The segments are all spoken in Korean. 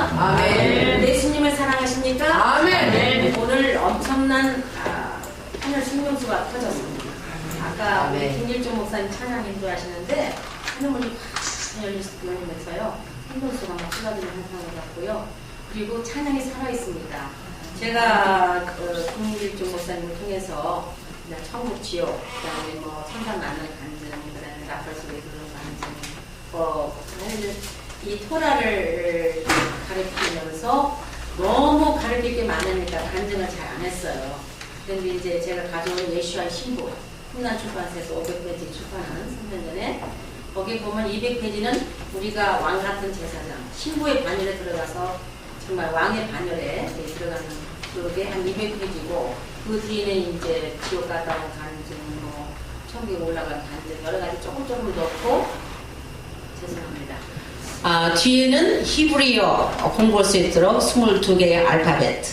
아멘. 예수님을 사랑하십니까? 아멘. 오늘 엄청난 하늘 생명수가 터졌습니다. 아까 아멘. 김길종 목사님 찬양 인도하시는데 하늘문이 확 열리면서요 생명수가 막 쏟아지는 현상을 갖고요. 그리고 찬양이 살아있습니다. 제가 김길종 목사님을 통해서 천국 지옥, 그다음에 뭐 천사 나는 간증, 그다음에 라팔 속에 그런 간증, 이 토라를 가르치면서 너무 가르칠 게 많으니까 간증을 잘 안 했어요. 그런데 이제 제가 가져온 예수와의 신부, 훈난 출판사에서 500페이지 출판한 3년 전에 거기 보면 200페이지는 우리가 왕 같은 제사장, 신부의 반열에 들어가서 정말 왕의 반열에 들어가는 그게 한 200페이지고 그 뒤에는 이제 지옥 갔다 온 간증, 뭐 천국에 올라간 간증 여러 가지 조금 넣고 죄송합니다. 뒤에는 히브리어 공부할 수 있도록 22개의 알파벳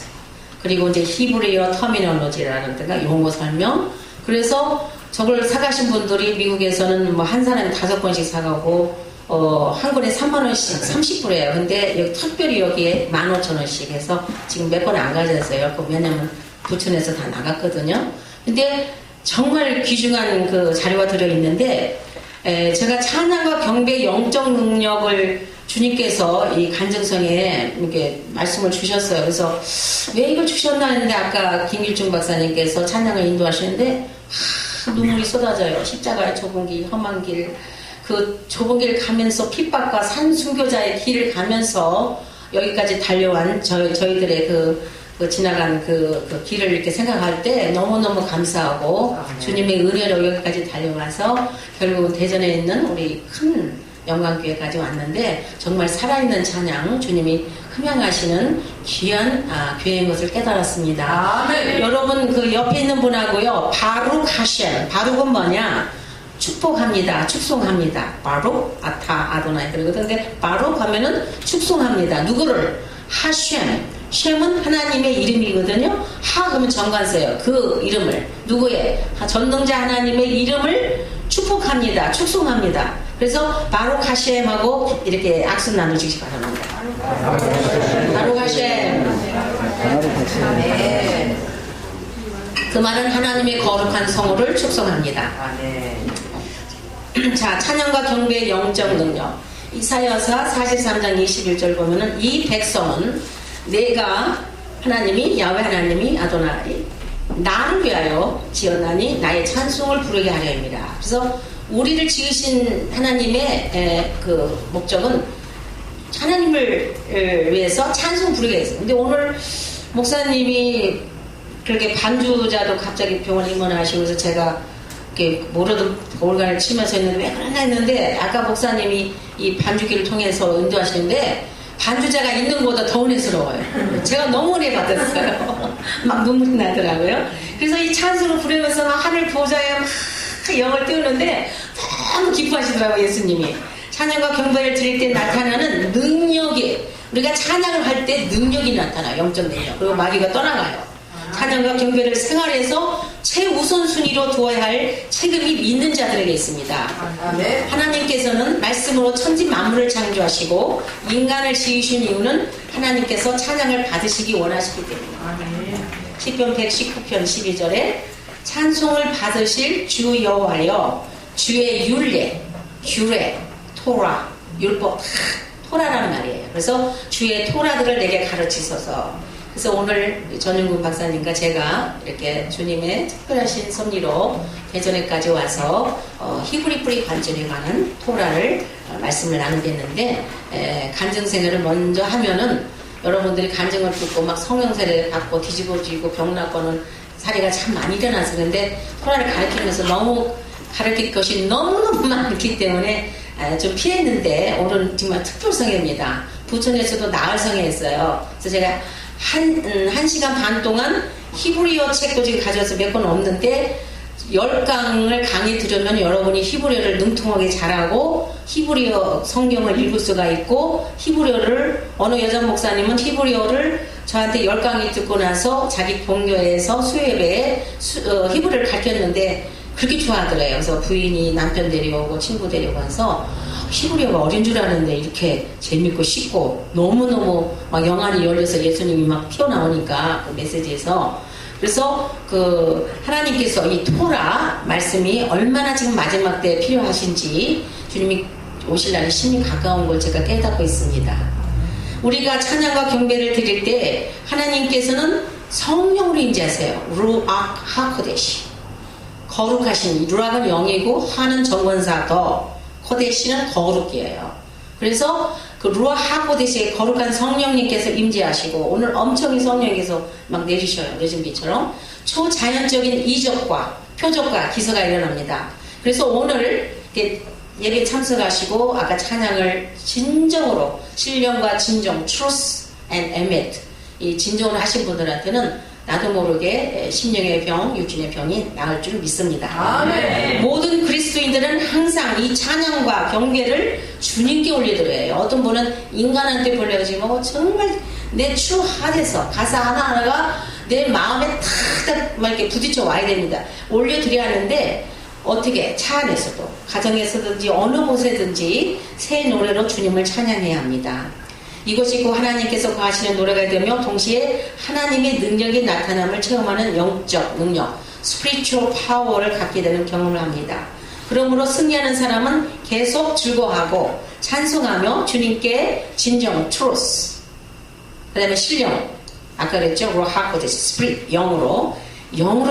그리고 이제 히브리어 터미널로지라든가 용어 설명 그래서 저걸 사가신 분들이 미국에서는 뭐 한 사람이 5권씩 사가고 한 권에 3만원씩 30불이에요. 근데 여기 특별히 여기에 15,000원씩 해서 지금 몇 권 안 가졌어요. 왜냐면 부천에서 다 나갔거든요. 근데 정말 귀중한 그 자료가 들어있는데 제가 찬양과 경배의 영적 능력을 주님께서 이 간증성에 이렇게 말씀을 주셨어요. 그래서 왜 이걸 주셨나 했는데 아까 김길중 박사님께서 찬양을 인도하시는데 눈물이 쏟아져요. 십자가의 좁은 길, 험한 길, 그 좁은 길 가면서 핍박과 산 순교자의 길을 가면서 여기까지 달려온 저희들의 그 지나간 그 길을 이렇게 생각할 때 너무너무 감사하고 주님의 은혜로 여기까지 달려와서 결국은 대전에 있는 우리 큰 영광교회까지 왔는데 정말 살아있는 찬양 주님이 흠양하시는 귀한 교회인 것을 깨달았습니다. 여러분 그 옆에 있는 분하고요 바룩 하셴 바룩은 뭐냐 축복합니다. 축송합니다. 바룩 아타 아도나이 그러거든요. 근데 바룩 하면은 축송합니다. 누구를? 하셴 셴은 하나님의 이름이거든요. 하 그러면 정관서예요. 그 이름을 누구의? 전능자 하나님의 이름을 축복합니다. 축송합니다. 그래서 바룩 하셴하고 이렇게 악수 나누시기 바랍니다. 바룩 하셴. 그 말은 하나님의 거룩한 성호를 축송합니다. 자, 찬양과 경배의 영적 능력. 이사야서 43장 21절 보면은 이 백성은 내가 하나님이 야훼 하나님이 아도나이 나를 위하여 지었나니 나의 찬송을 부르게 하려입니다. 그래서 우리를 지으신 하나님의 그 목적은 하나님을 위해서 찬송 부르게 했어요. 근데 오늘 목사님이 그렇게 반주자도 갑자기 병원에 입원하시면서 제가 이렇게 모르던 올간을 치면서 했는데 왜 그러나 했는데 아까 목사님이 이 반주기를 통해서 인도하시는데 반주자가 있는 것보다 더 은혜스러워요. 제가 너무 은혜 받았어요. 막 눈물이 나더라고요. 그래서 이 찬송을 부르면서 막 하늘 보좌에 막 영을 띄우는데 너무 기뻐하시더라고요. 예수님이 찬양과 경배를 드릴 때 나타나는 능력이 우리가 찬양을 할 때 능력이 나타나요. 영적 능력. 그리고 마귀가 떠나가요. 찬양과 경배를 생활에서 최우선순위로 두어야 할 책임이 믿는 자들에게 있습니다. 하나님께서는 말씀으로 천지 만물을 창조하시고 인간을 지으신 이유는 하나님께서 찬양을 받으시기 원하시기 때문입니다. 시편 119편 12절에 찬송을 받으실 주 여호와여 주의 율례, 규례, 토라, 율법 토라라는 말이에요. 그래서 주의 토라들을 내게 가르치소서. 그래서 오늘 전윤국 박사님과 제가 이렇게 주님의 특별하신 섭리로 대전에까지 와서 히브리 뿌리 관절에 관한 토라를 말씀을 나누게 했는데 간증생활을 먼저 하면은 여러분들이 간증을 듣고 막 성형세례 받고 뒤집어지고 병나고는 사례가 참 많이 일어나서 그런데 토라를 가르치면서 너무 가르칠 것이 너무너무 많기 때문에 좀 피했는데 오늘은 정말 특별성입니다. 부천에서도 나흘성에 했어요. 그래서 제가 한 시간 반 동안 히브리어 책도 지금 가져와서 몇 권 없는데 10강을 강의 들으면 여러분이 히브리어를 능통하게 잘하고 히브리어 성경을 읽을 수가 있고 히브리어를 어느 여자 목사님은 히브리어를 저한테 10강의 듣고 나서 자기 동료에서 수요예배에 히브리어를 가르쳤는데 그렇게 좋아하더래요. 그래서 부인이 남편 데려오고 친구 데려와서 히브리어가 어린 줄 아는데 이렇게 재밌고 쉽고 너무너무 막 영안이 열려서 예수님이 막 튀어나오니까 그 메시지에서. 그래서 그 하나님께서 이 토라 말씀이 얼마나 지금 마지막 때 필요하신지 주님이 오실 날이 심히 가까운 걸 제가 깨닫고 있습니다. 우리가 찬양과 경배를 드릴 때 하나님께서는 성령으로 임재하세요. 루악 하코데시. 거룩하신, 루악은 영이고 하는 정권사 더, 코데시는 거룩이에요. 그래서 그 루악 하코데시의 거룩한 성령님께서 임재하시고 오늘 엄청히 성령께서 막 내리셔요. 내린 비처럼 초자연적인 이적과 표적과 기사가 일어납니다. 그래서 오늘 이렇게 예배 참석하시고 아까 찬양을 진정으로 신령과 진정, truth and emet, 이 진정으로 하신 분들한테는 나도 모르게 심령의 병, 육신의 병이 나을 줄 믿습니다. 아멘. 모든 그리스도인들은 항상 이 찬양과 경배를 주님께 올려드려야 해요. 어떤 분은 인간한테 불려지고 정말 내 추 하에서 가사 하나하나가 내 마음에 탁탁 막 이렇게 부딪혀 와야 됩니다. 올려드려야 하는데 어떻게 차 안에서도 가정에서든지 어느 곳에든지 새 노래로 주님을 찬양해야 합니다. 이것이 곧 하나님께서 거하시는 노래가 되며 동시에 하나님의 능력이 나타남을 체험하는 영적 능력, spiritual power를 갖게 되는 경험을 합니다. 그러므로 승리하는 사람은 계속 즐거워하고 찬송하며 주님께 진정, truth, 그 다음에 신령, 아까 그랬죠? 하코데시, spirit, 영으로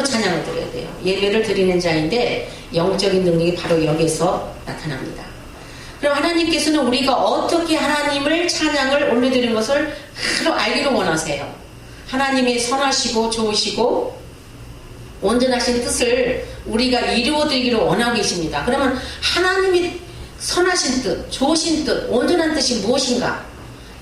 찬양을 드려야 돼요. 예배를 드리는 자인데 영적인 능력이 바로 여기에서 나타납니다. 그럼 하나님께서는 우리가 어떻게 하나님을 찬양을 올려드리는 것을 바로 알기를 원하세요. 하나님의 선하시고 좋으시고 온전하신 뜻을 우리가 이루어드리기를 원하고 계십니다. 그러면 하나님이 선하신 뜻, 좋으신 뜻, 온전한 뜻이 무엇인가?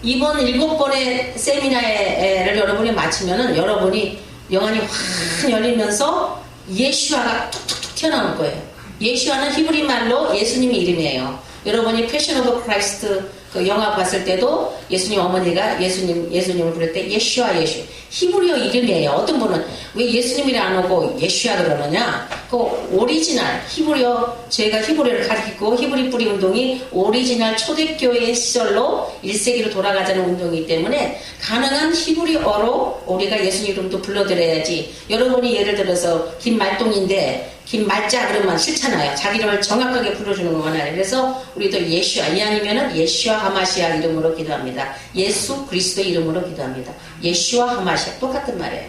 이번 7번의 세미나를 여러분이 마치면은 여러분이 영안이 확 열리면서 예슈아가 툭툭툭 튀어나올 거예요. 예슈아는 히브리 말로 예수님의 이름이에요. 여러분이 패션 오브 크라이스트 그 영화 봤을 때도 예수님 어머니가 예수님을 부를 때 예슈아 예수. 히브리어 이름이에요. 어떤 분은 왜 예수님이라 안 하고 예슈아 그러느냐? 그 오리지널 히브리어, 제가 히브리어를 가르치고 히브리 뿌리 운동이 오리지널 초대교회 시절로 1세기로 돌아가자는 운동이기 때문에 가능한 히브리어로 우리가 예수님 이름도 불러드려야지. 여러분이 예를 들어서 김말동인데 김말자 그러면 싫잖아요. 자기 이름을 정확하게 불러주는 거 원하요. 그래서 우리들 예슈아, 이왕이면은 예슈아 하마시아 이름으로 기도합니다. 예수 그리스도 이름으로 기도합니다. 예슈아 하마시아 똑같은 말이에요.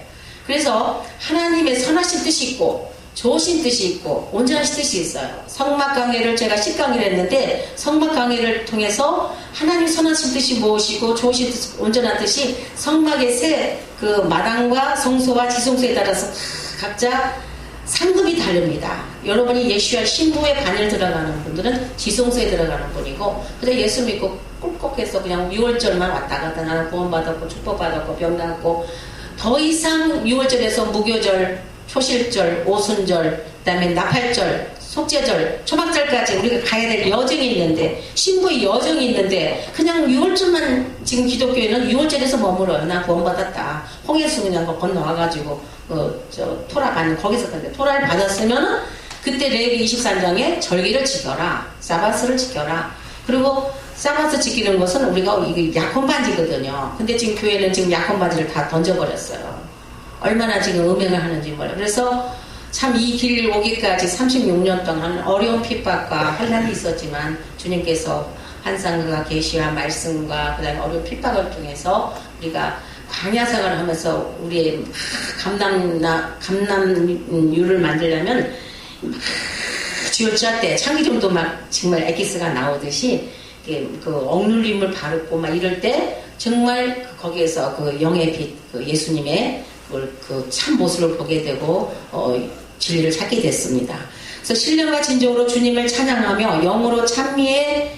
그래서 하나님의 선하신 뜻이 있고 좋으신 뜻이 있고 온전하신 뜻이 있어요. 성막 강해를 제가 10강의를 했는데 성막 강해를 통해서 하나님 선하신 뜻이 무엇이고 좋으신 뜻, 온전한 뜻이 성막의 새 그 마당과 성소와 지성소에 따라서 각자 상급이 다릅니다. 여러분이 예수와 신부의 반일 들어가는 분들은 지성소에 들어가는 분이고, 그냥 예수 믿고 꿀꺽해서 그냥 6월절만 왔다 갔다 나는 구원받았고 축복받았고 병 낫고 더 이상 6월절에서 무교절, 초실절, 오순절, 그 다음에 나팔절, 속죄절, 초막절까지 우리가 가야 될 여정이 있는데, 신부의 여정이 있는데 그냥 6월절만 지금 기독교회는 6월절에서 머물어요. 나 구원받았다. 홍해수 그냥 건너와가지고 토라 받는 거기서 근데 토라를 받았으면은 그때 레위기 23장에 절기를 지켜라, 사바스를 지켜라. 그리고 사바스 지키는 것은 우리가 이게 약혼 반지거든요. 근데 지금 교회는 지금 약혼 반지를 다 던져버렸어요. 얼마나 지금 음행을 하는지 몰라요. 그래서 참 이 길 오기까지 36년 동안 어려운 핍박과 환난이 있었지만 주님께서 항상 그가 계시와 말씀과 그다음에 어려운 핍박을 통해서 우리가 광야 생활을 하면서 우리의 감남유를 만들려면 쥐어짜 때 참기름도 막 정말 엑기스가 나오듯이 그 억눌림을 바르고 막 이럴 때 정말 거기에서 그 영의 빛, 그 예수님의 그 참 모습을 보게 되고 진리를 찾게 됐습니다. 그래서 신령과 진정으로 주님을 찬양하며 영으로 찬미의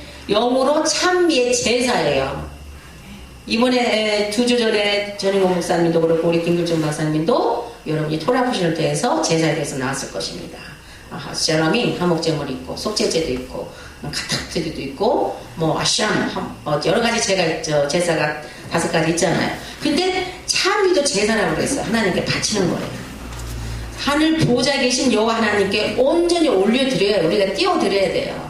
제사예요. 이번에 2주 전에 전인공 목사님도 그렇고 우리 김길중 박사님도 여러분이 토라푸신을 통해서 제사에 대해서 나왔을 것입니다. 제라민 화목제물이 있고 속죄제도 있고 카타트리도 있고 뭐 아샴 여러 가지 제사가 5가지 있잖아요. 근데 참미도 제사라고 그랬어요. 하나님께 바치는 거예요. 하늘 보좌에 계신 여호와 하나님께 온전히 올려드려야, 우리가 띄워드려야 돼요.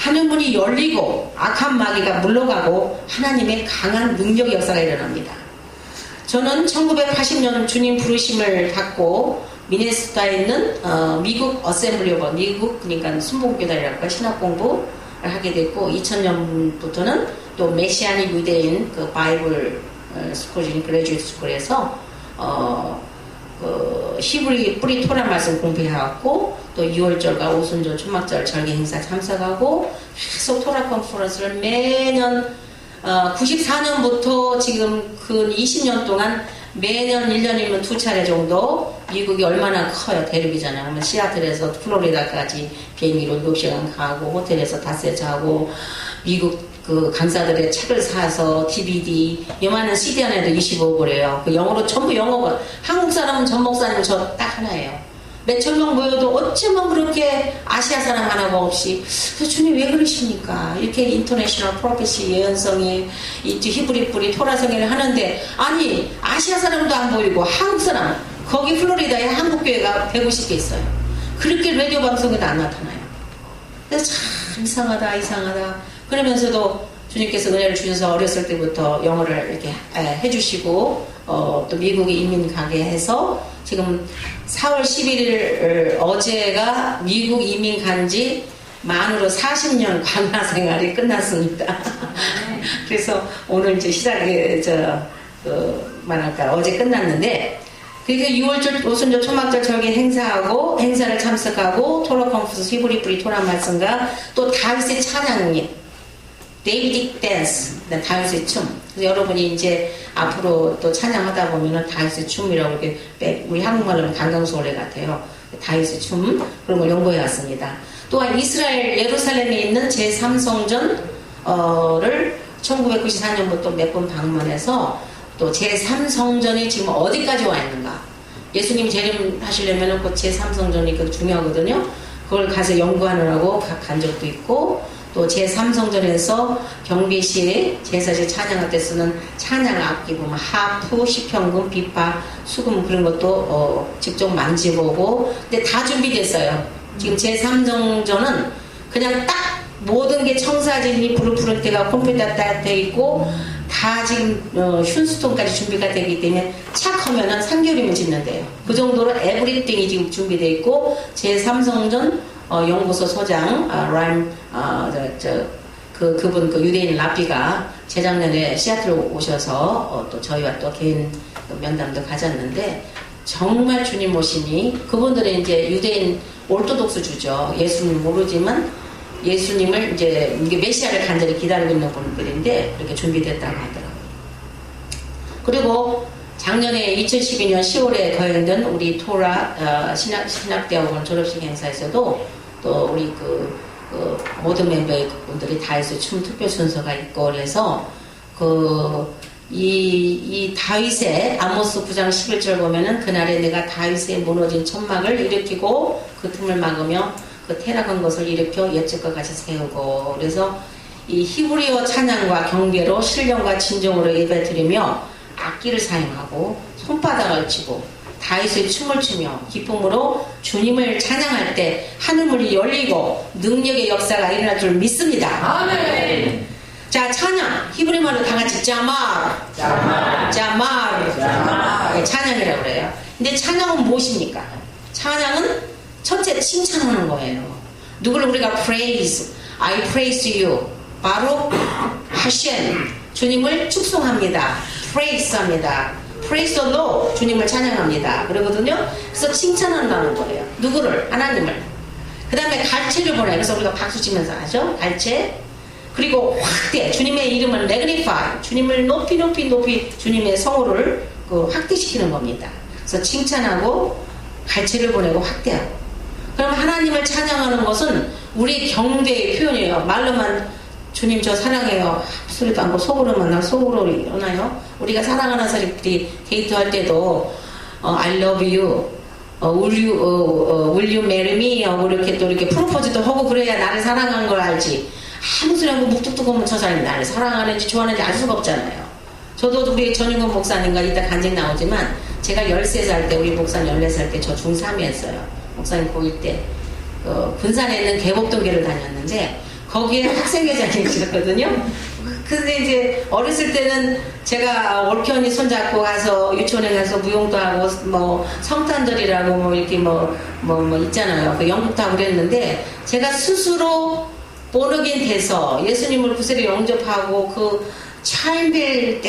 하늘문이 열리고 악한 마귀가 물러가고 하나님의 강한 능력의 역사가 일어납니다. 저는 1980년 주님 부르심을 받고 미네소타에 있는 미국 어셈블리 오브 미국 그러니까 순복음교단이랄까 신학공부를 하게 됐고 2000년부터는 또 메시아닉 유대인 그 바이블 스쿨 그레주에이트 스쿨에서 그 히브리 뿌리 토라 말씀 공부해왔고 또 6월절과 오순절 초막절 절기 행사 참석하고 계속 토라 컨퍼런스를 매년 94년부터 지금 근 20년 동안 매년 1년이면 2차례 정도 미국이 얼마나 커요 대륙이잖아요. 그러면 시애틀에서 플로리다까지 비행기로 7시간 가고 호텔에서 닷새 자고 미국 그 강사들의 책을 사서 DVD 요만한 CD 하나에도 25불이에요. 그 영어로 전부 영어가 한국 사람은 전 목사님 저 딱 하나예요. 몇천 명 모여도 어쩌면 그렇게 아시아 사람 하나가 없이 주님 왜 그러십니까? 이렇게 인터내셔널 프로페시 예언성이 히브리 뿌리 토라성회를 하는데 아니 아시아 사람도 안 보이고 한국 사람 거기 플로리다에 한국교회가 150개 있어요. 그렇게 라디오 방송에도 안 나타나요. 그래서 참 이상하다 그러면서도 주님께서 은혜를 주셔서 어렸을 때부터 영어를 이렇게 해주시고 또 미국에 이민 가게 해서 지금 4월 11일 어제가 미국 이민 간지 만으로 40년 관화 생활이 끝났습니다. 그래서 오늘 이제 시작에 말할까 어제 끝났는데 그러니까 6월절 오순절 초막절 절기 행사를 참석하고 토라 컨퍼런스 히브리 뿌리 토라 말씀과 또 다윗의 찬양이 데이비딕 댄스, 다윗의 춤. 그래서 여러분이 이제 앞으로 또 찬양하다 보면은 다윗의 춤이라고 이렇게 우리 한국말로는 강강수월래 같아요. 다윗의 춤 그런 걸 연구해 왔습니다. 또한 이스라엘 예루살렘에 있는 제3성전을 1994년부터 몇 번 방문해서 또 제3성전이 지금 어디까지 와 있는가? 예수님 재림하시려면 그 제3성전이 그 중요하거든요. 그걸 가서 연구하느라고 간 적도 있고. 또 제3성전에서 경배시에 제사시 찬양할 때 쓰는 찬양 악기 보면 하프, 시편금, 비파, 수금 그런 것도 직접 만지보고 근데 다 준비됐어요. 지금 제3성전은 그냥 딱 모든 게 청사진이 브루프런트가 컴퓨터 딱 돼 있고 다 지금 슌스톤까지 준비가 되기 때문에 착 하면은 3개월이면 짓는데요. 그 정도로 에브리띵이 지금 준비되어 있고 제3성전 연구소 소장 그분 그 유대인 라피가 재작년에 시애틀에 오셔서 또 저희와 또 개인 면담도 가졌는데 정말 주님 오시니 그분들은 이제 유대인 올토독스 주죠. 예수님 모르지만 예수님을 이제 메시아를 간절히 기다리고 있는 분들인데 이렇게 준비됐다고 하더라고요. 그리고 작년에 2012년 10월에 거행된 우리 토라 신학대학원 졸업식 행사에서도 또 우리 모든 멤버의 분들이 다윗의 춤 투표 순서가 있고 그래서 이 다윗의 아모스 9장 11절 보면은 그날에 내가 다윗의 무너진 천막을 일으키고 그 틈을 막으며 그 태락한 것을 일으켜 옛적과 같이 세우고 그래서 이 히브리어 찬양과 경배로 신령과 진정으로 예배드리며 악기를 사용하고 손바닥을 치고 다윗의 춤을 추며 기쁨으로 주님을 찬양할 때 하늘문이 열리고 능력의 역사가 일어날 줄 믿습니다. 아멘. 자 찬양 히브리 말로 다 같이 자마르 찬양이라고 그래요. 근데 찬양은 무엇입니까? 찬양은 첫째 칭찬하는 거예요. 누구를 우리가 praise, I praise you 바로 하셴 주님을 축송합니다. praise 합니다. praise the Lord 주님을 찬양합니다. 그러거든요. 그래서 칭찬한다는 거예요. 누구를? 하나님을. 그 다음에 갈채를 보내요. 그래서 우리가 박수 치면서 하죠. 갈채. 그리고 확대 주님의 이름을 magnify 주님을 높이 주님의 성호를 확대시키는 겁니다. 그래서 칭찬하고 갈채를 보내고 확대하고. 그럼 하나님을 찬양하는 것은 우리 경배의 표현이에요. 말로만 주님 저 사랑해요. 소리도 않고 속으로만 나 속으로 이러나요? 우리가 사랑하는 사람들이 데이트할 때도 I love you, will you marry me? 하고 이렇게 또 이렇게 프로포즈도 하고 그래야 나를 사랑한 걸 알지. 아무 소리 하고 묵뚝뚝 하면 저 사람이 나를 사랑하는지 좋아하는지 알 수가 없잖아요. 저도 우리 전인권 목사님과 이따 간증 나오지만 제가 13살 때 우리 목사님 14살 때 저 중3이었어요. 목사님 고1 때 군산에 있는 계곡동교를 다녔는데 거기에 학생회장이셨거든요. 근데 이제 어렸을 때는 제가 올케 손잡고 가서 유치원에 가서 무용도 하고 뭐 성탄절이라고 뭐 이렇게 뭐 있잖아요. 그 연극도 하고 그랬는데 제가 스스로 본어게인 돼서 예수님을 구세로 영접하고 그 차인벨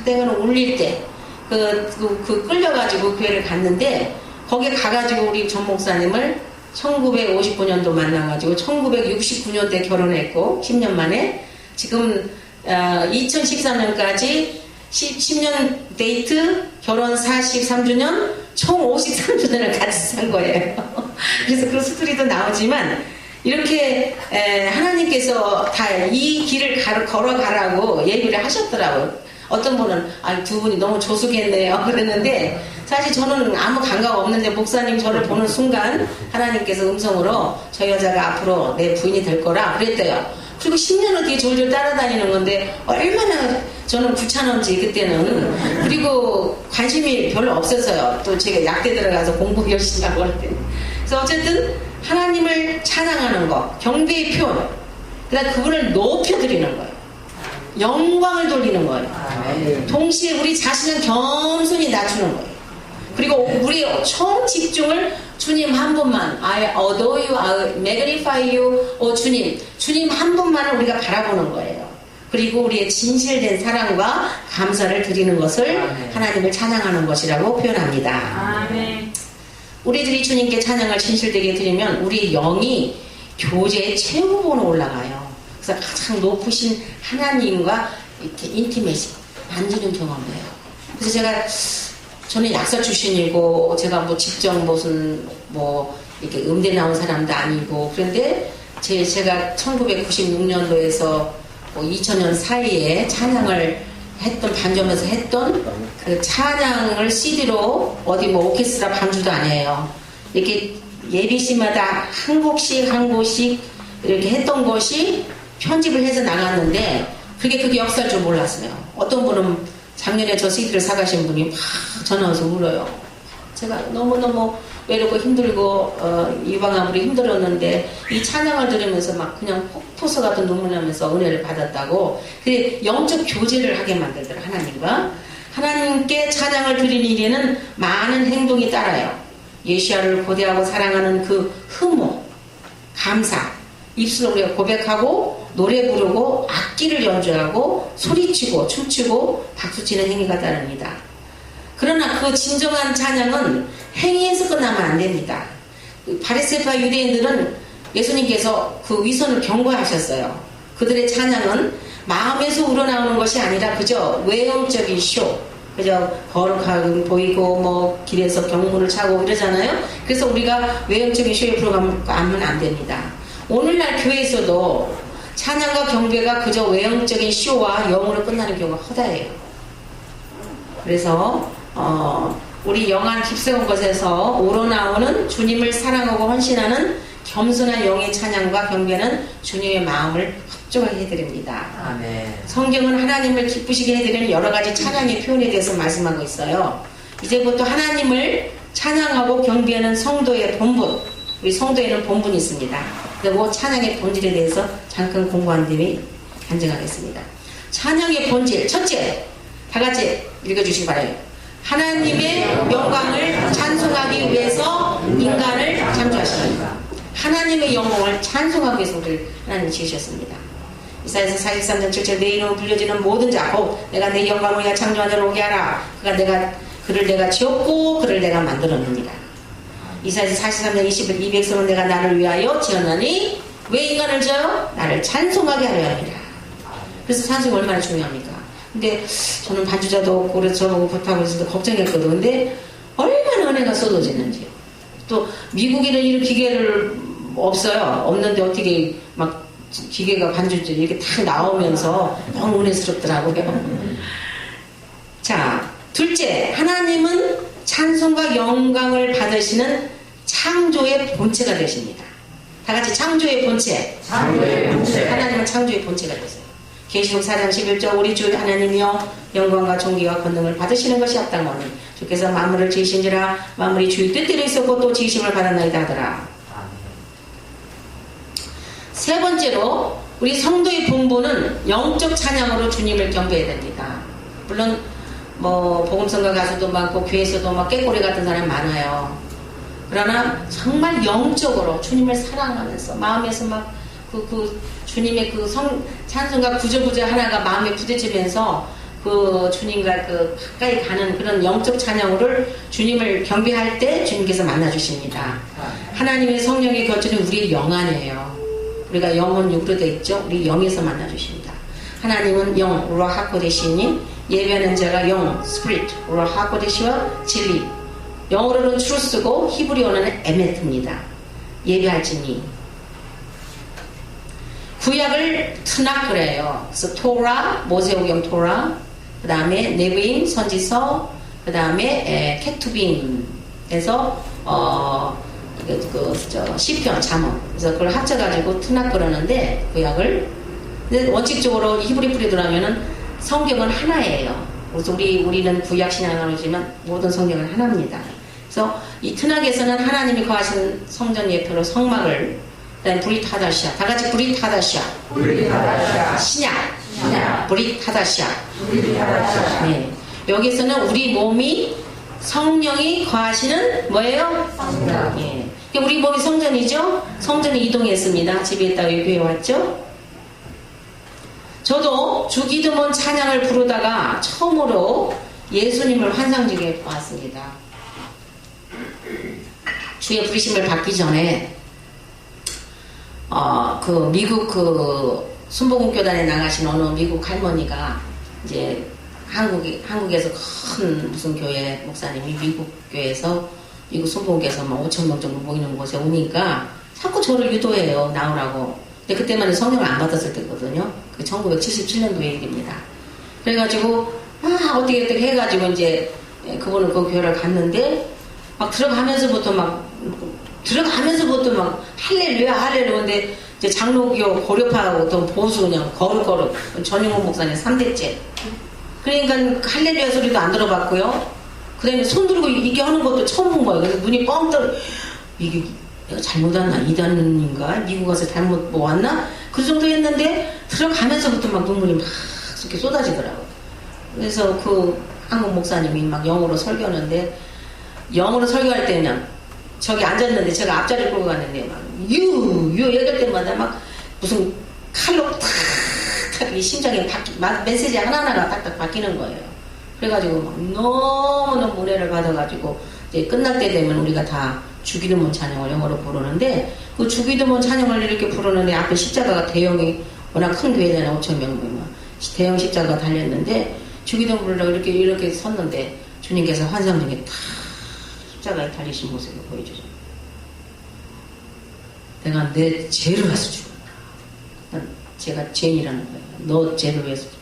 땡을 울릴 때 그 끌려가지고 교회를 갔는데 거기에 가가지고 우리 전 목사님을 1959년도 만나가지고 1969년대 결혼했고 10년 만에 지금 2013년까지 10년 데이트 결혼 43주년 총 53주년을 같이 산 거예요. 그래서 그런 스토리도 나오지만 이렇게 하나님께서 다 이 길을 걸어가라고 얘기를 하셨더라고요. 어떤 분은 두 분이 너무 조숙했네요 그랬는데 사실 저는 아무 감각 없는데 목사님 저를 보는 순간 하나님께서 음성으로 저 여자가 앞으로 내 부인이 될 거라 그랬대요. 그리고 10년을 뒤에 졸졸 따라다니는 건데 얼마나 저는 귀찮은지 그때는. 그리고 관심이 별로 없었어요. 또 제가 약대 들어가서 공부 열심히 하고 할 때. 그래서 어쨌든 하나님을 찬양하는 거, 경배의 표현, 그다음 그분을 높여드리는 거예요. 영광을 돌리는 거예요. 동시에 우리 자신을 겸손히 낮추는 거예요. 그리고 우리 총 집중을 주님 한 분만, I adore you, I magnify you, 주님 한 분만을 우리가 바라보는 거예요. 그리고 우리의 진실된 사랑과 감사를 드리는 것을 하나님을 찬양하는 것이라고 표현합니다. 아멘. 우리들이 주님께 찬양을 진실되게 드리면 우리 영이 교제의 최고봉으로 올라가요. 그래서 가장 높으신 하나님과 이렇게 인티메시, 만지는 경험이에요. 그래서 저는 약사 출신이고 제가 뭐 직접 무슨 이렇게 음대 나온 사람도 아니고 그런데 제가 1996년도에서 2000년 사이에 찬양을 반점에서 했던 그 찬양을 CD로 어디 오케스트라 반주도 안 해요. 이렇게 예비시마다 한 곡씩 이렇게 했던 것이 편집을 해서 나갔는데 그게 역사일 줄 몰랐어요. 어떤 분은 작년에 저 CD를 사가신 분이 막 전화 와서 울어요. 제가 너무너무 외롭고 힘들고 유방암으로 힘들었는데 이 찬양을 들으면서 막 그냥 폭포수 같은 눈물 나면서 은혜를 받았다고. 그 영적 교제를 하게 만들더라. 하나님과. 하나님께 찬양을 드리는 일에는 많은 행동이 따라요. 예시야를 고대하고 사랑하는 그 흠모, 감사, 입술로 우리가 고백하고 노래 부르고 악기를 연주하고 소리치고 춤추고 박수치는 행위가 따릅니다. 그러나 그 진정한 찬양은 행위에서 끝나면 안 됩니다. 바리새파 유대인들은 예수님께서 그 위선을 경고하셨어요. 그들의 찬양은 마음에서 우러나오는 것이 아니라 그저 외형적인 쇼, 그저 거룩하게 보이고 길에서 경문을 차고 이러잖아요. 그래서 우리가 외형적인 쇼에 들어가면 안 됩니다. 오늘날 교회에서도 찬양과 경배가 그저 외형적인 쇼와 영으로 끝나는 경우가 허다해요. 그래서 우리 영안 깊숙한 것에서 우러나오는 주님을 사랑하고 헌신하는 겸손한 영의 찬양과 경배는 주님의 마음을 확증하게 해드립니다. 아멘. 성경은 하나님을 기쁘시게 해드리는 여러 가지 찬양의 표현에 대해서 말씀하고 있어요. 이제부터 하나님을 찬양하고 경배하는 성도의 본분, 우리 성도에는 본분이 있습니다. 그리고 찬양의 본질에 대해서 잠깐 공부한 뒤에 간증하겠습니다. 찬양의 본질, 첫째, 다 같이 읽어주시기 바라요. 하나님의 영광을 찬송하기 위해서 인간을 창조하십니다. 하나님의 영광을 찬송하기 위해서 우리를 하나님 지으셨습니다. 이사야서 43장 7절 내 이름으로 불려지는 모든 자 곧 내가 내 영광을 위하여 창조한 자를 오게 하라. 그를 내가 지었고 그를 내가 만들었느니라. 이사야서 43장 20절 이 백성은 내가 나를 위하여 지었나니 왜 인간을 지어요? 나를 찬송하게 하려 함이라. 그래서 찬송이 얼마나 중요합니까? 근데 저는 반주자도 없고 그래서 저보고 부탁하고 있어서 걱정했거든. 근데 얼마나 은혜가 쏟아지는지요. 또 미국에는 이런 기계를 없어요. 없는데 어떻게 막 기계가 반주자 이렇게 딱 나오면서 너무 은혜스럽더라고요. 자, 둘째, 하나님은 찬송과 영광을 받으시는 창조의 본체가 되십니다. 다 같이 창조의 본체. 창조의 본체. 하나님은 창조의 본체가 되세요. 계시록 4장 11절 우리 주 하나님이여 영광과 존귀와 권능을 받으시는 것이 합당하니 주께서 만물을 지으신지라 만물이 주의 뜻대로 있었고 또 지으심을 받았나이다 하더라. 세 번째로 우리 성도의 본분은 영적 찬양으로 주님을 경배해야 됩니다. 물론 뭐 복음성가 가수도 많고 교회에서도 막 깨꼬리 같은 사람 많아요. 그러나 정말 영적으로 주님을 사랑하면서 마음에서 막 주님의 그 찬송가 구절 하나가 마음에 부딪히면서 그 주님과 그 가까이 가는 그런 영적 찬양을 주님을 경배할 때 주님께서 만나주십니다. 하나님의 성령의 교체는 우리의 영 안이에요. 우리가 영은 육으로 되어 있죠. 우리 영에서 만나주십니다. 하나님은 영, 루아하코데시니 예배하는 자가 영, 스피릿, 루아하코데시와 진리. 영어로는 트루스고 히브리어는 에메트입니다. 예배할지니. 구약을 트낙 그래요. 그래서 토라, 모세오경 토라, 그 다음에 네브임, 선지서, 그 다음에 케투빔에서 시편, 잠언. 그래서 그걸 합쳐가지고 트낙 그러는데 구약을. 근데 원칙적으로 히브리 뿌리 들어가면은 성경은 하나예요. 그래서 우리는 구약 신앙이지만 모든 성경은 하나입니다. 그래서 이 트낙에서는 하나님이 거하시는 성전 예표로 성막을, 그다음에 브릿하다시아, 다 같이 브릿하다시아, 신약, 브릿하다시아. 네. 여기서는 우리 몸이 성령이 거하시는 뭐예요? 성전. 예. 우리 몸이 성전이죠. 성전이 이동했습니다. 집에 있다가 교회에 왔죠. 저도 주기도문 찬양을 부르다가 처음으로 예수님을 환상적에 보았습니다. 주의 부르심을 받기 전에 미국 순복음교단에 나가신 어느 미국 할머니가 이제 한국에서 큰 무슨 교회 목사님이 미국 교회에서 미국 순복음교에서 막 5,000명 정도 모이는 곳에 오니까 자꾸 저를 유도해요. 나오라고. 근데 그때만 성령을 안 받았을 때거든요. 그 1977년도의 일입니다. 그래가지고 어떻게 해가지고 이제 그분은 그 교회를 갔는데 막 들어가면서부터 막 할렐루야 근데 이제 장로교 고려파하고 어떤 보수 그냥 거룩 전용호 목사님 3대째. 그러니까 할렐루야 소리도 안 들어봤고요. 그 다음에 손 들고 이렇게 하는 것도 처음 본 거예요. 그래서 눈이 뻥 떠. 이게 내가 잘못 왔나? 이단인가? 미국 가서 잘못 뭐 왔나? 그 정도 했는데 들어가면서부터 막 눈물이 막 이렇게 쏟아지더라고요. 그래서 그 한국 목사님이 막 영어로 설교하는데 영어로 설교할 때는 저기 앉았는데 제가 앞자리를 끌고 갔는데 막 유 얘기할 때마다 막 무슨 칼로 탁탁 이 심장에 메시지 하나하나가 딱딱 바뀌는 거예요. 그래가지고 막 너무너무 은혜를 받아가지고 이제 끝날 때 되면 우리가 다 주기도문 찬양을 영어로 부르는데 그 주기도문 찬양을 이렇게 부르는데 앞에 십자가가 대형이 워낙 큰 교회잖아요. 5,000명 모이면 대형 십자가가 달렸는데 주기도문 부르려고 이렇게 섰는데 주님께서 환상 중에 탁 십자가에 달리신 모습을 보여주죠. 내가 내 죄를 위해서 죽었다. 제가 죄인이라는 거예요. 너 죄를 위해서 죽었다.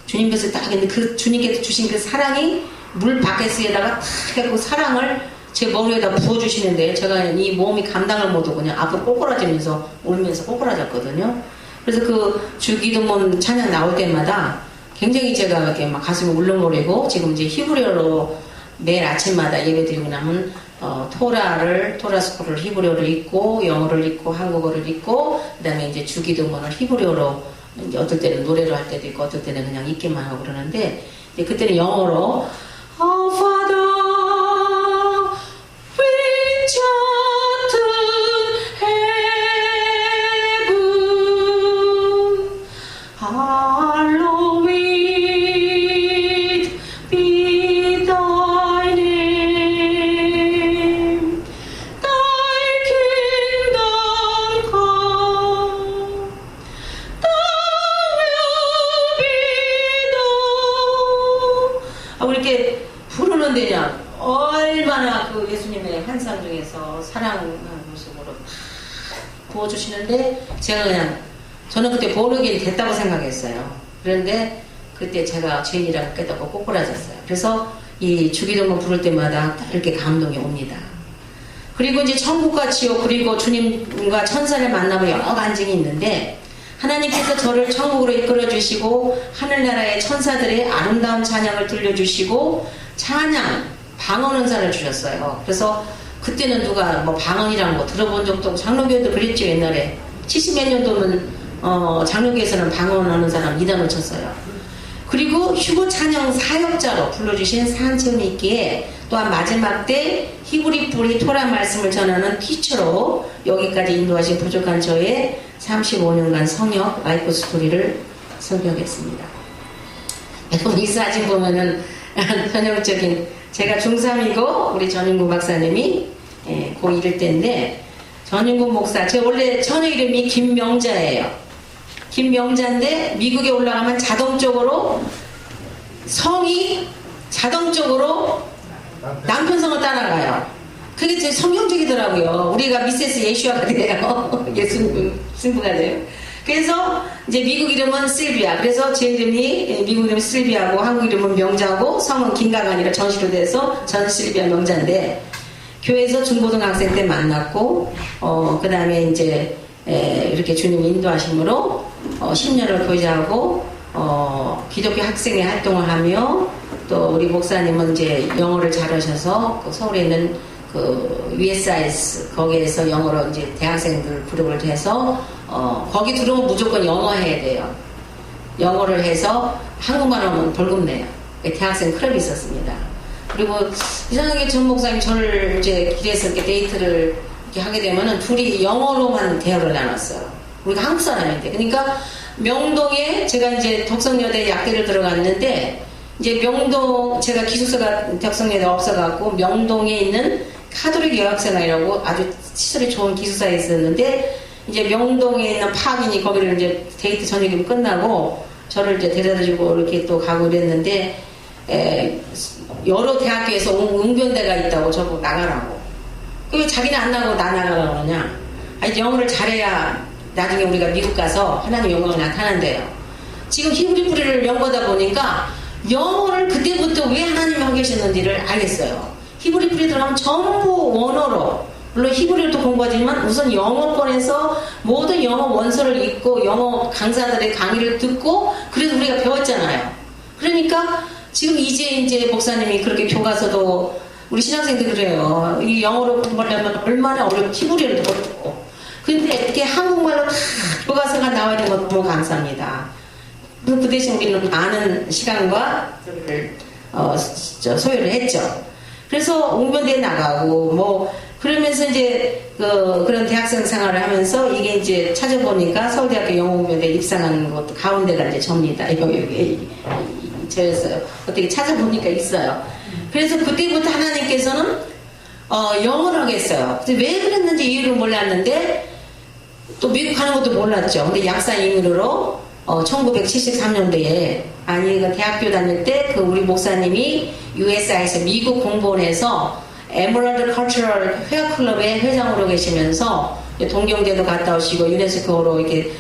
주님께서 딱 했는데 그 주님께서 주신 그 사랑이 물 바켓에다가 탁 해고 사랑을 제 머리에다 부어주시는데 제가 이 몸이 감당을 못하고 그냥 앞으로 꼬꾸라지면서 울면서 꼬꾸라졌거든요. 그래서 그 주기도문 찬양 나올 때마다 굉장히 제가 이렇게 막 가슴이 울렁거리고 지금 이제 히브리어로 매일 아침마다 예배 드리고 나면 토라스쿨을 히브리어를 읽고 영어를 읽고 한국어를 읽고 그 다음에 이제 주기도문을 히브리어로 이제 어떨 때는 노래로 할 때도 있고 어떨 때는 그냥 읽기만 하고 그러는데 이제 그때는 영어로 Our Father which art in heaven hallowed be thy name thy kingdom come 이렇게 부르는데냐 얼마나 그 예수님의 환상 중에서 사랑하는 모습으로 부어주시는데 제가 그냥 저는 그때 born-again 됐다고 생각했어요. 그런데 그때 제가 죄인이라고 깨닫고 꼬꾸라졌어요. 그래서 이 주기도문 부를 때마다 이렇게 감동이 옵니다. 그리고 이제 천국과 지옥 그리고 주님과 천사를 만나고 여러 간증이 있는데 하나님께서 저를 천국으로 이끌어 주시고 하늘나라의 천사들의 아름다운 찬양을 들려주시고 찬양, 방언 은사를 주셨어요. 그래서 그때는 누가 뭐 방언이란 거 들어본 적도 없고 장로교회도 그랬죠. 옛날에 70몇 년도면 장로교에서는 방언하는 사람 이단을 쳤어요. 그리고 휴거 찬양 사역자로 불러주신 사한체험이 있기에 또한 마지막 때 히브리 뿌리 토라 말씀을 전하는 티처로 여기까지 인도하신 부족한 저의 35년간 성역 라이프 스토리를 설명했습니다. 여러분 이 사진 보면은 전형적인 제가 중3이고 우리 전인구 박사님이 고1일 때인데 전인구 목사 제 원래 처녀 이름이 김명자예요. 김명자인데 미국에 올라가면 자동적으로 성이 자동적으로 남편 성을 따라가요. 그게 되게 성경적이더라고요. 우리가 미세스 예슈아가 돼요. 예수님 신부가 돼요. 그래서 이제 미국 이름은 실비아. 그래서 제 이름이 미국 이름은 실비아고 한국 이름은 명자고 성은 김가가 아니라 전시로 돼서 전 실비아 명자인데 교회에서 중고등학생 때 만났고 그 다음에 이제 이렇게 주님 인도하심으로 10년을 교제하고 기독교 학생회 활동을 하며 또 우리 목사님은 이제 영어를 잘하셔서 그 서울에 있는 그 USIS 거기에서 영어로 이제 대학생들 그룹을 해서 거기 들어오면 무조건 영어 해야 돼요. 영어를 해서 한국말 하면 벌금 내요. 대학생 클럽이 있었습니다. 그리고 이상하게 전 목사님 저를 이제 길에서 이렇게 데이트를 이렇게 하게 되면은 둘이 영어로만 대화를 나눴어요. 우리가 한국 사람인데. 그러니까 명동에 제가 이제 덕성여대 약대를 들어갔는데 이제 명동 제가 기숙사가 덕성여대 없어갖고 명동에 있는 카톨릭 여학생회라고 아주 시설이 좋은 기숙사에 있었는데 이제 명동에 있는 파긴이 거기를 이제 데이트 저녁이 끝나고 저를 이제 데려다주고 이렇게 또 가고 그랬는데 여러 대학교에서 웅변대가 있다고 저보고 나가라고. 왜 자기는 안 나가고 나 나가라고 그러냐. 아니 영어를 잘해야 나중에 우리가 미국 가서 하나님 영광을 나타난대요. 지금 히브리 뿌리를 연구하다 보니까 영어를 그때부터 왜 하나님이 하고 계셨는지를 알겠어요. 히브리 뿌리 들어가면 전부 원어로 물론 히브리어도 공부하지만 우선 영어권에서 모든 영어 원서를 읽고 영어 강사들의 강의를 듣고 그래서 우리가 배웠잖아요. 그러니까 지금 이제 목사님이 그렇게 교과서도 우리 신학생들 그래요. 이 영어로 공부하려면 얼마나 어렵고 히브리어도 어렵고 근데 이렇게 한국말로 다 교과서가 나와 있는 것도 너무 감사합니다. 그 대신 우리는 많은 시간과 소요를 했죠. 그래서 웅변대에 나가고 뭐 그러면서 이제 그런 대학생 생활을 하면서 이게 이제 찾아보니까 서울대학교 영어웅변대 입상한 것도 가운데가 이제 접니다. 여기 저였어요. 어떻게 찾아보니까 있어요. 그래서 그때부터 하나님께서는 영어를 하겠어요. 왜 그랬는지 이유를 몰랐는데 또 미국 가는 것도 몰랐죠. 근데 약사 인으로 1973년도에 그 대학교 다닐 때 그 우리 목사님이 USI에서 미국 공보원에서 에메랄드 컬처럴 회화클럽의 회장으로 계시면서 동경대도 갔다 오시고 유네스코로 이렇게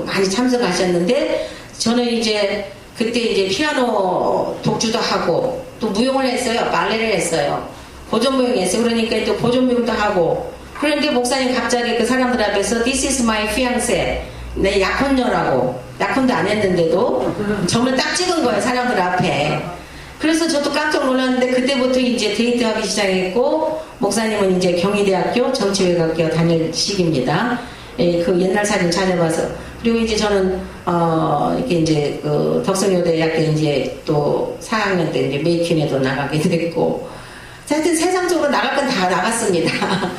많이 참석하셨는데 저는 이제 그때 이제 피아노 독주도 하고 또 무용을 했어요. 발레를 했어요. 고전무용 했어요. 그러니까 또 고전무용도 하고 그런데 목사님 갑자기 그 사람들 앞에서 This is my fiancé 내 약혼녀라고 약혼도 안 했는데도 점을 딱 찍은 거예요. 사람들 앞에. 그래서 저도 깜짝 놀랐는데 그때부터 이제 데이트하기 시작했고 목사님은 이제 경희대학교 정치외학교 다닐 시기입니다. 그 옛날 사진 찾아봐서 그리고 이제 저는 이렇게 이제 그 덕성여대학교 이제 또 4학년 때 이제 메이킨에도 나가게 됐고 하여튼 세상적으로 나갈 건 다 나갔습니다.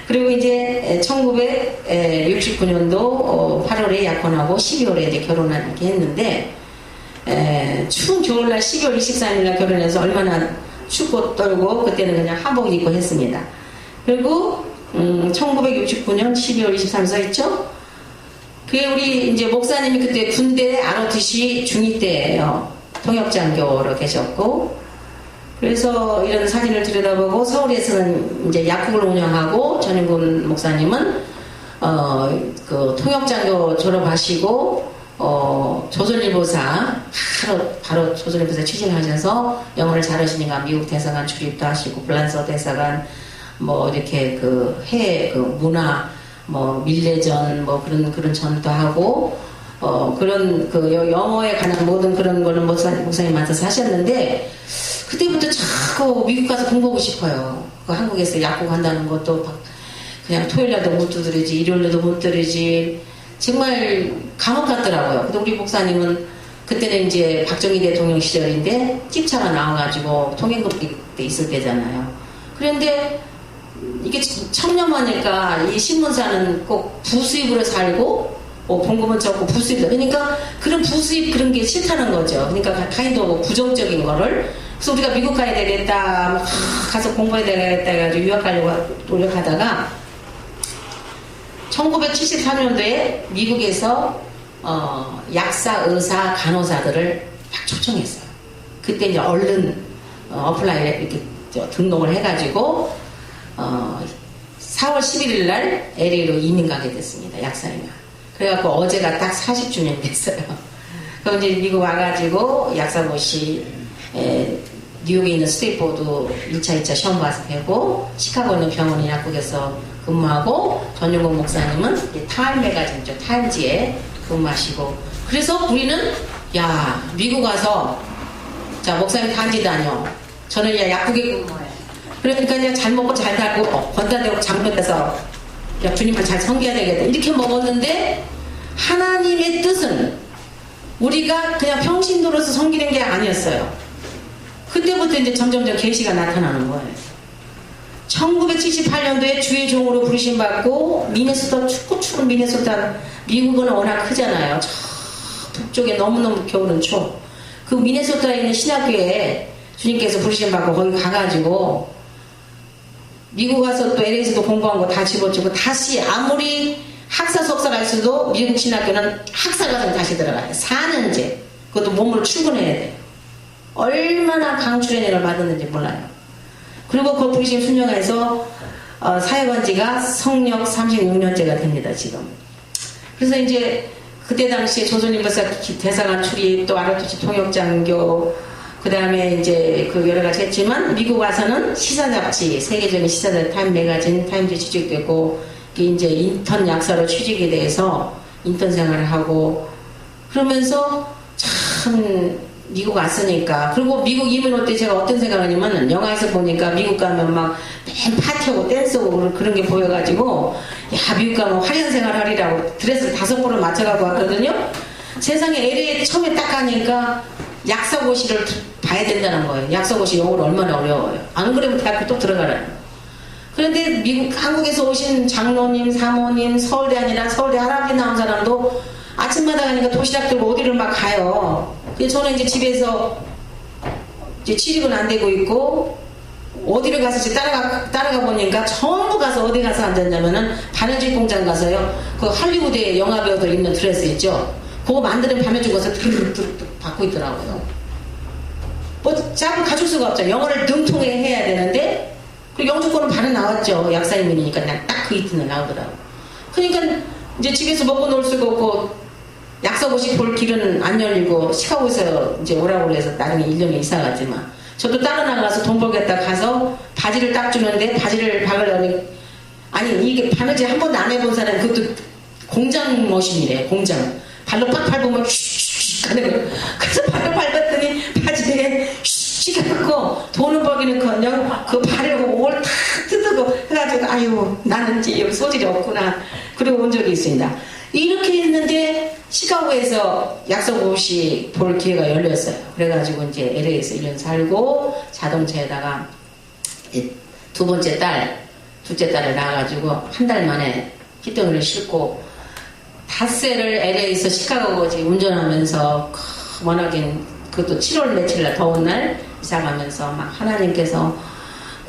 그리고 이제 1969년도 8월에 약혼하고 12월에 이제 결혼하게 했는데 추운 겨울날 12월 24일날 결혼해서 얼마나 춥고 떨고 그때는 그냥 한복 입고 했습니다. 그리고 1969년 12월 23일 써있죠? 그게 우리 이제 목사님이 그때 군대 ROTC 중2 때예요. 통역장교로 계셨고 그래서 이런 사진을 들여다보고 서울에서는 이제 약국을 운영하고 전인군 목사님은 그 통역장교 졸업하시고 조선일보사 바로 조선일보사 취직하셔서 영어를 잘하시니까 미국 대사관 출입도 하시고 불란서 대사관 뭐 이렇게 그 해외 그 문화 뭐 밀레전 뭐 그런 전도 하고 그런 그 영어에 관한 모든 그런 거는 목사님 맡아서 하셨는데 그때부터 자꾸 미국 가서 공부하고 싶어요. 그 한국에서 약국 한다는 것도 그냥 토요일날도 못 두드리지 일요일날도 못 두드리지 정말 감옥 같더라고요. 근데 우리 목사님은 그때는 이제 박정희 대통령 시절인데 찝차가 나와가지고 통행급비 때 있을 때잖아요. 그런데 이게 청렴하니까 이 신문사는 꼭 부수입으로 살고 봉급은 적고 부수입, 그러니까 그런 부수입 그런 게 싫다는 거죠. 그러니까 카인도 부정적인 거를. 그래서 우리가 미국 가야 되겠다, 가서 공부해야 되겠다 해가지고 유학하려고 노력하다가 1974년도에 미국에서 약사, 의사, 간호사들을 막 초청했어요. 그때 이제 얼른 어플라이에 이렇게 등록을 해가지고 4월 11일 날 LA로 이민 가게 됐습니다. 약사이면. 그래갖고 어제가 딱 40주년이 됐어요. 그럼 이제 미국 와가지고 약사고시 뉴욕에 있는 스테이포드 1차, 2차 시험 봐서 배고, 시카고에 있는 병원 약국에서 근무하고, 전용국 목사님은 타임 매거진 쪽 타임지에 근무하시고. 그래서 우리는 야 미국 와서 자 목사님 단지 다녀. 저는 야 약국에 근무해. 그러니까 그냥 잘 먹고 잘 살고 건달되고 장변에서 야 주님을 잘 섬겨야 되겠다 이렇게 먹었는데 하나님의 뜻은 우리가 그냥 평신도로서 섬기는 게 아니었어요. 그때부터 이제 점점점 계시가 나타나는 거예요. 1978년도에 주의 종으로 부르심 받고 미네소타 축구 미네소타 미국은 워낙 크잖아요. 저 북쪽에 너무너무 겨울은 추워. 그 미네소타에 있는 신학교에 주님께서 부르심 받고 거기 가가지고 미국 가서 또 LA에서도 공부한 거 다 집어주고 다시 아무리 학사 석사를 할 수도 미국 신학교는 학사 과정 다시 들어가요. 4년제. 그것도 몸으로 출근해야 돼요. 얼마나 강추련을 받았는지 몰라요. 그리고 그 부르심 순종해서 사역한 지가 성역 36년째가 됩니다. 지금. 그래서 이제 그때 당시에 조선인버사 대사관 출입 또 아르투치 통역장교 그 다음에 이제 그 여러 가지 했지만 미국 와서는 시사 잡지 세계적인 시사 잡지 타임 매거진 타임즈 취직되고 이제 인턴 약사로 취직에 대해서 인턴 생활을 하고 그러면서 참 미국 왔으니까 그리고 미국 이민 올 때 제가 어떤 생각을 하냐면 영화에서 보니까 미국 가면 막 맨 파티하고 댄스하고 그런 게 보여가지고 야 미국 가면 화려한 생활 하리라고 드레스를 5벌을 맞춰가고 왔거든요. 세상에 LA에 처음에 딱 가니까 약사고시를 봐야 된다는 거예요. 약사고시 영어로 얼마나 어려워요. 안 그러면 대학교 또 들어가라는 거예요. 그런데 미국 한국에서 오신 장로님, 사모님, 서울대 아니라 서울대 할아버지 나온 사람도 아침마다 가니까 도시락 들고 어디를 막 가요. 그래서 저는 이제 집에서 이제 취직은 안 되고 있고 어디를 가서 이제 따라가 보니까 전부 가서 어디 가서 앉았냐면은 바느질 공장 가서요. 그 할리우드의 영화 배우들 입는 드레스 있죠. 그거 만드는 바느질 가서 뚜루뚜루 받고 있더라고요. 뭐 짝을 가질 수가 없죠. 영어를 능통해 해야 되는데 그 영주권은 바로 나왔죠. 약사이민이니까 그냥 딱 그 이튿날 나오더라고. 그러니까 이제 집에서 먹고 놀 수가 없고 약사고시 볼 길은 안 열리고 시카고에서 이제 오라고 해서 나중에 1년에 이사 갔지만 저도 따로 나가서 돈 벌겠다 가서 바지를 딱 주는데 바지를 박으려니 아니 이게 바느질 한 번도 안 해본 사람 그것도 공장 머신이래. 공장 발로 팍 밟으면 슉슉 가는 거예요. 그래서 발로 밟았더니 바지에 슉 해갖고 돈을 벌기는커녕 그 발을 옷을 탁 뜯고 해가지고 아유 나는 이제 여기 소질이 없구나 그러고 온 적이 있습니다. 이렇게 했는데 시카고에서 약사고시 볼 기회가 열렸어요. 그래가지고 이제 LA에서 1년 살고 자동차에다가 두 번째 딸, 둘째 딸을 낳아가지고 한 달 만에 피덩이를 싣고 닷새를 LA에서 시카고까지 운전하면서 워낙엔 그것도 7월 며칠 날 더운 날 이사가면서 막 하나님께서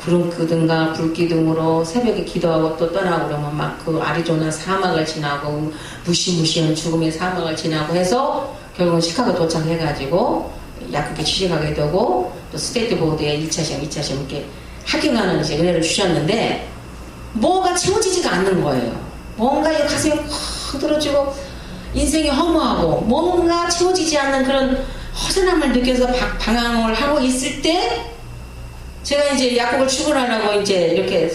구름 기둥과 불 기둥으로 새벽에 기도하고 또 떠나고 그러면 막 그 아리조나 사막을 지나고 무시무시한 죽음의 사막을 지나고 해서 결국은 시카고 도착해가지고 약국에 취직하게 되고 또 스테이트 보드에 1차 시험, 2차 시험 이렇게 합격하는 이제 은혜를 주셨는데 뭐가 채워지지가 않는 거예요. 뭔가 가슴이 확 들어지고 인생이 허무하고 뭔가 채워지지 않는 그런 허전함을 느껴서 방황을 하고 있을 때 제가 이제 약국을 출근하려고 이제 이렇게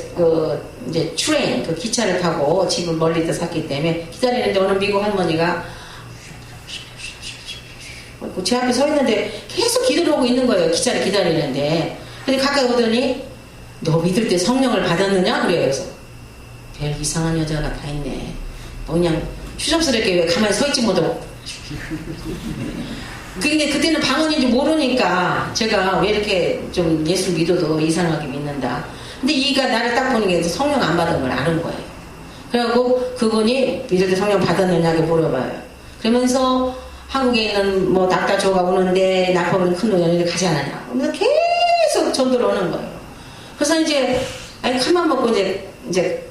이제 트레인 그 기차를 타고 집을 멀리 다 샀기 때문에 기다리는데 어느 미국 할머니가 제 앞에 서 있는데 계속 기도를 하고 있는 거예요. 기차를 기다리는데. 근데 가까이 오더니 너 믿을 때 성령을 받았느냐? 그래요. 그래서 별 이상한 여자가 다 있네. 너 그냥 추접스럽게 왜 가만히 서 있지 못하고. 근데 그때는 방언인지 모르니까 제가 왜 이렇게 좀 예수 믿어도 이상하게 믿는다. 근데 이가 나를 딱 보는 게 성령 안 받은 걸 아는 거예요. 그래갖고 그분이 믿을 때 성령 받았느냐고 물어봐요. 그러면서 한국에 있는 뭐 낙타조가 오는데 낙법은 큰 노년이 가지 않았냐. 그러면서 계속 전도를 오는 거예요. 그래서 이제 아니 큰맘 먹고 이제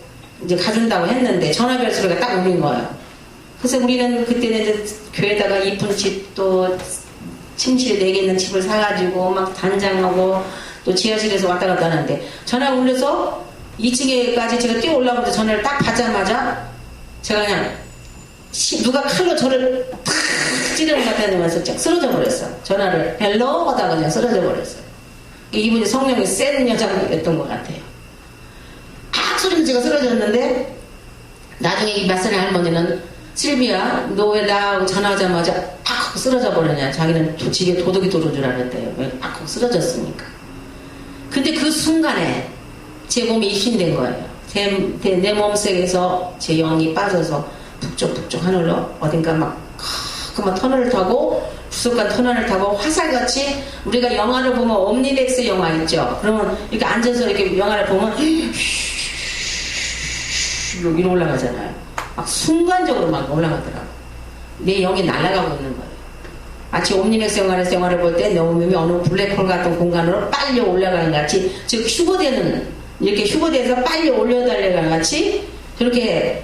가준다고 했는데 전화벨 소리가 딱 울린 거예요. 그래서 우리는 그때는 이제 교회에다가 이쁜 집도 침실 4개 있는 집을 사가지고 막 단장하고 또 지하실에서 왔다 갔다 하는데 전화가 울려서 2층에까지 제가 뛰어 올라오면서 전화를 딱 받자마자 제가 그냥 누가 칼로 저를 탁 찌르는 것 같다면서 쓰러져 버렸어. 전화를 헬로 하다가 그냥 쓰러져 버렸어요. 이분이 성령이 센 여자였던 것 같아요. 악 소리로 제가 쓰러졌는데 나중에 이 맞선의 할머니는 실비야 너 왜 나하고 전화하자마자 팍 하고 쓰러져 버렸냐. 자기는 집에 도둑이 들어온 줄 알았대요. 왜 팍 하고 쓰러졌으니까. 근데 그 순간에 제 몸이 입신된 거예요. 내 몸속에서 제 영이 빠져서 북쪽 하늘로 어딘가 막 그만 터널을 타고 부속간 터널을 타고 화살같이 우리가 영화를 보면 옴니백스 영화 있죠. 그러면 이렇게 앉아서 이렇게 영화를 보면 위로 올라가잖아요. 막 순간적으로 막 올라가더라고. 내 영이 날아가고 있는 거예요. 마치 옴니백스 영화를 볼 때 내 몸이 어느 블랙홀 같은 공간으로 빨리 올라가는 것 같이, 즉 휴거되는 이렇게 휴거돼서 빨리 올려달려가는 같이 저렇게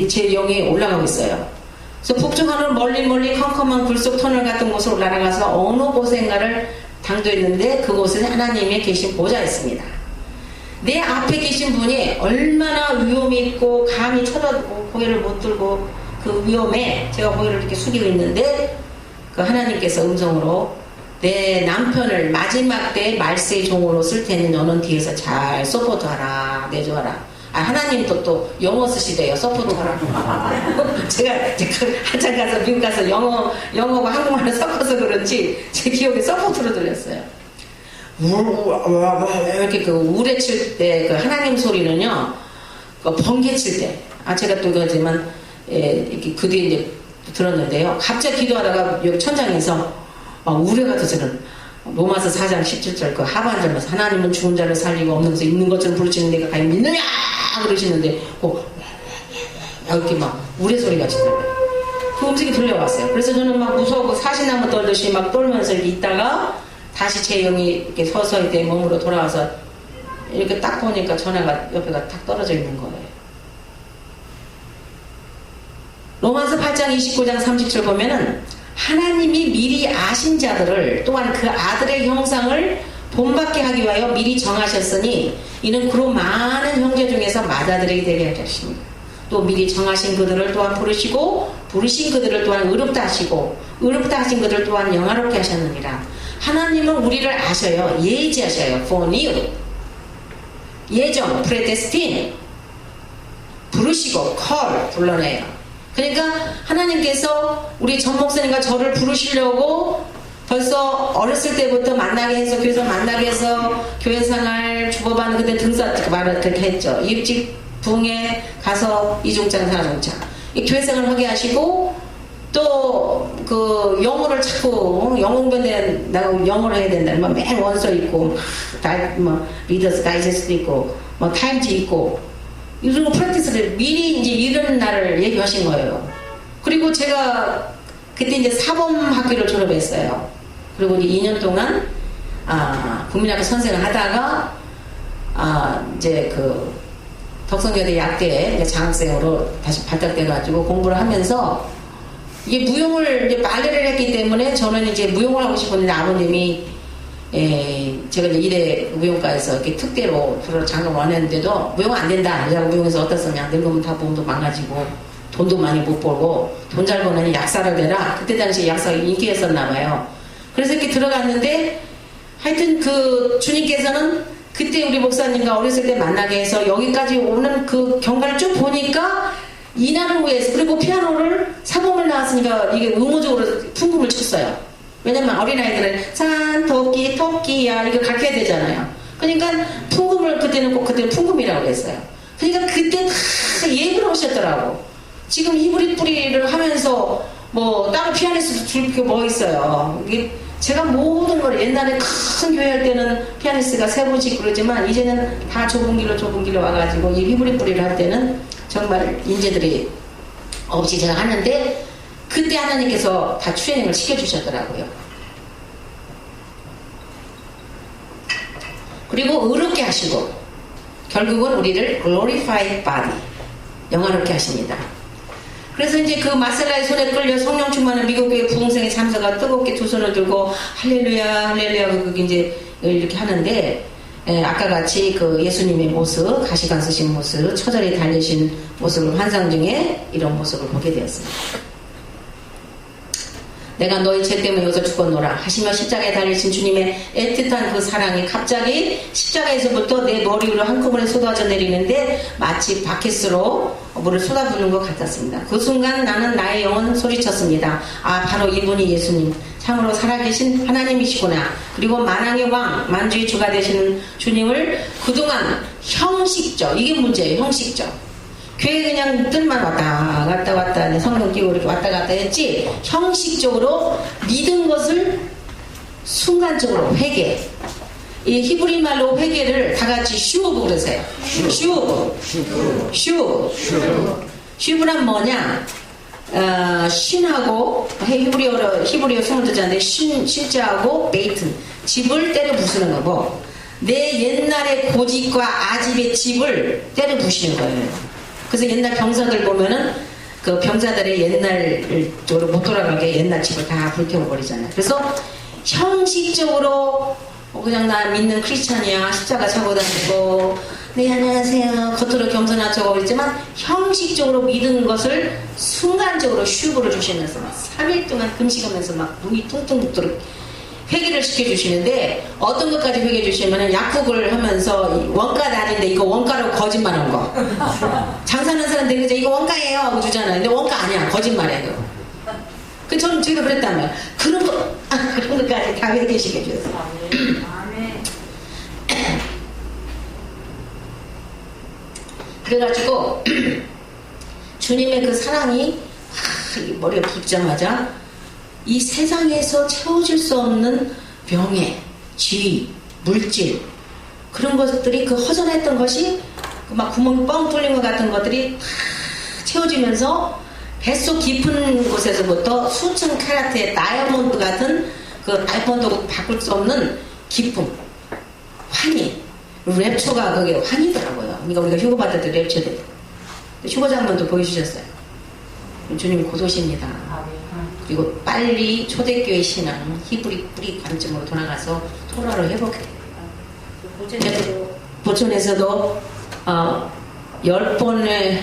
제 영이 올라가고 있어요. 그래서 북쪽 하늘 멀리 컴컴한 굴속 터널 같은 곳으로 날아가서 어느 곳인가를 당도했는데 그곳에 하나님이 계신 보좌였습니다. 내 앞에 계신 분이 얼마나 위험이 있고 감히 쳐다보고 고개를 못 들고 그 위험에 제가 고개를 이렇게 숙이고 있는데 그 하나님께서 음성으로 내 남편을 마지막 때 말세의 종으로 쓸 테니 너는 뒤에서 잘 서포트하라 내줘라. 하나님도 또 영어 쓰시대요. 서포트하라. 제가 한참 가서 미국 가서 영어와 한국말을 섞어서 그런지 제 기억에 서포트로 들렸어요. 이렇게 그 우레칠 때 그 하나님 소리는요, 그 번개칠 때. 제가 또 그러지만 이렇게 그 뒤에 이제 들었는데요. 갑자기 기도하다가 여기 천장에서 우레가 터지는 로마서 4장 17절 그 하반절에서 하나님은 죽은 자를 살리고 없는 것을 있는 것처럼 부르시는 데가 과연 믿느냐 그러시는데 이렇게 막 우레 소리가 치더라고요. 그 음식이 들려왔어요. 그래서 저는 막 무서워서 사시나무 떨듯이 막 떨면서 이렇게 있다가 다시 제 영이 이렇게 서서히 내 몸으로 돌아와서 이렇게 딱 보니까 전화가 옆에가 탁 떨어져 있는 거예요. 로마서 8장 29장 30절 보면은 하나님이 미리 아신 자들을 또한 그 아들의 형상을 본받게 하기 위하여 미리 정하셨으니 이는 그로 많은 형제 중에서 맏아들에게 되게 하셨습니다. 또 미리 정하신 그들을 또한 부르시고 부르신 그들을 또한 의롭다 하시고 의롭다 하신 그들을 또한 영화롭게 하셨느니라. 하나님은 우리를 아셔요. 예지하셔요. foreknew. 예정, predestined. 부르시고 call, 불러내요. 그러니까 하나님께서 우리 전 목사님과 저를 부르시려고 벌써 어렸을 때부터 만나게 해서 교회에서 만나게 해서 교회 생활 주고받는 그때 등사 말을 그렇게 했죠. 이집 부흥에 가서 이종장 사종장 교회 생활을 하게 하시고 또 그 영어를 자꾸 영웅변에 나가 영어를 해야 된다. 뭐 맨 원서 있고 뭐 리더스 다이제스트 있고 뭐 타임즈 있고 이런 거 프랙티스를 미리 이제 이런 날을 얘기하신 거예요. 그리고 제가 그때 이제 사범학교를 졸업했어요. 그리고 이제 2년 동안 국민학교 선생을 하다가 이제 그 덕성여대 약대에 장학생으로 다시 발탁돼가지고 공부를 하면서 이게 무용을 이제 발레를 했기 때문에 저는 이제 무용을 하고 싶었는데 아버님이 제가 이제 이대 무용과에서 이렇게 특대로 들어 장을 원했는데도 무용 안 된다. 내가 무용에서 어디서 그냥 늙으면 다 몸도 망가지고 돈도 많이 못 벌고 돈 잘 버는 약사를 내라. 그때 당시 약사가 인기였었나 봐요. 그래서 이렇게 들어갔는데 하여튼 그 주님께서는 그때 우리 목사님과 어렸을 때 만나게 해서 여기까지 오는 그 경과를 쭉 보니까 이날을 위해서 그리고 피아노를 사범을 나왔으니까 이게 의무적으로 풍금을 쳤어요. 왜냐면 어린아이들은 산 토끼야 이거 가르쳐야 되잖아요. 그러니까 풍금을 그때는 꼭 그때는 풍금이라고 했어요. 그러니까 그때 다 예비를 오셨더라고. 지금 히브리 뿌리를 하면서 뭐 따로 피아니스트 줄 게 뭐 있어요. 이게 제가 모든 걸 옛날에 큰 교회 할 때는 피아니스트가 세 분씩 그러지만 이제는 다 좁은 길로 와가지고 이 히브리 뿌리를 할 때는 정말 인재들이 없이 제가 하는데 그때 하나님께서 다 트레이닝을 시켜주셨더라고요. 그리고 의롭게 하시고 결국은 우리를 glorified body 영화롭게 하십니다. 그래서 이제 그 마셀라의 손에 끌려 성령 충만한 미국교회 부흥생의 참사가 뜨겁게 두 손을 들고 할렐루야 할렐루야 그게 이제 이렇게 하는데 아까 같이 그 예수님의 모습 가시관 쓰신 모습 처절히 달리신 모습을 환상 중에 이런 모습을 보게 되었습니다. 내가 너희 죄 때문에 여기서 죽었노라 하시며 십자가에 달리신 주님의 애틋한 그 사랑이 갑자기 십자가에서부터 내 머리 위로 한꺼번에 쏟아져 내리는데 마치 바켓으로 물을 쏟아부는 것 같았습니다. 그 순간 나는 나의 영혼 소리쳤습니다. 아 바로 이분이 예수님 참으로 살아계신 하나님이시구나. 그리고 만왕의 왕 만주의 주가 되시는 주님을 그동안 형식적 이게 문제예요. 형식적 교회 그냥 뜻만 왔다 갔다 성경 끼고 이렇게 왔다 갔다 했지 형식적으로 믿은 것을 순간적으로 회개 이 히브리 말로 회개를 다 같이 슈브 그러세요. 슈브란 뭐냐 신하고 히브리어 22자인데 신자하고 베이튼 집을 때려 부수는 거고 내 옛날의 고집과 아집의 집을 때려 부시는 거예요. 그래서 옛날 병사들 보면은 그 병사들의 옛날 쪽으로 못 돌아가게 옛날 집을 다 불태워버리잖아요. 그래서 형식적으로 그냥 나 믿는 크리스찬이야 십자가 차고 다니고 네 안녕하세요 겉으로 겸손하다고 그랬지만 형식적으로 믿은 것을 순간적으로 슈브를 주시면서 막 3일 동안 금식하면서 막 눈이 퉁퉁 붓도록 회개를 시켜주시는데 어떤 것까지 회개해 주시면은 약국을 하면서 원가 낮은데 이거 원가로 거짓말한 거 장사하는 사람들이 그죠 이거 원가예요 하고 주잖아요. 근데 원가 아니야 거짓말이에요. 그 저는 제가 그랬다면 그런 것까지 다 회개해 주셨어요. 그래가지고 주님의 그 사랑이 머리에 붙자마자 이 세상에서 채워질 수 없는 명예, 지위, 물질 그런 것들이 그 허전했던 것이 막 구멍이 뻥 뚫린 것 같은 것들이 다 채워지면서 뱃속 깊은 곳에서부터 수천 캐럿의 다이아몬드 같은 그 다이아몬드 바꿀 수 없는 기쁨, 환희 랩처가 그게 환희더라고요. 그러니까 우리가 휴거 받을 때 랩처들 휴거 장면도 보여주셨어요. 주님이 고도십니다. 그리고 빨리 초대교회 신앙 히브리 뿌리 관점으로 돌아가서 토라를 회복해요. 보천에서도 10번을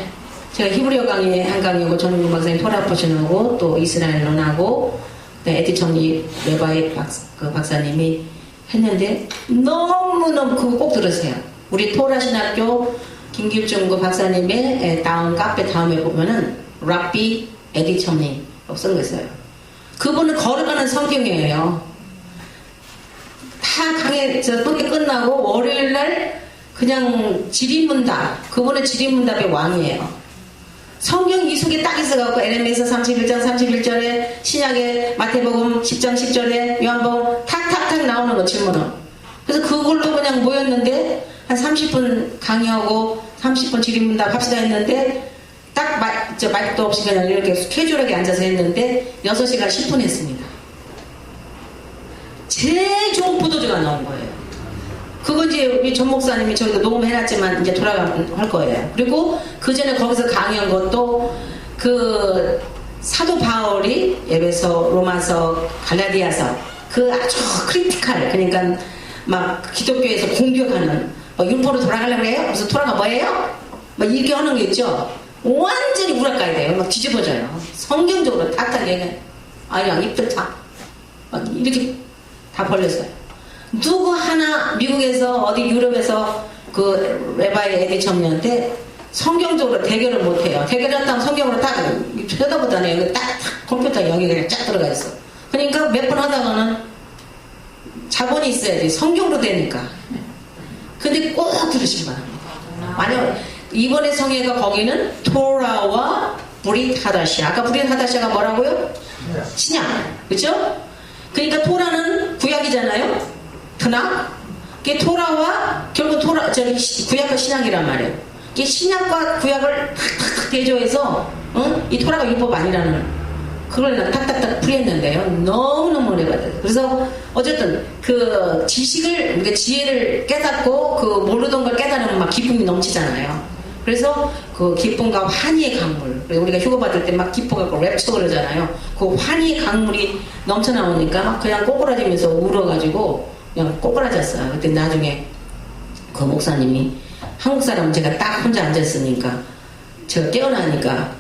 제가 히브리어 강의 한 강의하고 전은국 박사님 토라 포션하고 또 이스라엘 론하고 에디청리 레바이 박사님이 했는데 너무너무 그거 꼭 들으세요. 우리 토라 신학교 김길중구 박사님의 다음 카페 다음에 보면은 랍비 에디청리 쓴 거 있어요. 그분은 걸어가는 성경이에요. 다 강의 똥이 끝나고 월요일날 그냥 지리문답 그분은 지리문답의 왕이에요. 성경 이 속에 딱 있어갖고 에레미야 31장 31절에 신약의 마태복음 10장 10절에 요한복음 탁탁탁 나오는 거 질문은. 그래서 그걸로 그냥 모였는데 한 30분 강의하고 30분 지리문답 합시다 했는데 딱 마이크도 없이 그냥 이렇게 캐주얼하게 앉아서 했는데 6시간 10분 했습니다. 제일 좋은 포도주가 나온 거예요. 그거 이제 우리 전 목사님이 저희도 녹음해놨지만 이제 할 거예요. 그리고 그 전에 거기서 강의한 것도 그 사도 바울이 에베소, 로마서, 갈라디아서 그 아주 크리티컬 그러니까 막 기독교에서 공격하는 율법으로 돌아가려고 해요? 그래서 토라가 뭐예요? 막 이렇게 하는 게 있죠. 완전히 우락가야 돼요. 막 뒤집어져요. 성경적으로 탁탁 얘기해. 아니야, 입들 다. 막 이렇게 다 벌렸어요. 누구 하나 미국에서 어디 유럽에서 그 레바이 에디 청년한테 성경적으로 대결을 못해요. 대결했다면 성경으로 딱 쳐다보다네. 여기 딱 컴퓨터 여기 그냥 쫙 들어가 있어. 그러니까 몇 번 하다가는 자본이 있어야지. 성경으로 되니까. 근데 꼭 들으시기 바랍니다. 만약 이번에 성회가 거기는 토라와 브릿 하다시아. 아까 브릿 하다시아가 뭐라고요? 신약. 그죠? 그러니까 토라는 구약이잖아요. 그나 그게 토라와 결국 구약과 신약이란 말이에요. 이게 신약과 구약을 탁탁탁 대조해서 이 토라가 율법 아니라는 그걸 탁탁탁 풀이했는데요. 너무너무 오래가 돼요. 그래서 어쨌든 그 지식을, 그러니까 지혜를 깨닫고 그 모르던 걸 깨달으면 막 기쁨이 넘치잖아요. 그래서 그 기쁨과 환희의 강물, 우리가 휴가 받을 때 막 기뻐갖고 랩처 그러잖아요. 그 환희의 강물이 넘쳐나오니까 막 그냥 꼬꾸라지면서 울어가지고 그냥 꼬꾸라졌어요. 그때 나중에 그 목사님이 한국 사람 제가 딱 혼자 앉았으니까 제가 깨어나니까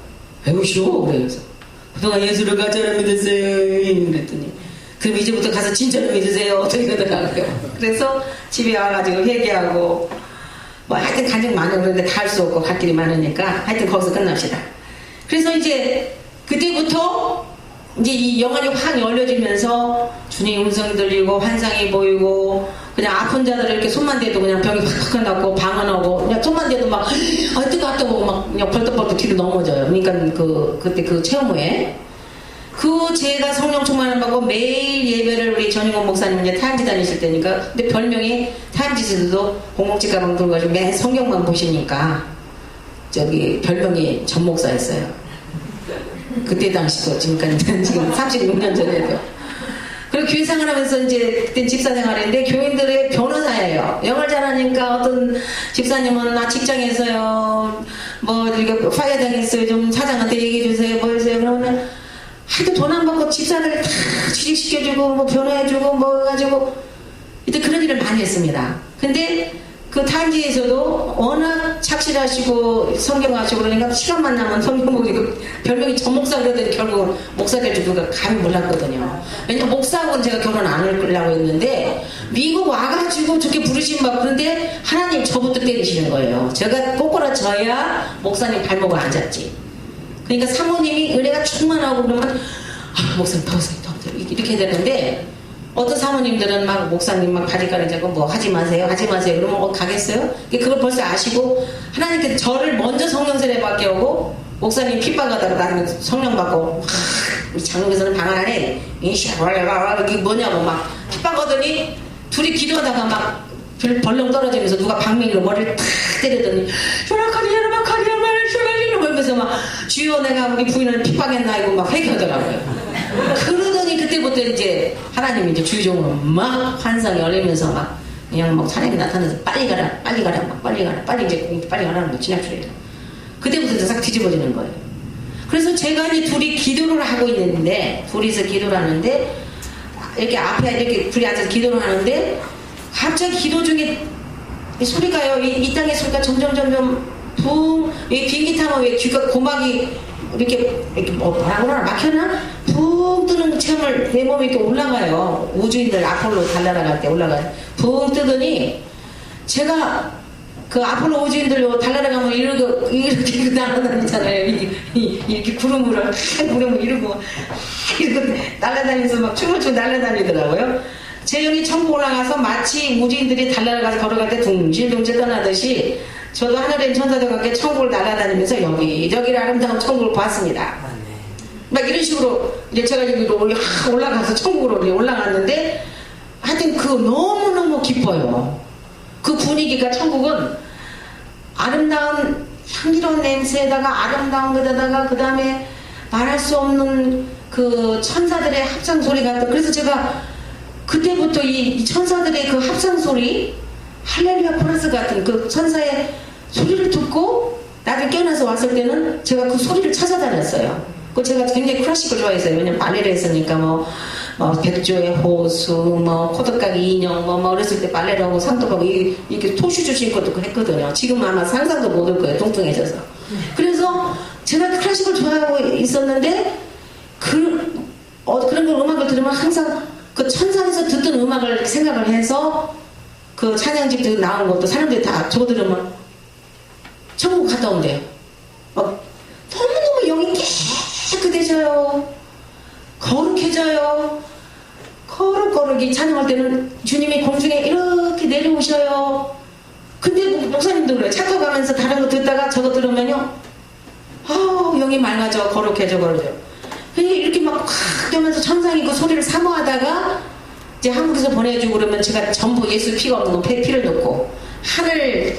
왜 우시오? 그래서 그동안 예수를 가짜로 믿으세요. 그랬더니 그럼 이제부터 가서 진짜로 믿으세요. 어떻게 그러더라고요. 그래서 집에 와가지고 회개하고 뭐 하여튼 간증 많은 그런데 다 할 수 없고 갈 길이 많으니까 하여튼 거기서 끝납시다. 그래서 이제 그때부터 이제 이 영안이 확 열려지면서 주님 음성이 들리고 환상이 보이고 그냥 아픈 자들을 이렇게 손만 대도 그냥 병이 확 났고 방언하고 그냥 손만 대도 막 뜨거워 막 그냥 벌떡벌떡 뒤로 넘어져요. 그러니까 그때 그 체험 후에 그 제가 성령 충만을 받고 매일 예배를 우리 전인권 목사님 이제 타임지 다니실 때니까 근데 별명이 타임지에서도 공공집 가방 들고 가지고 매 성경만 보시니까 저기 별명이 전 목사였어요. 그때 당시도 지금 36년 전에도. 그리고 교회 생활하면서 이제 그때 집사 생활인데 교인들의 변호사예요. 영어를 잘하니까 어떤 집사님은 나 직장에서요 뭐 이렇게 파이어 당했어요 좀 사장한테 얘기해주세요 뭐 해주세요 그러면 하여튼 돈 안 받고 집사를 다 취직시켜주고 뭐 변호해주고 뭐 해가지고 이때 그런 일을 많이 했습니다. 근데 그 타임지에서도 워낙 착실하시고 성경하시고 그러니까 시간만 나면 성경 보고 별명이 전 목사 그러더니 결국은 목사 될 줄 누가 감히 몰랐거든요. 왜냐면 목사하고는 제가 결혼 안 하려고 했는데 미국 와가지고 저렇게 부르시면 막 그런데 하나님 저부터 때리시는 거예요. 제가 꼬꾸라져야 목사님 발목을 앉았지. 그러니까 사모님이 은혜가 충만하고 그러면 목사님 더 이렇게 되는데 어떤 사모님들은 막 목사님 막 바지 가리자고 뭐 하지 마세요 그러면 가겠어요? 그걸 벌써 아시고 하나님께 저를 먼저 성령세례 받게 하고 목사님 핍박하다가 나중에 성령 받고 우리 장로교사는 방 안에 이게 뭐냐고 막 핍박하더니 둘이 기도하다가 막 벌렁 떨어지면서 누가 방맹이로 머리를 탁 때리더니 그러면서 막 주여 내가 우리 부인을 핍박했나 이거 막 회개하더라고요. 그러더니 그때부터 이제 하나님이 이제 주의종으로 막 환상이 열리면서 막 그냥 막 사람이 나타나서 빨리 가라 빨리 이제 빨리 가라는 거 지나쳐요. 그때부터 싹 뒤집어지는 거예요. 그래서 제가 이제 둘이 기도를 하고 있는데 둘이서 기도를 하는데 이렇게 앞에 이렇게 둘이 앉아서 기도를 하는데 갑자기 기도 중에 소리가요 이 땅의 소리가 점점 붕 비행기 타면 왜 귀가 고막이 이렇게 뭐라고 하나 막혀나? 붕 뜨는 체험을 내 몸이 이렇게 올라가요. 우주인들 아폴로 달나라갈 때 올라가요. 붕 뜨더니 제가 그 아폴로 우주인들 달나라가면 이렇게 날아다니잖아요. 이렇게 구름으로 이러고 날아다니면서 막 춤을 추고 날아다니더라고요. 제 영이 천국 올라가서 마치 우주인들이 달나라가서 걸어갈 때 둥실둥실 떠나듯이 저도 하늘에 있는 천사들과 함께 천국을 날아다니면서 여기저기를 아름다운 천국을 봤습니다. 막 이런 식으로 이제 제가 여기로 올라가서 천국으로 올라갔는데 하여튼 그거 너무너무 기뻐요. 그 분위기가 천국은 아름다운 향기로운 냄새에다가 아름다운 것에다가 그 다음에 말할 수 없는 그 천사들의 합창 소리가 그래서 제가 그때부터 이 천사들의 그 합창 소리 할렐루야 코러스 같은 그 천사의 소리를 듣고 나중에 깨어나서 왔을 때는 제가 그 소리를 찾아다녔어요. 그 제가 굉장히 클래식을 좋아했어요. 왜냐면 발레를 했으니까 뭐 백조의 호수, 뭐 코드까기 인형, 뭐 어렸을 때 발레를 하고 상도 하고 이렇게 토슈즈 신고 도 했거든요. 지금 아마 상상도 못 할 거예요. 뚱뚱해져서. 그래서 제가 클래식을 좋아하고 있었는데 그런 걸 음악을 들으면 항상 그 천상에서 듣던 음악을 생각을 해서 그 찬양집 나온 것도 사람들이 다 저거 들으면 천국 갔다 온대요. 너무너무 영이 깨끗해져요. 거룩해져요. 거룩이 찬양할 때는 주님이 공중에 이렇게 내려오셔요. 근데 목사님도 그래요. 차터 가면서 다른 거 듣다가 저거 들으면요 영이 맑아져 거룩해져 이렇게 막 되면서 천상이 그 소리를 사모하다가 이제 한국에서 보내주고 그러면 제가 전부 예수 피가 없는 건 피를 넣고 하늘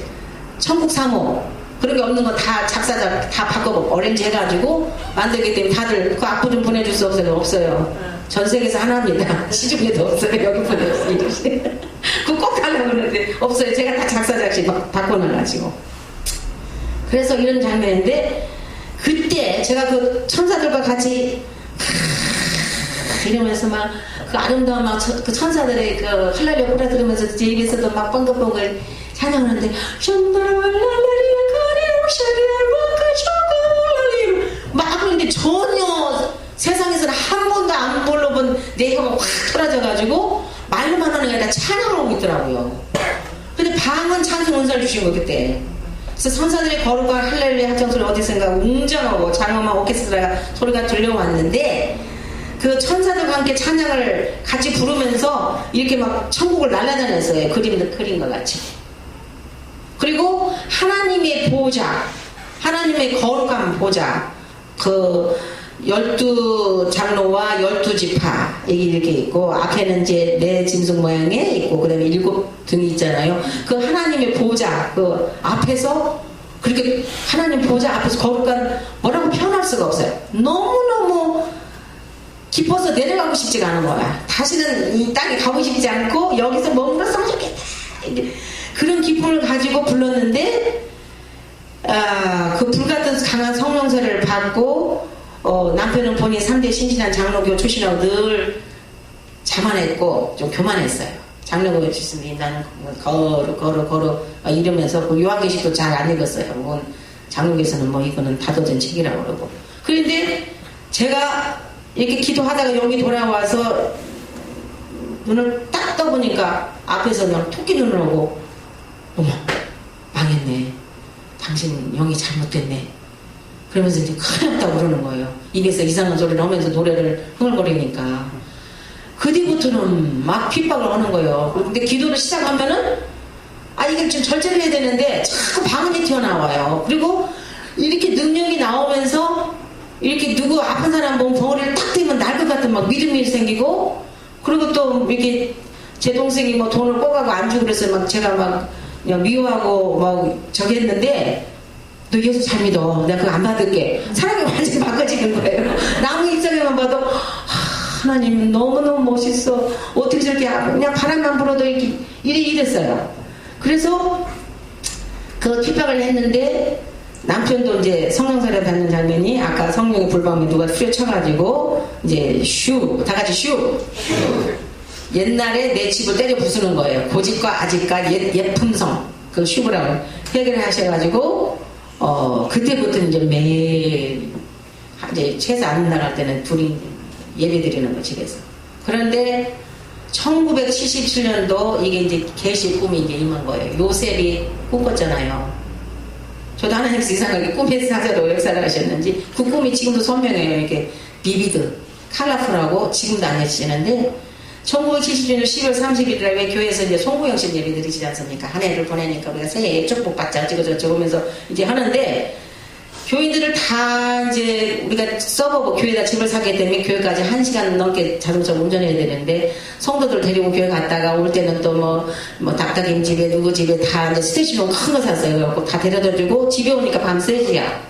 천국 사모 그런 게 없는 건 다 작사작 다 바꿔보고 어렌지 해가지고 만들기 때문에 다들 그 악보 좀 보내줄 수 없어요? 없어요. 전 세계에서 하나입니다. 시중에도 없어요. 여기 보내줬어요. 그거 꼭 달라고 그러는데 없어요. 제가 다 작사작시 바꿔놔가지고. 그래서 이런 장면인데 그때 제가 그 천사들과 같이 이러면서 막 그 아름다운 막 그 천사들의 그 할렐루야 노래 들으면서 제 입에서도 막 뻥긋뻥긋 찬양하는데 막 그런데 전혀 세상에서는 한 번도 안 불러본 내가 막 확 틀어져가지고 말로만 하는 게 아니라 찬양을 하고 있더라고요. 근데 방은 찬송 은사를 주신 거 그때. 그래서 천사들의 거룩과 할렐루야 합창소리 어디선가 웅장하고 장엄한 오케스트라 소리가 들려왔는데 그 천사들과 함께 찬양을 같이 부르면서 이렇게 막 천국을 날아다녔어요. 그린 것 같이. 그리고 하나님의 보좌, 하나님의 거룩한 보좌, 그 12장로와 12지파 이렇게 있고 앞에는 이제 네 짐승 모양에 있고 그 다음에 7등이 있잖아요. 그 하나님의 보좌 그 앞에서 그렇게 하나님 보좌 앞에서 거룩한 뭐라고 표현할 수가 없어요. 너무너무 깊어서 내려가고 싶지가 않은 거야. 다시는 이 땅에 가고 싶지 않고 여기서 머물렀으면 좋겠다. 그런 기쁨을 가지고 불렀는데 그 불같은 강한 성령세를 받고 남편은 본인 3대 신실한 장로교 출신하고 늘 자만했고 좀 교만했어요. 장로교에 있으니 나는 거룩 이러면서 그 요한계시도 잘 안 읽었어요. 뭐 장로교에서는 뭐 이거는 다도된 책이라고 그러고. 그런데 제가 이렇게 기도하다가 여기 돌아와서 눈을 딱 떠보니까 앞에서 그냥 토끼 눈을 오고 어머 망했네. 당신 영이 잘못됐네. 그러면서 이제 큰일 났다고 그러는 거예요. 입에서 이상한 소리를 하면서 노래를 흥얼거리니까. 그 뒤부터는 막 핍박을 하는 거예요. 근데 기도를 시작하면은 이게 좀 절제를 해야 되는데 자꾸 방언이 튀어나와요. 그리고 이렇게 능력이 나오면서 이렇게 누구 아픈 사람 보면 벙어리를 탁 대면 날 것 같은 막 믿음이 생기고 그리고 또 이렇게 제 동생이 뭐 돈을 꼬가고 안 주고 그래서 막 제가 막 그냥 미워하고 막 저기 했는데 너 예수 잘 믿어. 내가 그거 안 받을게. 사람이 완전히 바꿔지는 거예요. 남의 입장에만 봐도 하나님 너무너무 멋있어. 어떻게 저렇게 그냥 바람만 불어도 이렇게 이랬어요. 그래서 그 핍박을 했는데 남편도 이제 성령세례 받는 장면이 아까 성령의 불방에 누가 후려쳐가지고 이제 다 같이 슈 옛날에 내 집을 때려 부수는 거예요. 고집과 아집과 예품성 그 슈브라고 해결을 하셔가지고 그때부터 이제 매일 이제 최소 안 나갈 때는 둘이 예배 드리는 거 집에서. 그런데 1977년도 이게 이제 계시의 꿈이 이제 임한 거예요. 요셉이 꿈꿨잖아요. 저도 하나님께서 이상하게 꿈의 사자로 역사를 하셨는지 그 꿈이 지금도 선명해요. 이렇게 비비드, 컬러풀하고 지금도 안 해지시는데 1970년 10월 30일날 왜 교회에서 이제 송구영신 예배 드리지 않습니까? 한 해를 보내니까 우리가 새해 축복받자 어쩌고저쩌고 하면서 이제 하는데 교인들을 다 이제 우리가 서버 교회에다 집을 사게 되면 교회까지 1시간 넘게 자동차 운전해야 되는데 성도들 데리고 교회 갔다가 올 때는 또 뭐 닭닭임 집에 누구 집에 다 이제 스테이션 큰 거 샀어요. 그래갖고 다 데려다주고 집에 오니까 밤 3시야.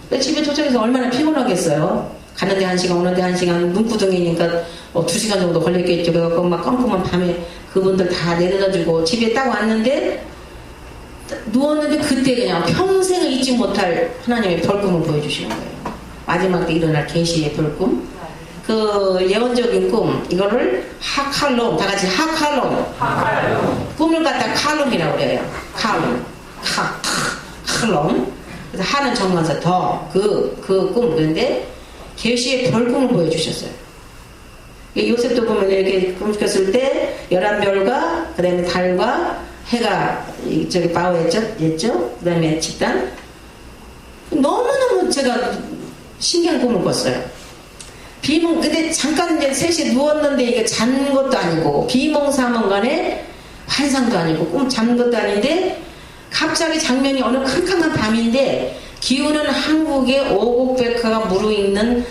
근데 집에 도착해서 얼마나 피곤하겠어요. 가는데 1시간 오는데 1시간 눈구덩이니까 2시간 정도 걸렸겠죠. 그래갖고 막 깜깜한 밤에 그분들 다 내려다주고 집에 딱 왔는데 누웠는데 그때 그냥 평생을 잊지 못할 하나님의 별꿈을 보여주시는 거예요. 마지막 때 일어날 계시의 별꿈. 그 예언적인 꿈 이거를 하칼롬 다 같이 하칼롬 꿈을 갖다 칼롬이라고 그래요. 칼롬 칼롬. 그래서 하는 정관사 그 꿈. 그런데 계시의 별꿈을 보여주셨어요. 요셉도 보면 이렇게 꿈 꿨을 때 11별과 그 다음에 달과 해가 저기 바오였죠? 그 다음에 집단. 너무너무 제가 신기한 꿈을 꿨어요. 근데 잠깐 이제 셋이 누웠는데 이게 잔 것도 아니고 비몽사몽간에 환상도 아니고 꿈 잔 것도 아닌데 갑자기 장면이 어느 캄캄한 밤인데 기후는 한국의 오곡백화가 무르익는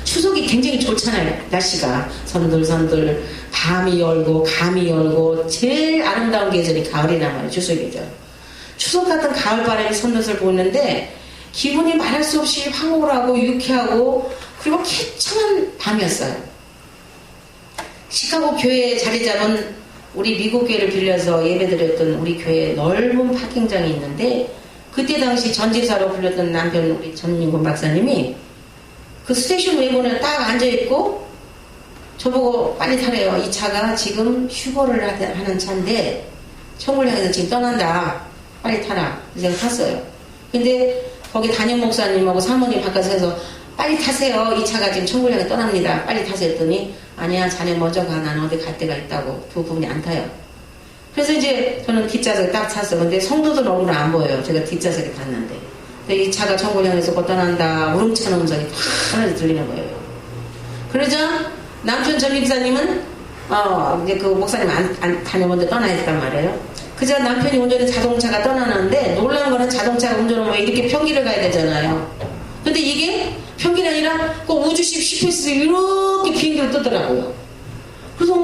추석이 굉장히 좋잖아요. 날씨가 선들선들 밤이 열고 감이 열고 제일 아름다운 계절이 가을이란 말이에요. 추석이죠. 추석 같은 가을바람이 선뜻을 보는데 기분이 말할 수 없이 황홀하고 유쾌하고 그리고 쾌청한 밤이었어요. 시카고 교회에 자리 잡은 우리 미국 교회를 빌려서 예배드렸던 우리 교회에 넓은 파킹장이 있는데 그때 당시 전지사로 불렸던 남편 우리 전민곤 박사님이 그 스테이션 웨건에 딱 앉아있고 저보고 빨리 타래요. 이 차가 지금 휴거를 하는 차인데 천국을 향해서 지금 떠난다. 빨리 타라. 그래서 탔어요. 근데 거기 담임 목사님하고 사모님 바깥에서 빨리 타세요. 이 차가 지금 천국을 향해 떠납니다. 빨리 타세요 했더니 아니야 자네 먼저 가. 나는 어디 갈 데가 있다고. 두 분이 안 타요. 그래서 이제 저는 뒷좌석에 딱 탔어요. 근데 성도들 얼굴은 안 보여요. 제가 뒷좌석에 탔는데. 근데 이 차가 천국을 향해서 떠난다. 우렁찬 음성이 탁 들리는 거예요. 그러자 남편 전립사님은 이제 그 목사님 안 다녀본데 떠나야 했단 말이에요. 그저 남편이 운전해 자동차가 떠나는데 놀라운 거는 자동차가 운전하면 이렇게 평기를 가야 되잖아요. 근데 이게 평기가 아니라 그 우주식 슈퍼스 이렇게 비행기로 뜨더라고요. 그래서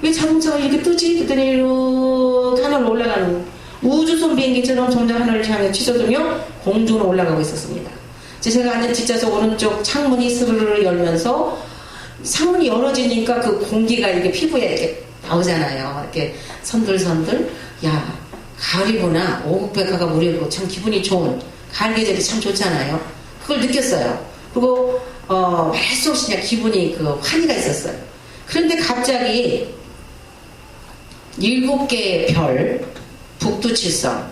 왜 자동차가 이렇게 뜨지? 그랬더니 이렇게 하늘로 올라가는 우주선 비행기처럼 점점 하늘을 향해 치솟으며 공중으로 올라가고 있었습니다. 제가 앉은 뒷좌석 오른쪽 창문이 스르르 열면서 창문이 열어지니까 그 공기가 이렇게 피부에 이렇게 나오잖아요. 이렇게 선들선들. 야, 가을이구나. 오곡백화가 무르익고 참 기분이 좋은 가을 계절이 참 좋잖아요. 그걸 느꼈어요. 그리고 말할 수 없이 그냥 기분이 그 환희가 있었어요. 그런데 갑자기 7개의 별, 북두칠성.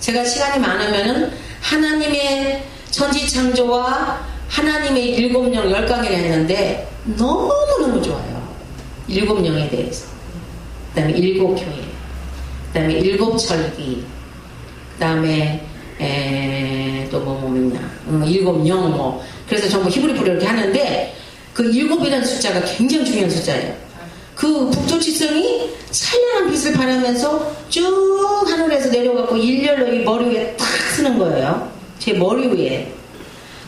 제가 시간이 많으면은 하나님의 천지창조와 하나님의 7영 10강이라 했는데 너무너무 좋아요. 7영에 대해서. 그 다음에 7교회. 그 다음에 7철기. 그 다음에 또 뭐 있냐. 7영 그래서 전부 히브리어로 이렇게 하는데 그 7이라는 숫자가 굉장히 중요한 숫자예요. 그 북두칠성이 찬란한 빛을 발하면서 쭉 하늘에서 내려가고 일렬로 이 머리 위에 탁 쓰는 거예요. 제 머리 위에.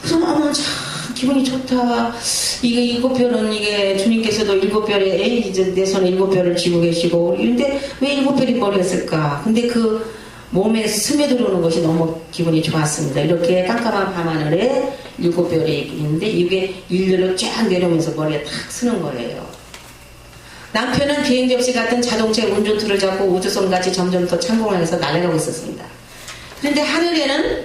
그래서 참 기분이 좋다. 이게 7별은 이게 주님께서도 7별에 이제 내 손에 7별을 쥐고 계시고 근데 왜 7별이 머리에 쓸까? 근데 그 몸에 스며들어오는 것이 너무 기분이 좋았습니다. 이렇게 깜깜한 밤하늘에 7별이 있는데 이게 일렬로 쫙 내려오면서 머리에 탁 쓰는 거예요. 남편은 비행접시 같은 자동차의 운전투를 잡고 우주선같이 점점 더 창공하면서 날아가고 있었습니다. 그런데 하늘에는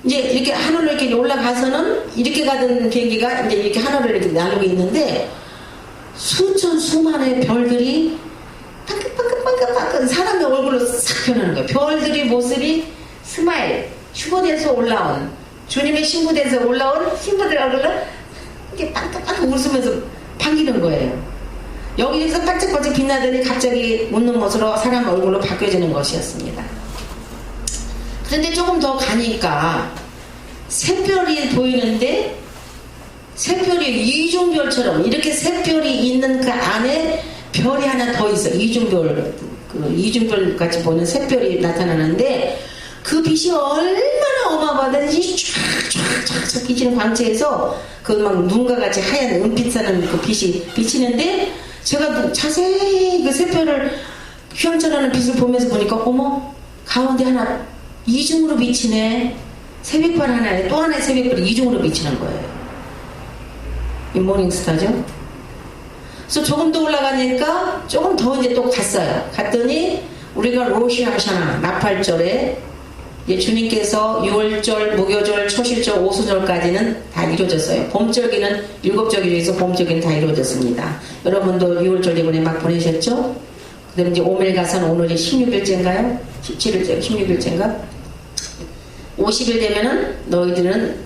이제 이렇게 하늘로 이렇게 올라가서는 이렇게 가던 비행기가 이제 이렇게 하늘을 이렇게 날고 있는데 수천 수만의 별들이 빵긋빵긋빵긋빵긋 사람의 얼굴로 싹 변하는 거예요. 별들이 모습이 스마일, 휴거돼서 올라온 주님의 신부돼서 올라온 신부들 얼굴로 이렇게 빵긋빵긋 웃으면서 반기는 거예요. 여기에서 반짝반짝 빛나더니 갑자기 웃는 모습으로 사람 얼굴로 바뀌어지는 것이었습니다. 그런데 조금 더 가니까 샛별이 보이는데 샛별이 이중별처럼 이렇게 샛별이 있는 그 안에 별이 하나 더 있어. 이중별, 그 이중별 같이 보는 샛별이 나타나는데 그 빛이 얼마나 어마어마하든지 쫙쫙쫙 비치는 광채에서 그 막 눈과 같이 하얀 은빛사는 그 빛이 비치는데 제가 자세히 그 샛별을 휘황찬란한 빛을 보면서 보니까 어머 가운데 하나 이중으로 비치네. 새벽별 하나에 또 하나의 새벽별이 이중으로 비치는 거예요. 이 모닝스타죠. 그래서 조금 더 올라가니까 조금 더 이제 또 갔어요. 갔더니 우리가 로시 하샤나 나팔절에 이제 주님께서 6월절, 무교절, 초실절, 오수절까지는 다 이루어졌어요. 봄절기는 7절기 중에서 봄절기는 다 이루어졌습니다. 여러분도 6월절 이번에 막 보내셨죠? 그 다음에 이제 오멜가산 오늘이 16일째인가요? 17일째, 16일째인가? 50일 되면은 너희들은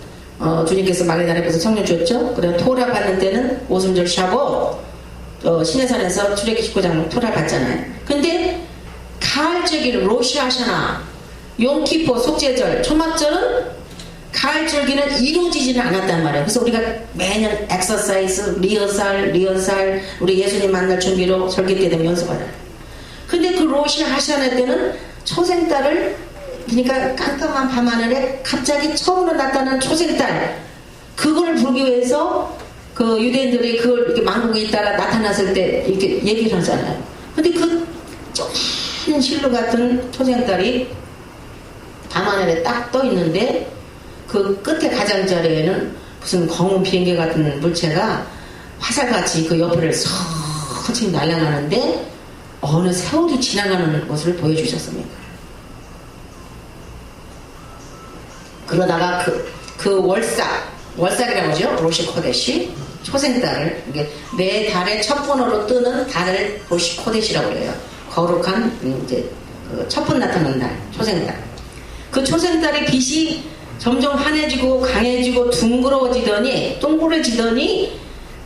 주님께서 마게다나 앞에서 성령 주었죠? 그 다음에 토라 받는 때는 오순절 샤보 시내산에서 출애굽기 19장 토라 받잖아요. 근데 가을절기는 로시아샤나 용키포 속죄절 초막절은 가을절기는 이루어지지는 않았단 말이에요. 그래서 우리가 매년 엑서사이즈 리허설 우리 예수님 만날 준비로 절기 때 되면 연습하잖아요. 근데 그 로시아샤나 때는 초생딸을 그러니까 깜깜한 밤하늘에 갑자기 처음으로 나타난 초생딸, 그걸 부르기 위해서 그 유대인들이 그걸 이렇게 망국에 있다가 나타났을 때 이렇게 얘기를 하잖아요. 근데 그 조그만 실로 같은 초생딸이 밤하늘에 딱 떠 있는데 그 끝에 가장자리에는 무슨 검은 비행기 같은 물체가 화살같이 그 옆을 서서히 날아가는데 어느 세월이 지나가는 것을 보여주셨습니다. 그러다가 그 월삭이라고 하죠. 로시코데시, 초생달을, 이게 매 달의 첫 번호로 뜨는 달을 로시코데시라고 해요. 거룩한, 이제, 그 첫 번 나타나는 달, 초생달. 그 초생달의 빛이 점점 환해지고 강해지고 동그래지더니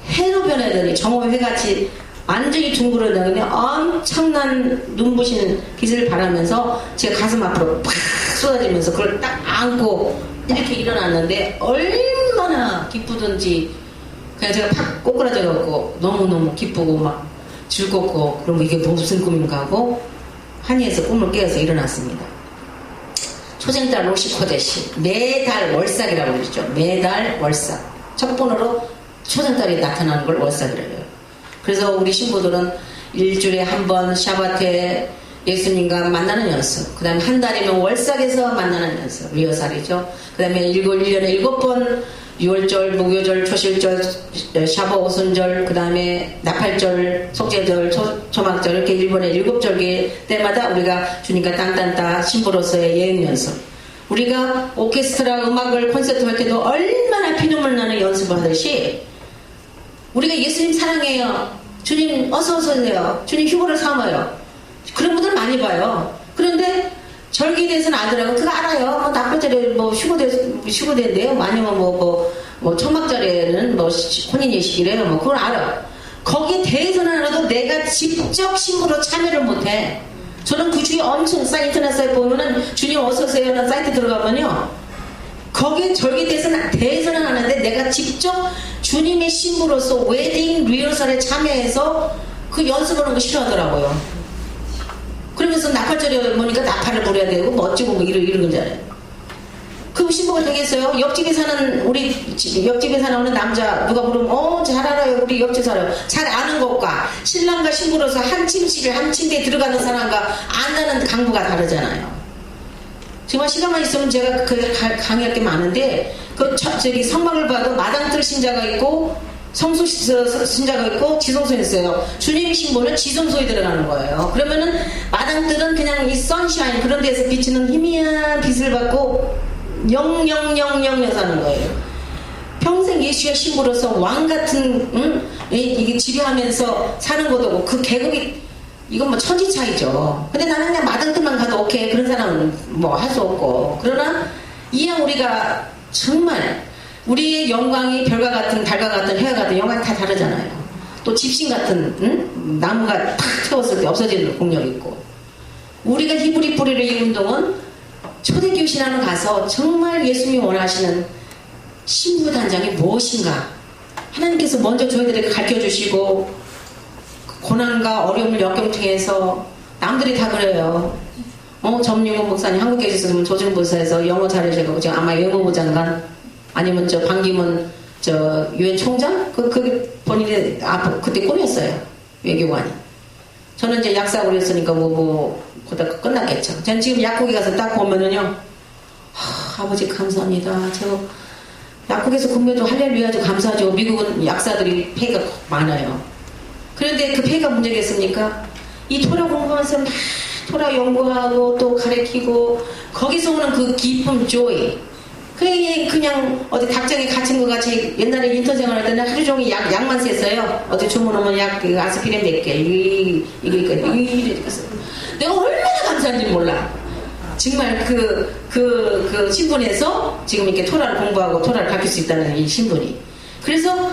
해로 변하더니 정오회같이 완전히 둥그러더니 엄청난 눈부신 빛을 발하면서 제 가슴 앞으로 팍 쏟아지면서 그걸 딱 안고 이렇게 일어났는데 얼마나 기쁘든지 그냥 제가 팍 꼬꾸라져갖고 너무너무 기쁘고 막 즐겁고 그럼 이게 무슨 꿈인가 하고 환희에서 꿈을 깨어서 일어났습니다. 초생달 로시코데시, 매달 월삭이라고 그러죠. 매달 월삭. 첫 번호로 초생달이 나타나는 걸 월삭이라고 해요. 그래서 우리 신부들은 일주일에 한 번 샤바트에 예수님과 만나는 연습, 그 다음에 한 달이면 월삭에서 만나는 연습, 리허설이죠. 그 다음에 1년에 7번 6월절, 무교절, 초실절, 샤바 오순절, 그 다음에 나팔절, 속죄절, 초막절 이렇게 일본의 7절기 때마다 우리가 주님과 딴딴따 신부로서의 예행 연습, 우리가 오케스트라 음악을 콘서트 할 때도 얼마나 피눈물 나는 연습을 하듯이 우리가 예수님 사랑해요, 주님 어서 오세요, 주님 휴거를 삼아요, 그런 분들 많이 봐요. 그런데 절기대에서는 아더라고 그거 알아요. 뭐 나팔절에 뭐 휴거대인데요. 아니면 뭐 초막절에는 뭐 혼인 예식이래요. 뭐 그걸 알아. 거기에 대해서는 알아도 내가 직접 신부로 참여를 못해. 저는 그 중에 엄청 인터넷 사이트 보면은 주님 어서 오세요라는 사이트 들어가면요, 거기에 대해서는 아는데 내가 직접 주님의 신부로서 웨딩 리허설에 참여해서 그 연습하는 거 싫어하더라고요. 그러면서 나팔절에 보니까 나팔을 부려야 되고 멋지고 뭐 이런 거잖아요. 그 신부가 되겠어요? 옆집에 사는 어느 남자 누가 부르면 잘 알아요. 우리 옆집 살아요. 잘 아는 것과 신랑과 신부로서 한 침대에 들어가는 사람과 안다는 강도가 다르잖아요. 정말 시간만 있으면 제가 강의할 게 많은데 성막을 봐도 마당틀 신자가 있고 성수 신자가 있고 지성소에 있어요. 주님의 신부는 지성소에 들어가는 거예요. 그러면은 마당들은 그냥 이 선샤인 그런 데서 비치는 희미한 빛을 받고 영영영영 사는 거예요. 평생 예수의 신부로서 왕 같은 이게 지배하면서 사는 것도 그 계급이 이건 뭐 천지 차이죠. 근데 나는 그냥 마당들만 가도 오케이, 그런 사람은 뭐 할 수 없고. 그러나 이왕 우리가 정말 우리의 영광이 별과 같은 달과 같은 해와 같은 영광이 다 다르잖아요. 또 집신 같은 나무가 탁 태웠을 때 없어지는 공력이 있고, 우리가 히브리 뿌리를 이 운동은 초대교회 신앙을 가서 정말 예수님이 원하시는 신부 단장이 무엇인가 하나님께서 먼저 저희들에게 가르쳐주시고 고난과 어려움을 역경통해서 남들이 다 그래요. 점유고 목사님 한국에 있었으면 조정부사에서 영어 잘하시고 지금 아마 영어부 장관 아니면 반기문 유엔 총장? 그게 본인의 그때 꿈이었어요. 외교관이. 저는 이제 약사고 그랬으니까 그러다 끝났겠죠. 저는 지금 약국에 가서 딱 보면은요, 아버지 감사합니다. 저 약국에서 근무해도 할렐루야죠. 감사하죠. 미국은 약사들이 폐가 많아요. 그런데 그 폐가 문제겠습니까? 이 토라 공부하면서 막 토라 연구하고 또 가르치고 거기서 오는 그 기쁨, 조이. 그냥 어디 닭장에 갇힌 것 같이 옛날에 인턴 생활할 때는 하루 종일 약만 셌어요. 어디 주문하면 아스피린 몇 개, 이거 내가 얼마나 감사한지 몰라. 정말 그 신분에서 지금 이렇게 토라를 공부하고 토라를 가르칠 수 있다는 이 신분이. 그래서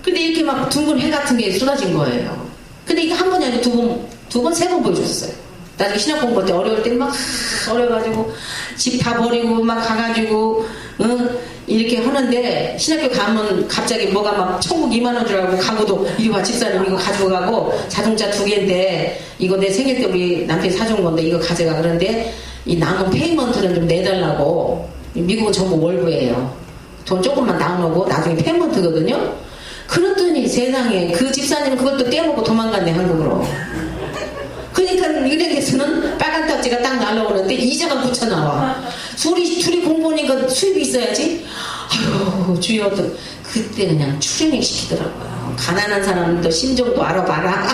근데 이렇게 막 둥근 해 같은 게 쏟아진 거예요. 근데 이게 한 번이 아니고 두 번, 세 번 보여줬어요. 나중에 신학 공부할 때 어려울 때 막 어려가지고 집 다 버리고 막 가가지고 이렇게 하는데 신학교 가면 갑자기 뭐가 막 천국 2만 원 줄 알고 가고도 이리 와 집사님 이거 가지고 가고 자동차 2개인데 이거 내 생일 때 우리 남편이 사준 건데 이거 가져가. 그런데 이 남은 페이먼트는 좀 내달라고. 미국은 전부 월부예요. 돈 조금만 나오고 나중에 페이먼트거든요. 그랬더니 세상에 그 집사님은 그걸 또 떼어먹고 도망갔네, 한국으로. 그러니까 은행에서는 빨간 딱지가 딱 날라오는데 이자가 붙여 나와. 둘이 공부하니까 수입이 있어야지. 아유, 주여, 그때 그냥 출연행 시키더라고요. 가난한 사람도 심정도 알아봐라.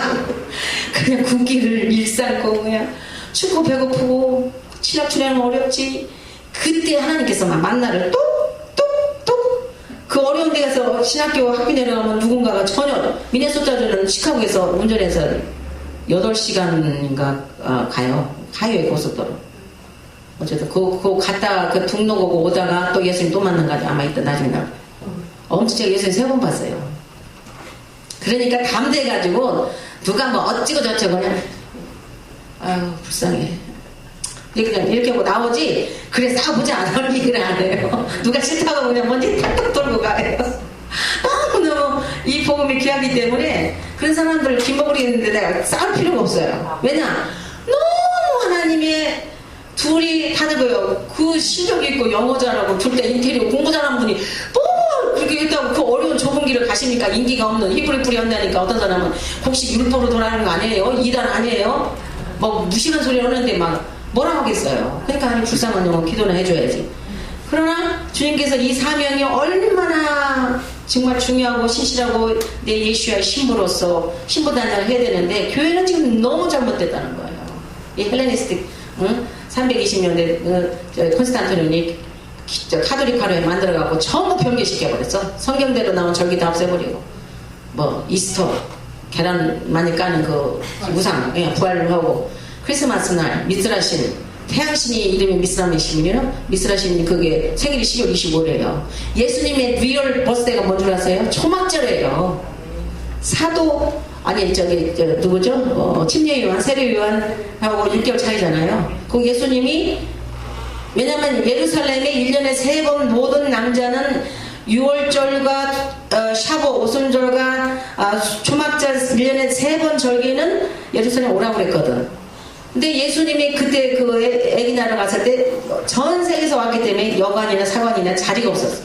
그냥 굶기를 일삼고 그냥 춥고 배고프고 취락출연은 어렵지. 그때 하나님께서 만나를 똑똑똑 그 어려운 데 가서 신학교 학비 내려가면 누군가가 전혀 미네소타주는 시카고에서 운전해서 8시간인가 가요. 하이웨이 고속도로. 어쨌든 그거 갔다가 그 등록 오고 오다가 또 예수님 또 만난 거지. 아마 이따 나중에 나. 엄청 제가 예수님 3번 봤어요. 그러니까 감대해가지고 누가 뭐 어찌고 저쩌고 그냥 아유 불쌍해. 그냥 이렇게 하고 나오지. 그래 싸우지 않아. 얘기를 안 해요. 누가 싫다고 그냥 먼저 탁탁 돌고 가요. 너무 이 복음이 귀하기 때문에 그런 사람들 김먹으리 했는데 내가 싸울 필요가 없어요. 왜냐? 너무 하나님의 둘이 다르고요. 그 실력 있고 영어 잘하고 둘 다 인테리어 공부 잘하는 분이 뭐 그렇게 했다고 그 어려운 좁은 길을 가십니까? 인기가 없는 히브리 뿌리 한다니까 어떤 사람은 혹시 율법으로 돌아가는 거 아니에요? 이단 아니에요? 뭐 무식한 소리 하는데 막 뭐라 하겠어요. 그러니까 하나님 불쌍한 영혼 기도나 해줘야지. 그러나 주님께서 이 사명이 얼마나 정말 중요하고 신실하고 내 예수의 신부로서 신부단장을 해야 되는데 교회는 지금 너무 잘못됐다는 거예요. 이 헬레니스틱 320년대 콘스탄티누스이 카톨릭화로 만들어갖고 전부 변개시켜버렸어. 성경대로 나온 절기 다 없애버리고 뭐 이스터 계란 많이 까는 그 우상 부활을 하고 크리스마스 날 미스라신 태양신이 이름이 미스라신이에요. 미스라신 그게 생일이 12월 25일이에요. 예수님의 리얼 버스데이가 뭔 줄 아세요? 초막절이에요. 사도 아니 누구죠? 침례 요한, 세례 요한하고 6개월 차이잖아요. 그 예수님이 왜냐면 예루살렘에 1년에 3번 모든 남자는 6월절과 샤보 오순절과 초막절 1년에 3번 절기는 예루살렘 오라고 그랬거든. 근데 예수님이 그때 그 애기 나라 갔을 때 전 세계에서 왔기 때문에 여관이나 사관이나 자리가 없었어.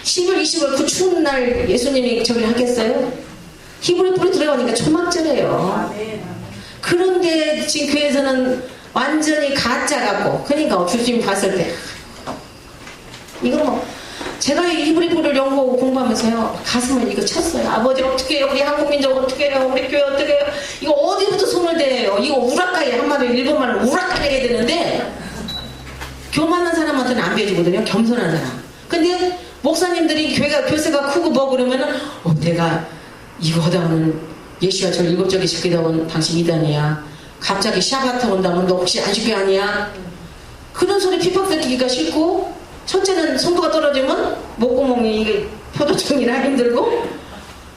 10월 20월 그 추운 날 예수님이 저기를 하겠어요? 히브리 뿌리 들어가니까 초막절이에요. 그런데 지금 교회에서는 완전히 가짜 같고 그러니까 주님 봤을 때 이거 뭐 제가 히브리 뿌리를 연구하고 공부하면서요 가슴을 이거 쳤어요. 아버지 어떻게 해요? 우리 한국민족 어떻게 해요? 우리 교회 어떻게 해요? 이거 어디부터 손을 대요? 이거 우라카이 한마디로 일본말로 우라카이 해야 되는데 교만한 사람한테는 안 배워주거든요. 겸손한 사람. 근데 목사님들이 교세가 크고 뭐 그러면은 내가 이거 하다가는 예수가 절 7적이 시키다 보면 당신 이단이야. 갑자기 샤바트 온다면 너 혹시 안식교 아니야? 그런 소리 핍박 듣기가 싫고 첫째는 성도가 떨어지면 목구멍이 이게 포도청이라 힘들고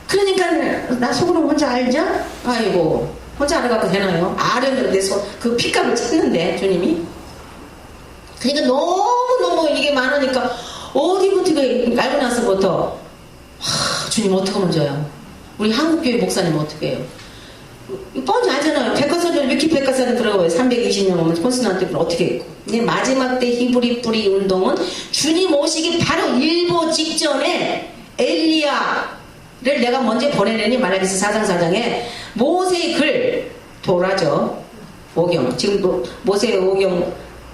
그러니까 나 속으로 혼자 알자? 아이고 혼자 알아가도 되나요? 아려면 그 핏값을 찾는데 주님이 그러니까 너무너무 이게 많으니까 어디부터 알고 나서부터 주님 어떻게 하면 줘요? 우리 한국교회 목사님 어떻게 해요? 뻔히 알잖아요. 백과사전 위키백과사전 들어가요. 320년 오면 콘스탄티누스 어떻게 했고. 근데 마지막 때 히브리 뿌리 운동은 주님 오시기 바로 일보 직전에 엘리야를 내가 먼저 보내려니 말라기서 4장 4장에 모세의 글 도라죠. 오경 지금도 모세의 오경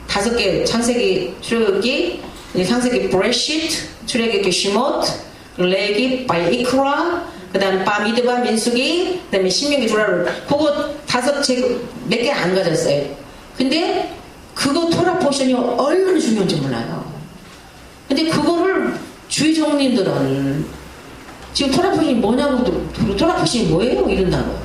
5개 창세기 출애굽기 창세기 브레시트 출애굽기 시못 레기 바이크라 그 다음에 바미드바 민수기 그 다음에 신명기 조라를 그거 5책 몇 개 안 가졌어요. 근데 그거 토라 포션이 얼마나 중요한지 몰라요. 근데 그거를 주의 종님들은 지금 토라 포션이 뭐냐고 토라 포션이 뭐예요? 이런다고요.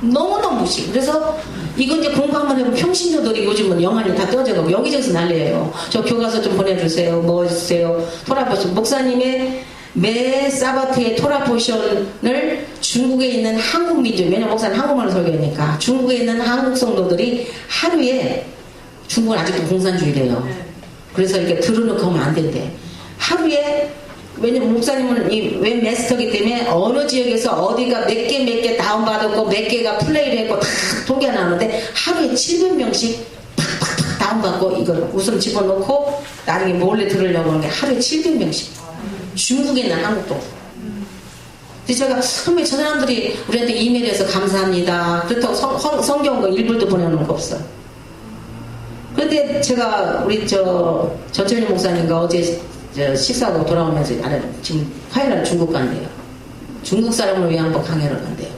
너무너무 무식. 그래서 이거 이제 공부한번 해보면 평신도들이 요즘은 영안이 다 떠져가고 여기저기서 난리예요. 저 교과서 좀 보내주세요. 뭐 해주세요. 토라 포션 목사님의 매 사바트의 토라 포션을 중국에 있는 한국 민족, 왜냐면 목사님 한국말로 설교하니까 중국에 있는 한국 성도들이 하루에 중국은 아직도 공산주의래요. 그래서 이렇게 들어놓고 하면 안 된대. 하루에 왜냐면 목사님은 웬 마스터기 때문에 어느 지역에서 어디가 몇 개 다운받았고 몇 개가 플레이를 했고 다 통계가 나오는데 하루에 700명씩 팍 다운받고 이걸 웃음 집어넣고 나중에 몰래 들으려고 하는 게 하루에 700명씩. 중국에 있는 한국도. 그래서 제가 선배 저 사람들이 우리한테 이메일해서 감사합니다. 그렇다고 성경과 일불도 보내놓은 거 없어. 그런데 제가 우리 전철희 목사님과 어제 식사하고 돌아오면서 지금 화요일날 중국 간대요. 중국 사람을 위한 법 강연을 간대요.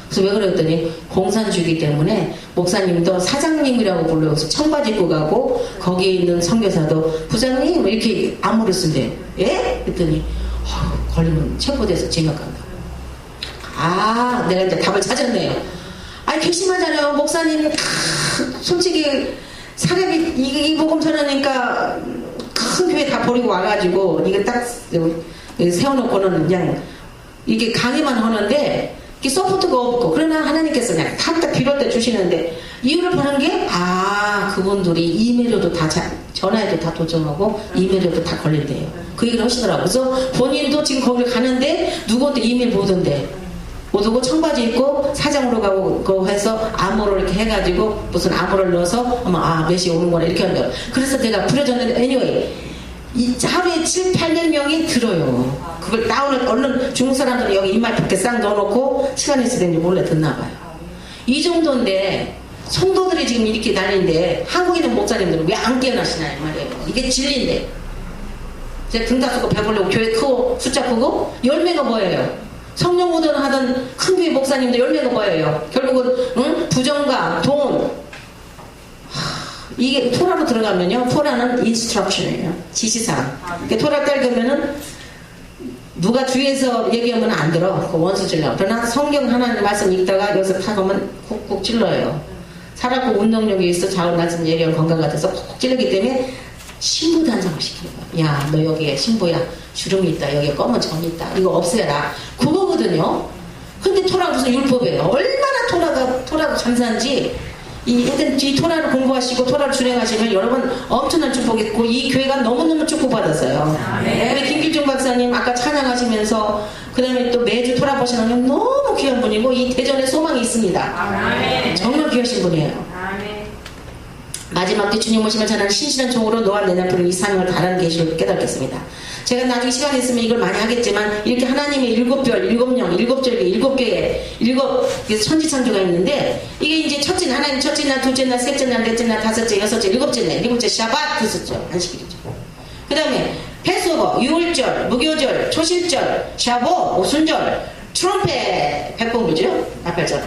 그래서 왜 그랬더니 공산주의이기 때문에 목사님도 사장님이라고 불러서 청바지 입고 가고 거기에 있는 선교사도 부장님 이렇게 안무를 쓴대요. 예? 그랬더니 걸리면 체포돼서 징역 간다. 아, 내가 이제 답을 찾았네요. 아니 괘씸하잖아요. 목사님 솔직히 사람이 이 복음 전하니까 큰 교회 다 버리고 와가지고 이게 딱 세워놓고는 그냥 이게 강의만 하는데 이게 서포트가 없고 그러나 하나님께서 그냥 탁탁 필요할 때 주시는데 이유를 보는 게 그분들이 이메일로도 다 전화에도 다 도청하고 이메일로도 다 걸린대요. 그 얘기를 하시더라고요. 그래서 본인도 지금 거기를 가는데 누구한테 이메일 보던데 못 오고 청바지 입고 사장으로 가고 그거 해서 암호를 이렇게 해가지고 무슨 암호를 넣어서 몇 시에 오는구나 이렇게 한다. 그래서 내가 부려졌는데 anyway 이 하루에 7, 800명이 들어요. 그걸 다운을 얼른 중국 사람들은 여기 이마에 밖에 싹 넣어놓고 시간이 있으든지 몰래 듣나봐요. 이 정도인데 성도들이 지금 이렇게 다니는데 한국인은 목사님들은 왜 안 깨어나시나 이 말이에요. 이게 진리인데 제가 등 다쓰고 배불르고 교회 크고 숫자 크고 열매가 뭐예요? 성령 모든 하던 큰 교회 목사님도 열매가 뭐예요? 결국은 부정과 돈 이게 토라로 들어가면요 토라는 인스트럭션이에요. 지시사항. 그러니까 토라 깔으면은 누가 뒤에서 얘기하면 안 들어. 그 원수 질러. 그러나 성경 하나님 말씀 읽다가 여기서 타가면 쿡쿡 찔러요. 살았고 운동력이 있어 자원 말씀 얘기하면 건강 같아서 쿡쿡 찔르기 때문에 신부 단장을 시키는 거야. 야, 너 여기에 신부야. 주름이 있다. 여기에 검은 점이 있다. 이거 없애라. 그거거든요. 근데 토라가 무슨 율법이에요. 얼마나 토라가 감사한지 이 토라를 공부하시고 토라를 준행하시면 여러분 엄청난 축복 있고 이 교회가 너무너무 축복받았어요. 우리 김길중 박사님 아까 찬양하시면서 그 다음에 또 매주 토라 보시는 너무 귀한 분이고 이 대전에 소망이 있습니다. 정말 귀하신 분이에요. 마지막 때 주님 오시면 저는 신실한 종으로 너와 내 남편은 이 사명을 다하는 계시를 깨닫겠습니다. 제가 나중에 시간이 있으면 이걸 많이 하겠지만 이렇게 하나님의 일곱 별, 일곱 영, 일곱 절개, 일곱 교회, 일곱 천지창조가 있는데 이게 이제 첫째 하나님 첫째 날, 둘째 날, 셋째 날, 넷째 날, 다섯째, 여섯째, 일곱째 날, 일곱째 샤밧 그랬었죠. 안식일이죠. 그 다음에 패스오버, 유월절, 무교절, 초실절, 샤보, 오순절, 트럼펫, 백봉부죠. 나팔절,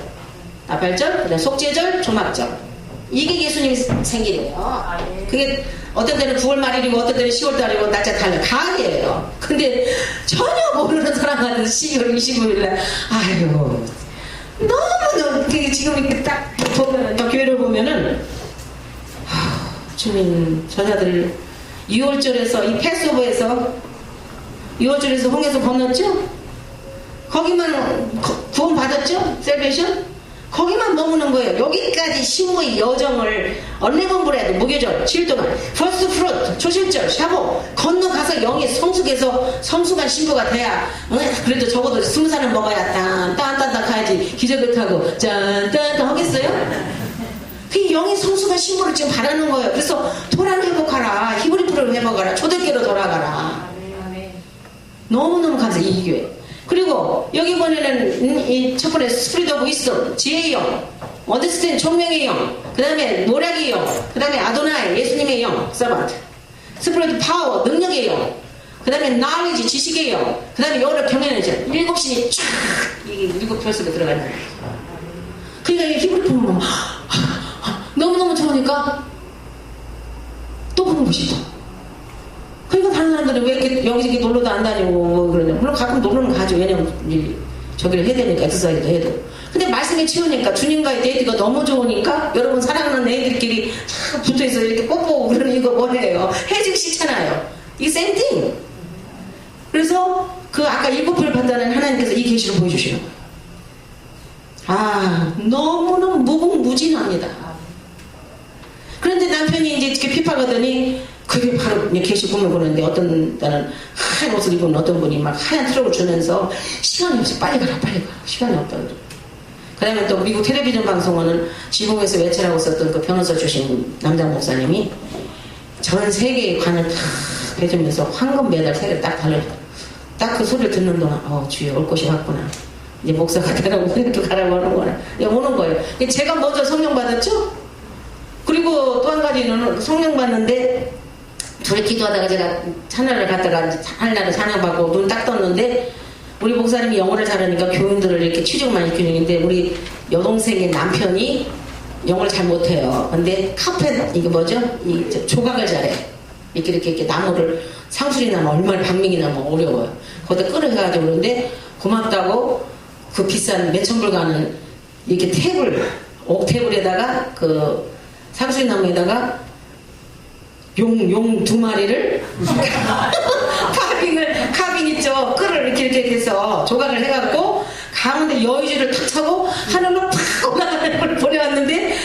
그 다음에 속죄절, 조막절. 이게 예수님 생일이에요. 그게 어떤 때는 9월 말일이고 어떤 때는 10월 달이고 날짜 달라 가을이에요. 근데 전혀 모르는 사람 같은 12월 25일날 아유 너무 지금 이렇게 딱 보면 교회를 보면은 주님 저자들 6월절에서 이 패스오버에서 6월절에서 홍해서 건넜죠? 거기만 구원 받았죠? 셀베이션? 거기만 머무는 거예요. 여기까지 신부의 여정을 언레몬브레드 무교절 7일 동안 퍼스트 프루트 초실절 샤보 건너가서 영이 성숙한 신부가 돼야 그래도 적어도 20살은 먹어야 딴딴딴 가야지 기저귀 타고 짠딴딴 하겠어요? 그 영이 성숙한 신부를 지금 바라는 거예요. 그래서 토라를 회복하라 히브리프를 회복하라 초대교로 돌아가라. 너무너무 감사해 이 교회. 그리고 여기 보면은 이 첫 번째 스피릿 오브 위스덤 지혜의 영, 언더스탠 총명의 영, 그 다음에 노력의 영, 그 다음에 아도나이 예수님의 영, 서번트, 스피릿 파워 능력의 영, 그 다음에 knowledge 지식의 영, 그 다음에 여러 경연의 점, 일곱 신이 쫙 이게 일곱 별속에 들어가는 거예요. 그러니까 이 히브리 보면 너무너무 좋으니까 또 보고 싶어. 그러니까 다른 사람들은 왜 이렇게 여기저기 놀러도 안 다니고 그러냐. 물론 가끔 놀러는 가죠. 왜냐면 저기를 해야 되니까 엑서사이즈도 해도. 근데 말씀에 치우니까 주님과의 데이트가 너무 좋으니까 여러분 사랑하는 애들끼리 붙어있어 이렇게 뽀뽀 그러는 이거 뭐예요? 해주기 싫잖아요. 이게 same thing. 그래서 그 아까 일곱 별 판단은 하나님께서 이 계시를 보여주시는 거예요. 너무너무 무궁무진합니다. 그런데 남편이 이제 이렇게 핍박하더니 그게 바로 계시 꿈을 보는데 어떤 때는 하얀 옷을 입은 어떤 분이 막 하얀 트럭을 주면서 시간이 없어 빨리 가라 시간이 없다. 그 다음에 또 미국 텔레비전 방송은 지붕에서 외출하고 있었던 그 변호사 주신 남자 목사님이 전 세계의 관을 다 해주면서 황금 메달 3개 딱 달려줘. 딱 그 소리를 듣는 동안 주여 올 곳이 왔구나. 이제 목사가 가라고 우리도 가라고 하는구나. 오는 거예요. 제가 먼저 성령 받았죠. 그리고 또 한 가지는 성령 받는데 둘이 기도하다가 제가 하늘을 갔다가 하늘나라 찬양받고 눈 딱 떴는데 우리 목사님이 영어를 잘하니까 교인들을 이렇게 취직을 많이 시키는데 우리 여동생의 남편이 영어를 잘 못해요. 근데 카펫 이게 뭐죠? 이 조각을 잘해. 이렇게 나무를 상술이 나면 얼마나 박민이 나면 어려워요. 거기다 끌어가지고 그러는데 고맙다고 그 비싼 몇천 불 가는 이렇게 옥 테이블에다가 그 상술이 나무에다가 용 2마리를 카빙 있죠. 끌을 이렇게 해서 조각을 해갖고 가운데 여의주를 탁 차고 하늘로 팍 올라가는 걸 보내왔는데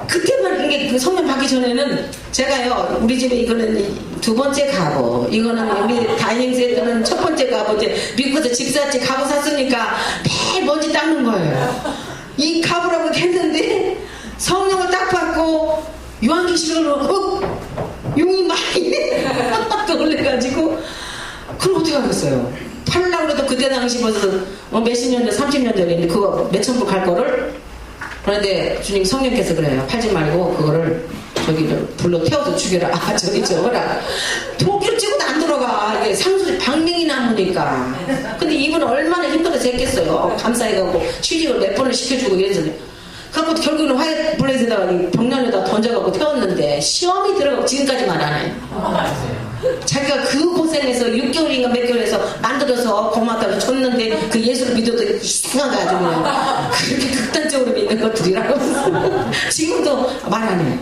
그때만 이게 그 성령 받기 전에는 제가요 우리 집에 이거는 2번째 가구 이거는 우리 다이닝스에서는 1번째 가구 이제 미국에서 집 샀지 가구 샀으니까 매일 먼지 닦는 거예요. 이 가구라고 했는데 성령을 딱 받고 요한계시록으로 용이 많이 떠올려가지고 그럼 어떻게 하겠어요? 팔려고 해도 그때 당시 벌써 몇십 년 전 30년 전인데 그거 몇천 불 갈 거를 그런데 주님 성령께서 그래요. 팔지 말고 그거를 저기를 불로 태워서 죽여라. 저기 저거라. 도끼를 찍어도 안 들어가. 이게 상수리 박명이 남으니까. 근데 이분은 얼마나 힘들어서 했겠어요. 감사해가고 취직을 몇 번을 시켜주고 이래서 갖고 결국은 화이트 블레이즈에다가 벽난에다 던져갖고 태웠는데 시험이 들어가고 지금까지만 안 해요. 자기가 그 고생해서 6개월인가 몇 개월에서 만들어서 고맙다고 줬는데 그 예수를 믿어도 이상하게 아주 그냥 그렇게 극단적으로 믿는 것들이라고 지금도 말 안 해요.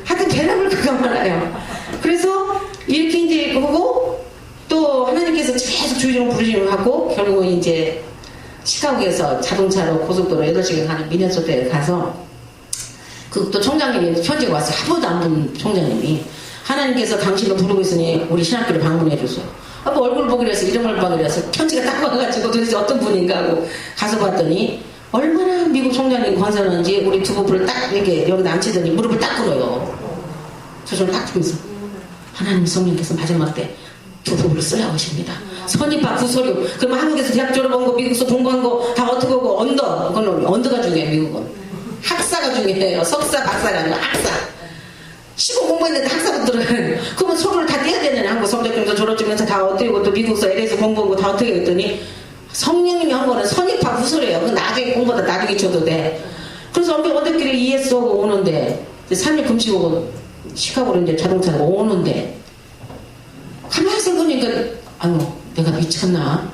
하여튼 대답을 그가 말아요. 그래서 이렇게 이제 보고 또 하나님께서 계속 주의를 부르시고 하고 결국은 이제 시카고에서 자동차로 고속도로 8시간 가는 미네소타에 가서 그 또 총장님이 편지가 왔어요. 한 번도 안 본 총장님이 하나님께서 당신을 부르고 있으니 우리 신학교를 방문해 주세요. 뭐 얼굴 보기로 해서 이름을 보기로 해서 편지가 딱 와가지고 도대체 어떤 분인가 하고 가서 봤더니 얼마나 미국 총장님 권선한지 우리 두 부부를 딱 이렇게 여기다 앉히더니 무릎을 딱 꿇어요. 저좀 딱 주면서 하나님 성령께서 마지막 때 두 부부를 쓰라고 하십니다. 선입학 구서류 그러면 한국에서 대학 졸업한 거 미국에서 공부한 거 다 어떻게 하고 그건 언더가 중요해요. 미국은 학사가 중요해요. 석사 박사가 아니라 학사. 시고 공부했는데 학사부터는 그러면 서로를 다 떼야 되는 한국 성적증서 졸업증명서 다 어떻게 또 미국서 LA에서 공부한 거 다 어떻게 했더니 성령님이 한 거는 선입학 후설이에요. 그 나중에 공부하다 나중에 쳐도 돼. 그래서 언덕길에 ES 오고 오는데 3일 금식 오고 시카고로 이제 자동차로 오는데 가만히 생각하니까 아유 내가 미쳤나?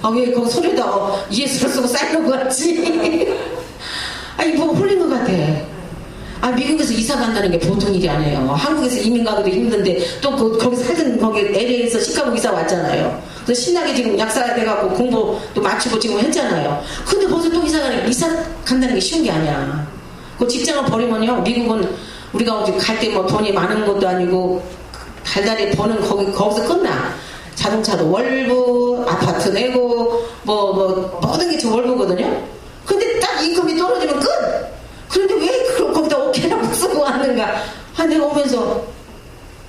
아 왜 그 소리에다 ES를 쓰고 쌓이는 거 같지? 아니 뭐 홀린 것 같아. 아 미국에서 이사 간다는 게 보통 일이 아니에요. 한국에서 이민 가기도 힘든데 또 거기 살던 거기 LA에서 시카고 이사 왔잖아요. 그래서 신나게 지금 약사가 돼갖고 공부 또 마치고 지금 했잖아요. 근데 벌써 또 이사 간다는 게 쉬운 게 아니야. 그 직장을 버리면요 미국은 우리가 어디 갈 때 뭐 돈이 많은 것도 아니고 달달이 버는 거기서 끝나. 자동차도 월부 아파트 내고 뭐 모든 게 저 월부거든요. 근데 딱 인컴이 떨어지면 끝. 그런데 왜 거기다 오케이라고 쓰고 왔는가? 내가 오면서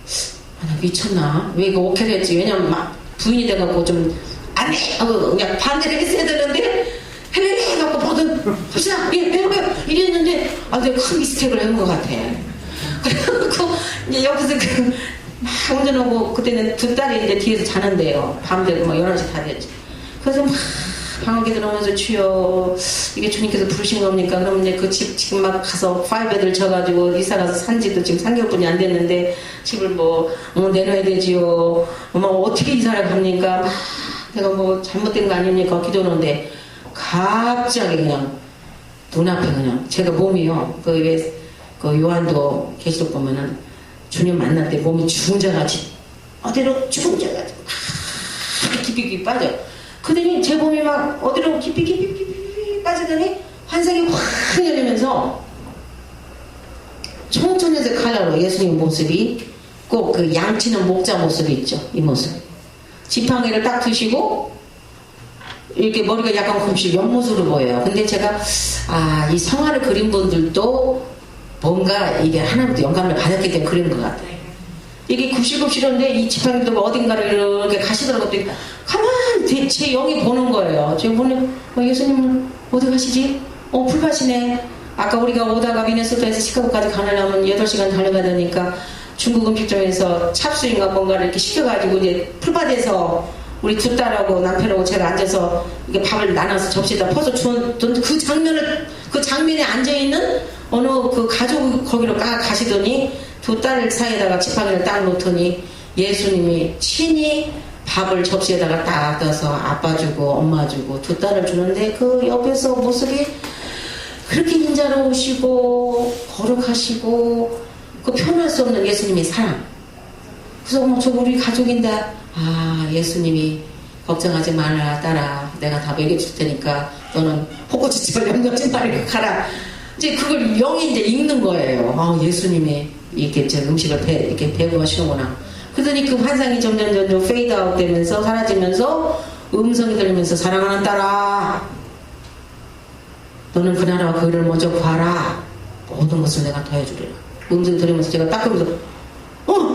나 미쳤나? 왜 이거 오케이를 했지? 왜냐면 막 부인이 돼갖고 좀 안 해! 하고 그냥 반대를 했어야 되는데 해외에 해갖고 뭐든 합시다! 왜 이랬는데 내가 큰 미스테이크를 한 것 같아. 그래갖고 이제 여기서 막 운전하고 그때는 두 딸이 이제 뒤에서 자는데요. 밤 되고 막 11시 다 됐지. 그래서 막 방학에 들어오면서 주여 이게 주님께서 부르신 겁니까? 그러면 이제 그 집 지금 막 가서 5베드를 쳐가지고 이사 가서 산 지도 지금 3개월뿐이 안 됐는데 집을 내놔야 되지요. 어떻게 이사를 갑니까? 막 내가 잘못된 거 아닙니까? 기도하는데 갑자기 그냥 눈앞에 그냥 제가 몸이요. 그 요한도 계시록 보면은 주님 만날 때 몸이 죽은 자같이 어디로 죽은 자같이 깊이 빠져. 그러더니 제 몸이 막 어디로 깊이 빠지더니 환상이 확 열리면서 청천연색 칼라로 예수님 모습이 꼭 그 양치는 목자 모습이 있죠. 이 모습. 지팡이를 딱 드시고 이렇게 머리가 약간 곰씩 연못으로 보여요. 근데 제가 이 성화를 그린 분들도 뭔가 이게 하나님도 영감을 받았기 때문에 그린 것 같아요. 이게 굽실굽실한데 이 지팡이도 어딘가를 이렇게 가시더라고요. 가만히 제 영이 보는 거예요. 제가 보면 예수님은 어디 가시지? 풀밭이네. 아까 우리가 오다가 미네소타에서 시카고까지 가려면 8시간 달려가야 되니까 중국 음식점에서 찹수인가 뭔가를 이렇게 시켜가지고 이제 풀밭에서 우리 두 딸하고 남편하고 제가 앉아서 이게 밥을 나눠서 접시에다 퍼서 주었던 그 장면에 앉아있는 어느 그 가족 거기로 가시더니 두 딸 사이에다가 지팡이를 딱 놓더니 예수님이 친히 밥을 접시에다가 딱 넣어서 아빠 주고 엄마 주고 두 딸을 주는데 그 옆에서 모습이 그렇게 인자로우시고 거룩하시고 그 표현할 수 없는 예수님의 사랑. 그래서 저 우리 가족인데 예수님이 걱정하지 말라 딸아 내가 다 먹여줄 테니까 너는 포고지집을 염려하지 말고 가라. 이제 그걸 영이 이제 읽는 거예요. 예수님이 이렇게 제 음식을 이렇게 배부하시는구나. 그러더니 그 환상이 점점 페이드 아웃 되면서 사라지면서 음성이 들리면서 사랑하는 딸아 너는 그 나라와 그 일을 먼저 구하라. 모든 것을 내가 더해주리라. 음성이 들으면서 제가 딱 그러면서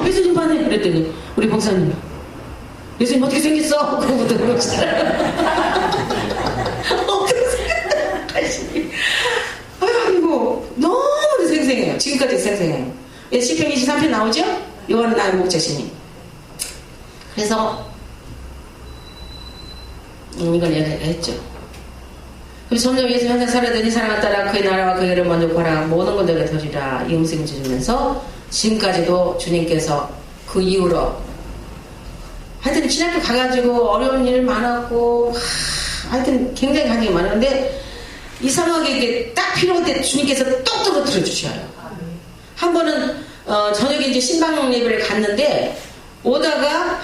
예수님 봤네 그랬더니 우리 목사님 예수님 어떻게 생겼어? 그러고 들어오시더라고요. 아이고 너무 생생해요. 지금까지 생생해요. 시편 23편 나오죠? 여호와는 나의 목자시니. 그래서 이걸 얘기했죠. 그래서 점점 예수님 항상 살아더니 사랑을 따라 그의 나라와 그의 일을 먼저 구하라. 모든 걸 내게 드리라. 이 음성을 주시면서 지금까지도 주님께서 그 이후로 하여튼 신학교 가가지고 어려운 일 많았고 하여튼 굉장히 간증이 많은데 이상하게 이게 딱 필요할 때 주님께서 똑 떨어뜨려 주셔요. 한 번은 저녁에 이제 신방 예배를 갔는데 오다가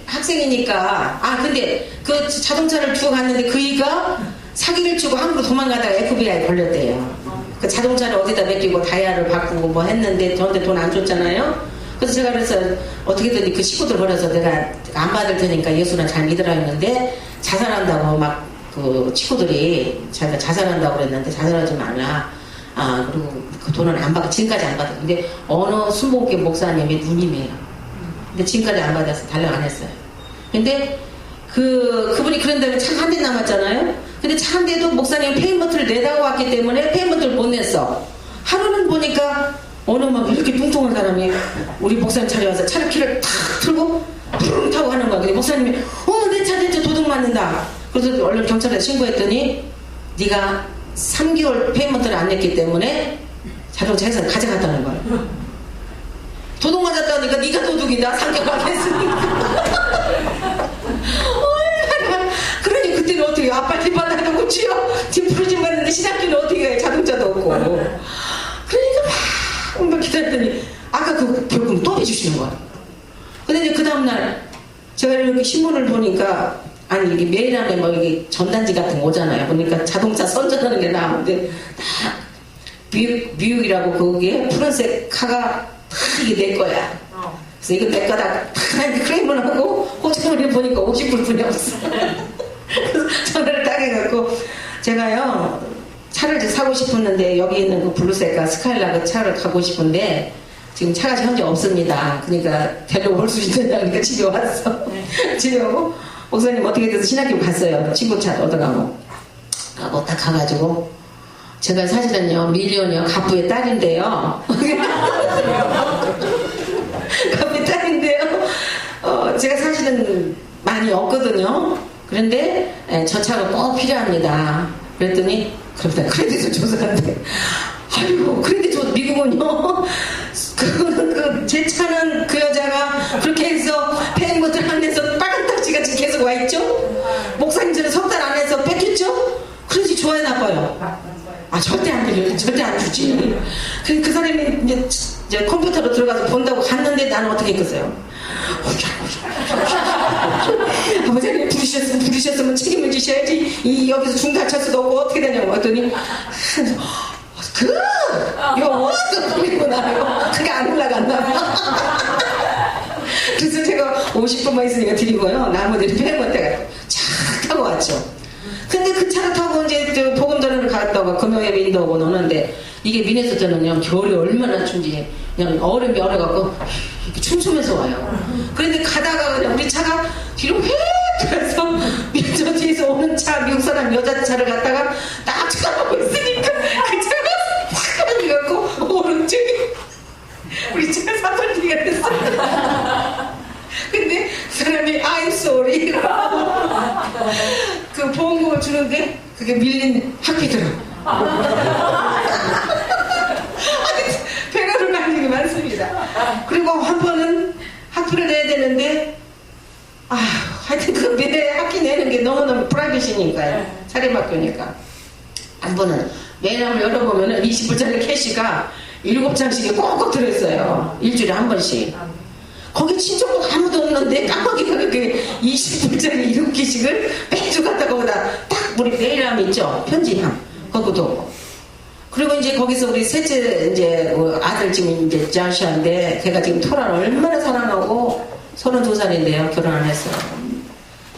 학생이니까 근데 그 자동차를 두고 갔는데 그이가 사기를 치고 한국으로 도망가다가 FBI 걸렸대요. 그 자동차를 어디다 맡기고 다이아를 바꾸고 뭐 했는데 저한테 돈 안 줬잖아요. 그래서 제가 그래서 어떻게든 그 식구들 벌어서 내가 안 받을 테니까 예수는 잘 믿으라 했는데 자살한다고 막 그 친구들이 자기가 자살한다고 그랬는데 자살하지 말라. 그리고 그 돈은 안 받고 지금까지 안 받아. 근데 어느 순복교 목사님의 누님이에요. 근데 지금까지 안 받아서 달랑 안 했어요. 근데 그분이 그런 다음에 차 한 대 남았잖아요. 근데 차 한 대도 목사님이 페인버튼을 내다고 왔기 때문에 페인버튼을 못 냈어. 하루는 보니까 어느 막 이렇게 뚱뚱한 사람이 우리 목사님 차례 와서 차를 키를 탁 틀고 푸릉 타고 가는 거야. 근데 목사님이 내 차 도둑 맞는다. 그래서 얼른 경찰에 신고했더니 네가 3개월 페인버튼을 안 냈기 때문에 자동차에서 가져갔다는 거야. 도둑 맞았다니까 네가 도둑이다. 3개월 안 했으니까. 그러니 그때는 어떻게 아빠 집 받아도 고치요? 지금 부르짖 받는데 시작기는 어떻게 해? 자동차도 없고. 그러니까 막 기다렸더니 아까 그 벌금 또 해주시는 거야. 근데 이제 그 다음날 제가 이렇게 신문을 보니까 이게 매일 하면 뭐 이게 전단지 같은 거 오잖아요. 그러니까 자동차 선전하는 게 나오는데 딱 미국이라고 거기에 푸른색 카가 딱 이게 내 거야. 그래서 이거 내 거다 딱 크레임을 하고 호주머니를 보니까 50불뿐이 없어. 그래서 전화를 딱 해갖고 제가요 차를 사고 싶었는데 여기 있는 그 블루색과 스카일라 그 차를 가고 싶은데 지금 차가 현재 없습니다. 그러니까 데려올 수 있느냐. 그러니까 집에 왔어. 집에 오고 목사님 어떻게 돼서 신학교 갔어요. 친구 차 얻어가고 딱 가가지고 제가 사실은요 밀리언이요 가부의 딸인데요. 가부의 딸인데요. 제가 사실은 많이 없거든요. 그런데 저 차가 꼭 필요합니다. 그랬더니 그럼 크레딧을 조사한대. 아이고 크레딧 조 미국은요. 제 차는 그 여자가 그렇게 해서 페인버튼 안 내서 빨간 딱지가 지금 계속 와 있죠. 목사님 전에 석 달 안에서 뺏겼죠. 그러지 좋아요 나빠요? 절대 안 들려. 절대 안 주지. 그 사람이 이제 컴퓨터로 들어가서 본다고 갔는데 나는 어떻게 했겠어요? 아버지님 부르셨으면 책임을 지셔야지. 여기서 중단차수도 없고 어떻게 되냐고 했더니 이거 그리고 나요. 그게 안 올라갔나 봐. 그래서 제가 50분만 있으니까 드리고요. 나머지는 페인버튼에 착 타고 왔죠. 근데 그 차를 타고 이제 저 보금자리를 갔다가 금요일에 인도하고 노는데 이게 미네소타는요 겨울이 얼마나 춥지 그냥 얼음이 얼어갖고 이렇게 춤추면서 와요. 그런데 가다가 그냥 우리 차가 뒤로 휙 가서 저 뒤에서 오는 차 미국 사람 여자 차를 갖다가 딱 쳐다보고 있으니까 그 차가 확 가져갖고 오른쪽에 우리 차가 사돌리가 됐어요. 근데 사람이 I'm sorry 그 보험금을 주는데 그게 밀린 학비더라고. 배가로 간 적이 많습니다. 그리고 한 번은 학비를 내야 되는데 하여튼 그 매 학기 내는 게 너무너무 프라이빗이니까요. 사립학교니까. 한 번은 매일 열어보면은 20불짜리 캐시가 7장씩이 꼭꼭 들어있어요. 일주일에 한 번씩. 거기 친척도 아무도 없는데 깜빡이가 그렇게 20불짜리 7개씩을 매주 갖다가 거기다 딱 우리 메일함 있죠? 편지함. 거기도 오고. 그리고 이제 거기서 우리 셋째 이제 아들 지금 이제 자시한데 걔가 지금 토라를 얼마나 사랑하고 32살인데요. 결혼 안 했어요.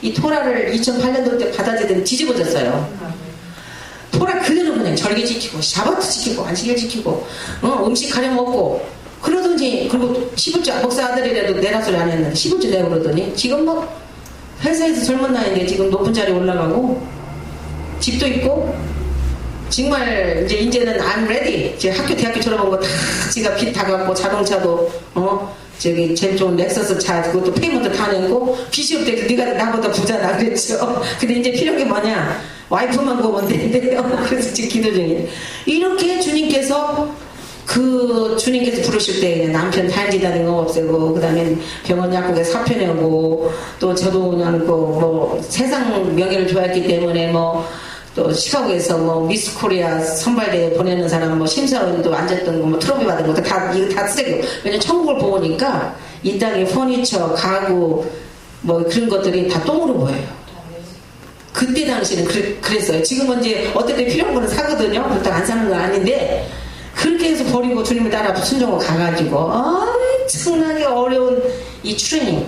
이 토라를 2008년도 때 받아들이더니 뒤집어졌어요. 토라 그대로 그냥 절개 지키고 샤바트 지키고 안식일 지키고 음식 가려 먹고 그러더니 그리고 10불째 목사 아들이라도 내라 소리 안 했는데 10불째 내고 그러더니 지금 막 회사에서 젊은 나이인데 지금 높은 자리에 올라가고 집도 있고 정말 이제는 I'm ready. 이제 학교 대학교 졸업한 거 다 지가 빚 다 갚고 자동차도 저기 제일 좋은 렉서스 차 그것도 페이먼트 다 냈고 빚이 없대. 네가 나보다 부자다 그랬죠. 근데 이제 필요한 게 뭐냐 와이프만 보면 된대요. 그래서 지금 기도 중이에요. 이렇게 주님께서 주님께서 부르실 때 남편 탈지다는 거 없애고 그다음에 병원 약국에 사표 내고 또 저도 그냥 세상 명예를 좋아했기 때문에 또 시카고에서 미스 코리아 선발대회 보내는 사람 심사원도 앉았던 거 트로피 받은 거 이거 다 쓰레기. 왜냐면 천국을 보니까 이 땅에 퍼니처 가구 그런 것들이 다 똥으로 보여요. 그때 당시는 그랬어요. 지금은 이제 어떻게 필요한 거는 사거든요. 그렇다고 안 사는 건 아닌데 그렇게 해서 버리고 주님을 따라 순종을 가가지고 엄청나게 어려운 이 트레이닝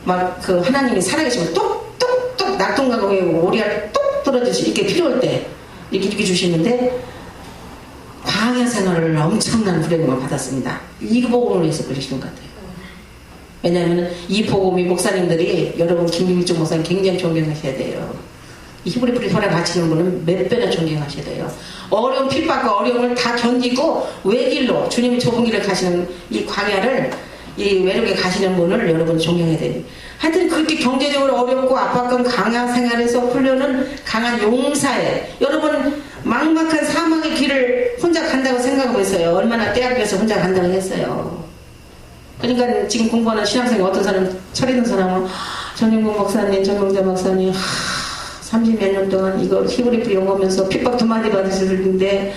하나님이 살아계시면 똑똑똑 낙동강에 오리알 똑 떨어지시 이렇게 필요할 때 이렇게 주시는데 광야 생활을 엄청난 브레이크를 받았습니다. 이 복음을 위해서 그러시는 것 같아요. 왜냐하면 이 복음이 목사님들이 여러분 김민중 목사님 굉장히 존경하셔야 돼요. 이 히브리 프리퍼를 바치는 분은 몇 배나 존경하셔야 돼요. 어려운 핍박과 어려움을 다 견디고 외길로 주님이 좁은 길을 가시는 이 광야를 이 외롭게 가시는 분을 여러분 존경해야 돼요. 하여튼 그렇게 경제적으로 어렵고 압박감 강한 생활에서 훈련은 강한 용사에 여러분 막막한 사망의 길을 혼자 간다고 생각하고 있어요. 얼마나 대학교에서 혼자 간다고 했어요. 그러니까 지금 공부하는 신학생이 어떤 사람 철있는 사람은 전영국 목사님 전명자 목사님 30몇 년 동안 이거 히브리프 연구하면서 핍박도 많이 받으실 텐데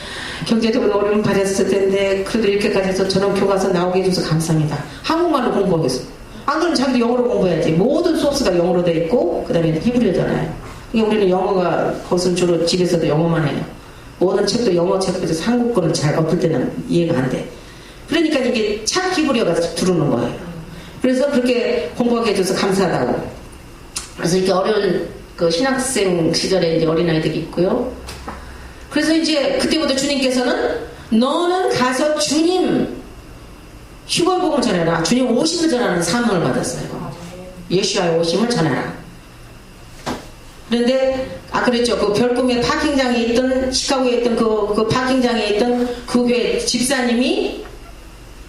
경제적으로 어려움 받았을 텐데 그래도 이렇게까지 해서 저런 교과서 나오게 해줘서 감사합니다. 한국말로 공부하겠어. 안 그러면 자기도 영어로 공부해야지. 모든 소스가 영어로 돼 있고 그 다음에 히브리어잖아요. 그러니까 우리는 영어가 그것은 주로 집에서도 영어만 해요. 모든 책도 영어 책부터 한국 거는 잘 어떨 때는 이해가 안 돼. 그러니까 이게 착 히브리어가 들어오는 거예요. 그래서 그렇게 공부하게 해줘서 감사하다고. 그래서 이렇게 어려운 신학생 시절에 이제 어린아이들이 있고요. 그래서 이제 그때부터 주님께서는 너는 가서 주님 휴거의 복음을 전해라. 주님 오심을 전하는 사명을 받았어요. 예수와의 오심을 전해라. 그런데 그랬죠. 그 별꿈의 파킹장에 있던 시카고에 있던 그 파킹장에 있던 그 교회 집사님이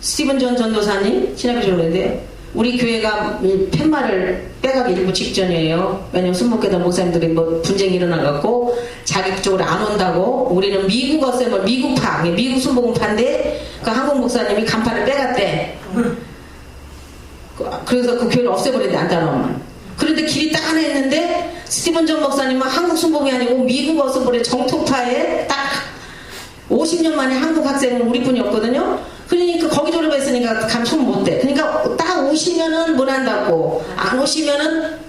스티븐 존 전도사님 신학교 졸업했는데 우리 교회가 팻말을 빼가기 일부 직전이에요. 왜냐면 순복교단 목사님들이 분쟁이 일어나갖고 자기 쪽으로 안 온다고 우리는 미국 어셈을 미국파 미국 순복음파인데 그 한국 목사님이 간판을 빼갔대. 그래서 그 교회를 없애버렸는데 안 따라오면. 그런데 길이 딱 하나 있는데 스티븐 존 목사님은 한국 순복음이 아니고 미국 어셈의 정통파에 딱 50년 만에 한국 학생은 우리 분이었거든요. 그러니까 거기 졸업했으니까 감청 못돼. 그러니까 딱 오시면은 문 한다고 안 오시면은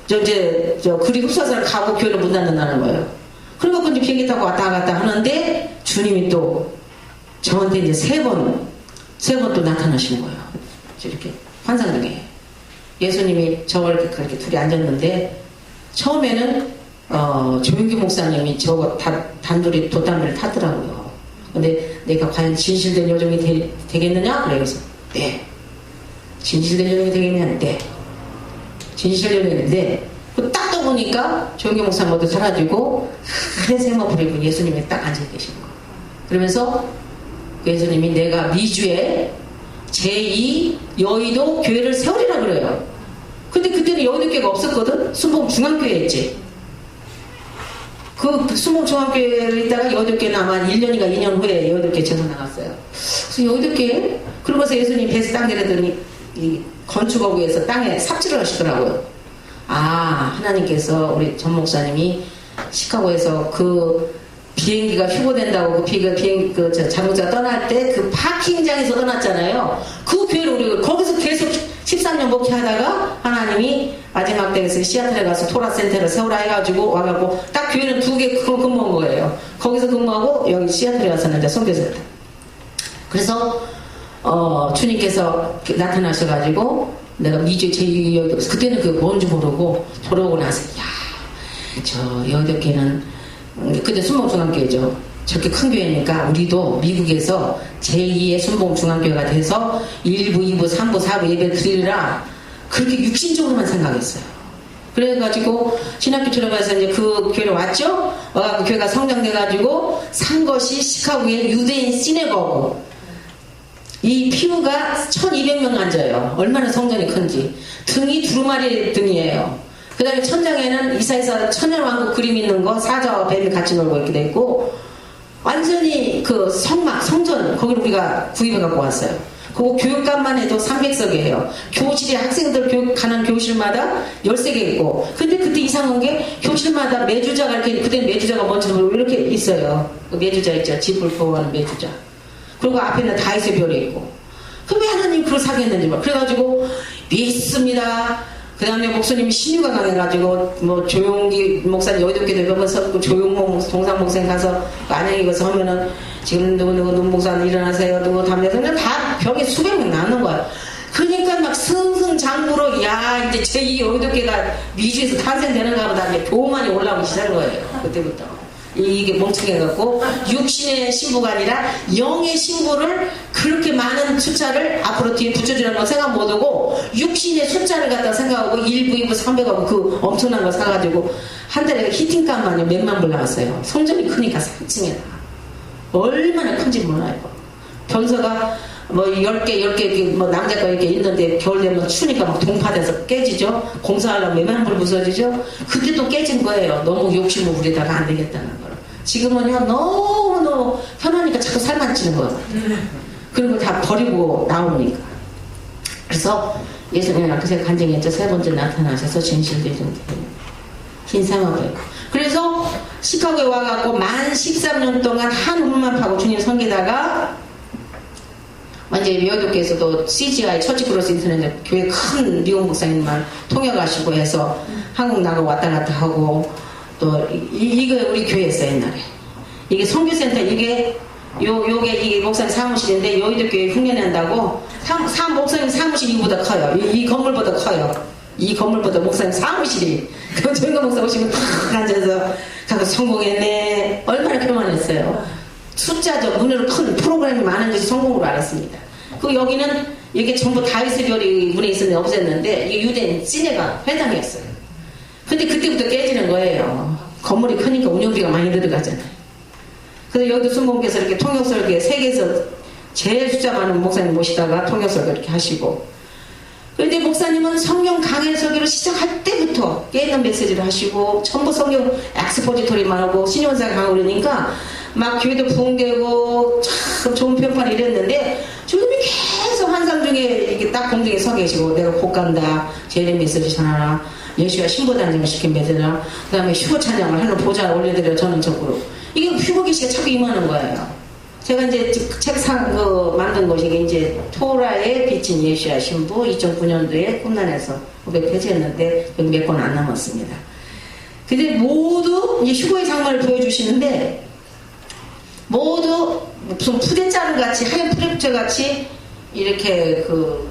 그리 흡사선 가고 교회를 문 닫는다는 거예요. 그러고 이제 비행기 타고 왔다 갔다 하는데 주님이 또 저한테 이제 세 번 또 나타나시는 거예요. 이렇게 환상 중에 예수님이 저와 이렇게 그렇게 둘이 앉았는데 처음에는 조영기 목사님이 저거 단둘이 돛담배를 타더라고요. 근데 내가 과연 진실된 여종이 되겠느냐? 그래서 네. 진실된 여종이 되겠느냐? 네. 진실된 여종이 네. 딱 떠보니까 조영기 목사님 모두 사라지고 하얀 생모 부리고 예수님이 딱 앉아 계신 거예요. 그러면서 예수님이 내가 미주에 제2 여의도 교회를 세우리라 그래요. 근데 그때는 여의도 교회가 없었거든. 순봉 중앙교회였지. 그 순봉 중앙교회를 있다가 여의도 교회는 아마 1년인가 2년 후에 여의도 교회 전서 나갔어요. 그래서 여의도 교회? 그러고서 예수님 배에서 땅 내려더니 이 건축업위에서 땅에 삽질을 하시더라고요. 아, 하나님께서 우리 전 목사님이 시카고에서 그 비행기가 휴고된다고 비행기 자동차 떠날 때 그 파킹장에서 떠났잖아요. 그 교회를 우리 거기서 계속 13년 목회하다가 하나님이 마지막 때에서 시애틀에 가서 토라센터를 세우라 해가지고 와갖고 딱 교회는 2개 근무한 거예요. 거기서 근무하고 여기 시애틀에 와서는 이제 선교사였다. 그래서 주님께서 나타나셔가지고 내가 미주 제2여의도 그때는 그 뭔지 모르고 돌아오고 나서 야 저 여의도교회는 그때 순봉중앙교회죠. 저렇게 큰 교회니까 우리도 미국에서 제2의 순봉중앙교회가 돼서 1부, 2부, 3부, 4부 예배를 드리라 그렇게 육신적으로만 생각했어요. 그래가지고 신학교 졸업해서 이제 그 교회로 왔죠. 와가지고 교회가 성장돼가지고 산 것이 시카고의 유대인 시내거고 이 피부가 1200명 앉아요. 얼마나 성전이 큰지. 등이 두루마리 등이에요. 그 다음에 천장에는 이사야서 천년왕국 그림 있는 거 사자와 뱀이 같이 놀고 있게 돼 있고 완전히 그 성전 거기를 우리가 구입해 갖고 왔어요. 그거 교육관만 해도 300석이에요. 교실에 학생들 가는 교실마다 13개 있고 근데 그때 이상한 게 교실마다 매주자가 이렇게 그때 매주자가 뭔지 모르고 이렇게 있어요. 그 매주자 있죠. 집을 보호하는 매주자. 그리고 앞에는 다윗의 별이 있고 그럼 왜 하나님 그걸 사겠는지 막 그래가지고 믿습니다. 그 다음에 목사님이 신유가 강해가지고 뭐 조용기 목사님 여의도교회 되면서 조용모 동상 목사님 가서 안양에 가서 하면은 지금 누구 눈봉사 일어나세요 누구 담배 그냥 다 벽에 수백 명 나는 거야. 그러니까 막 승승장구로 야 이제 제2 여의도교회가 미주에서 탄생되는가 보다 이제 교만이 올라오기 시작한 거예요. 그때부터. 이게 멍청해갖고 육신의 신부가 아니라 영의 신부를 그렇게 많은 숫자를 앞으로 뒤에 붙여주는 거 생각 못하고 육신의 숫자를 갖다 생각하고 1부, 2부, 300하고 그 엄청난 거 사가지고 한 달에 히팅값만이 몇만 불 나왔어요. 성전이 크니까 3층에다 얼마나 큰지 몰라요. 변서가 뭐 10개 뭐 남자 거 이렇게 있는데 겨울 되면 추니까 막 동파돼서 깨지죠. 공사하려면 몇만 불 부서지죠. 그때 또 깨진 거예요. 너무 욕심을 부리다가 안 되겠다는 거. 지금은요 너무너무 편하니까 자꾸 살만 찌는 거예요. 그런 걸 다 버리고 나오니까. 그래서 예수님은 그새 간증했죠. 3번째 나타나셔서 진실되신 흰상하고 있고. 그래서 시카고에 와갖고 만 13년 동안 한 우물만 파고 주님 섬기다가 이제 여의도교에서도 CGI 처치 크로스 인터넷 교회 큰 미국 목사님만 통역하시고 해서 한국 나가고 왔다 갔다 하고 또 이거 우리 교회였어요 옛날에. 이게 선교센터 이게 목사님 사무실인데 여의도교회 흉내낸다고 목사님 사무실 이보다 커요. 이 건물보다 커요. 이 건물보다 목사님 사무실이. 그럼 저희가 목사 오시면 탁 앉아서 가서 성공했네. 얼마나 교만했어요. 숫자적 문으로 큰 프로그램이 많은 것이 성공으로 알았습니다. 그 여기는 이게 전부 다윗의 별이 문에 있었는데 없앴는데 이게 유대인 시내가 회당이었어요. 근데 그때부터 깨지는 거예요. 건물이 크니까 운영비가 많이 들어가잖아요. 그래서 여기도 순봉께서 이렇게 통역설계 세계에서 제일 숫자 많은 목사님 모시다가 통역설계 이렇게 하시고 그런데 목사님은 성경 강해 설교를 시작할 때부터 깨있는 메시지를 하시고 전부 성경 엑스포지토리만 하고 신용사 강하고 그러니까 막 교회도 부흥되고 참 좋은 평판을 이랬는데 주님이 계속 환상 중에 이렇게 딱 공중에 서 계시고 내가 곧 간다 제일 메시지 전하라 예수와 신부단장을 시킨 메시지라 그 다음에 휴거 찬양을 하는 보좌를 올려드려 저는 적으로 이게 휴거 계시가 자꾸 임하는 거예요. 제가 이제 책상 만든 것이 이제 토라에 비친 예수와 신부 2009년도에 꿈난에서 500페이지 했는데 여기 몇 권 안 남았습니다. 근데 모두 이제 휴거의 장면을 보여주시는데 모두 무슨 푸대자루 같이 하얀 푸대자루 같이 이렇게 그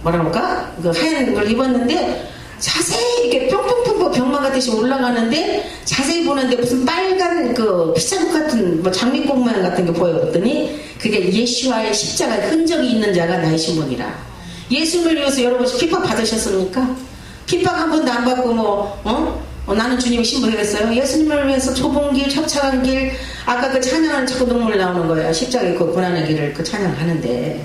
뭐라 그럴까 그 하얀 걸 입었는데 자세히 이렇게 뿅뿅뿅뿅 병만 같듯이 올라가는데 자세히 보는데 무슨 빨간 그 피자국 같은 뭐 장미꽃 모양 같은 게 보였더니 그게 예수와의 십자가의 흔적이 있는 자가 나의 신분이라. 예수를 위해서 여러분 핍박 받으셨습니까? 핍박 한 번도 안 받고 나는 주님의 신부겠어요? 예수님을 위해서 좁은 길, 협착한 길, 아까 그 찬양하는 자꾸 눈물 나오는 거예요. 십자가의 그 고난의 길을 그 찬양하는데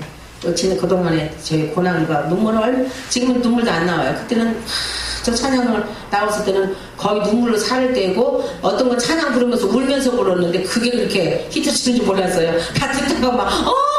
그동안에 저희 고난과 눈물을, 지금은 눈물도 안 나와요. 그때는 저 찬양을 나왔을 때는 거의 눈물로 살을 떼고 어떤 건 찬양 부르면서 울면서 불렀는데 그게 그렇게 히트 치는 줄 몰랐어요. 다 듣다가 막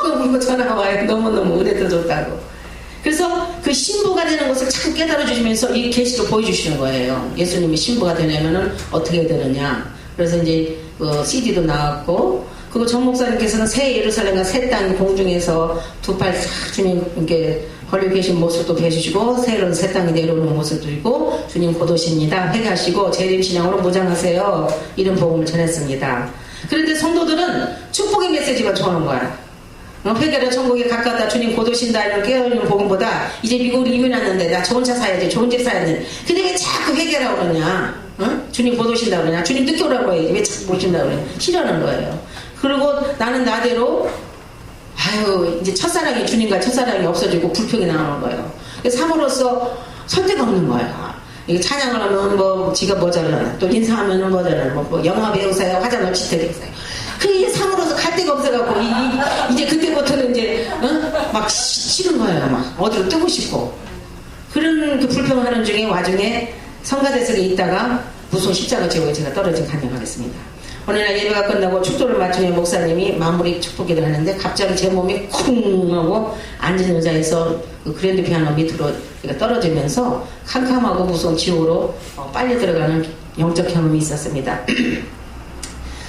울고 전화가 와요. 너무너무 은혜 좋다고. 그래서 그 신부가 되는 것을 참 깨달아 주시면서 이 계시를 보여주시는 거예요. 예수님이 신부가 되려면은 어떻게 되느냐. 그래서 이제 CD도 나왔고, 그리고 정 목사님께서는 새 예루살렘과 새 땅 공중에서 두 팔 싹 주님께 걸려 계신 모습도 보여주시고, 새로운 새 땅이 내려오는 모습도 있고, 주님 곧 오십니다. 회개하시고 재림신앙으로 무장하세요. 이런 복음을 전했습니다. 그런데 성도들은 축복의 메시지가 좋아하는 거야. 회개를 천국에 가깝다, 주님 곧 오신다, 이런 깨어있는 복음보다 이제 미국으로 이민 왔는데 나 좋은 차 사야지, 좋은 집 사야지. 근데 왜 자꾸 회개라고 그러냐? 주님 곧 오신다 그러냐? 주님 늦게 오라고 해야지. 왜 자꾸 오신다 그러냐? 싫어하는 거예요. 그리고 나는 나대로 이제 첫사랑이, 주님과 첫사랑이 없어지고 불평이 나오는 거예요. 삶으로서 선택 없는 거야. 이게 찬양을 하면 지가 모자라나, 또 인사하면 모자라나, 영화 배우사요, 화장을 지태겠어요. 그게 상으로서 갈 데가 없어갖고 이제 그때부터는 이제 막 싫은 거예요. 막 어디로 뜨고 싶고, 그런 그 불평하는 중에 와중에 성가대석에 있다가 무서운 십자가 제거에 제가 떨어진 간증하겠습니다. 어느 날 예배가 끝나고 축도를 마치며 목사님이 마무리 축복기를 하는데 갑자기 제 몸이 쿵 하고 앉은 의자에서 그 그랜드 피아노 밑으로 떨어지면서 캄캄하고 무서운 지옥으로 빨리 들어가는 영적 경험이 있었습니다.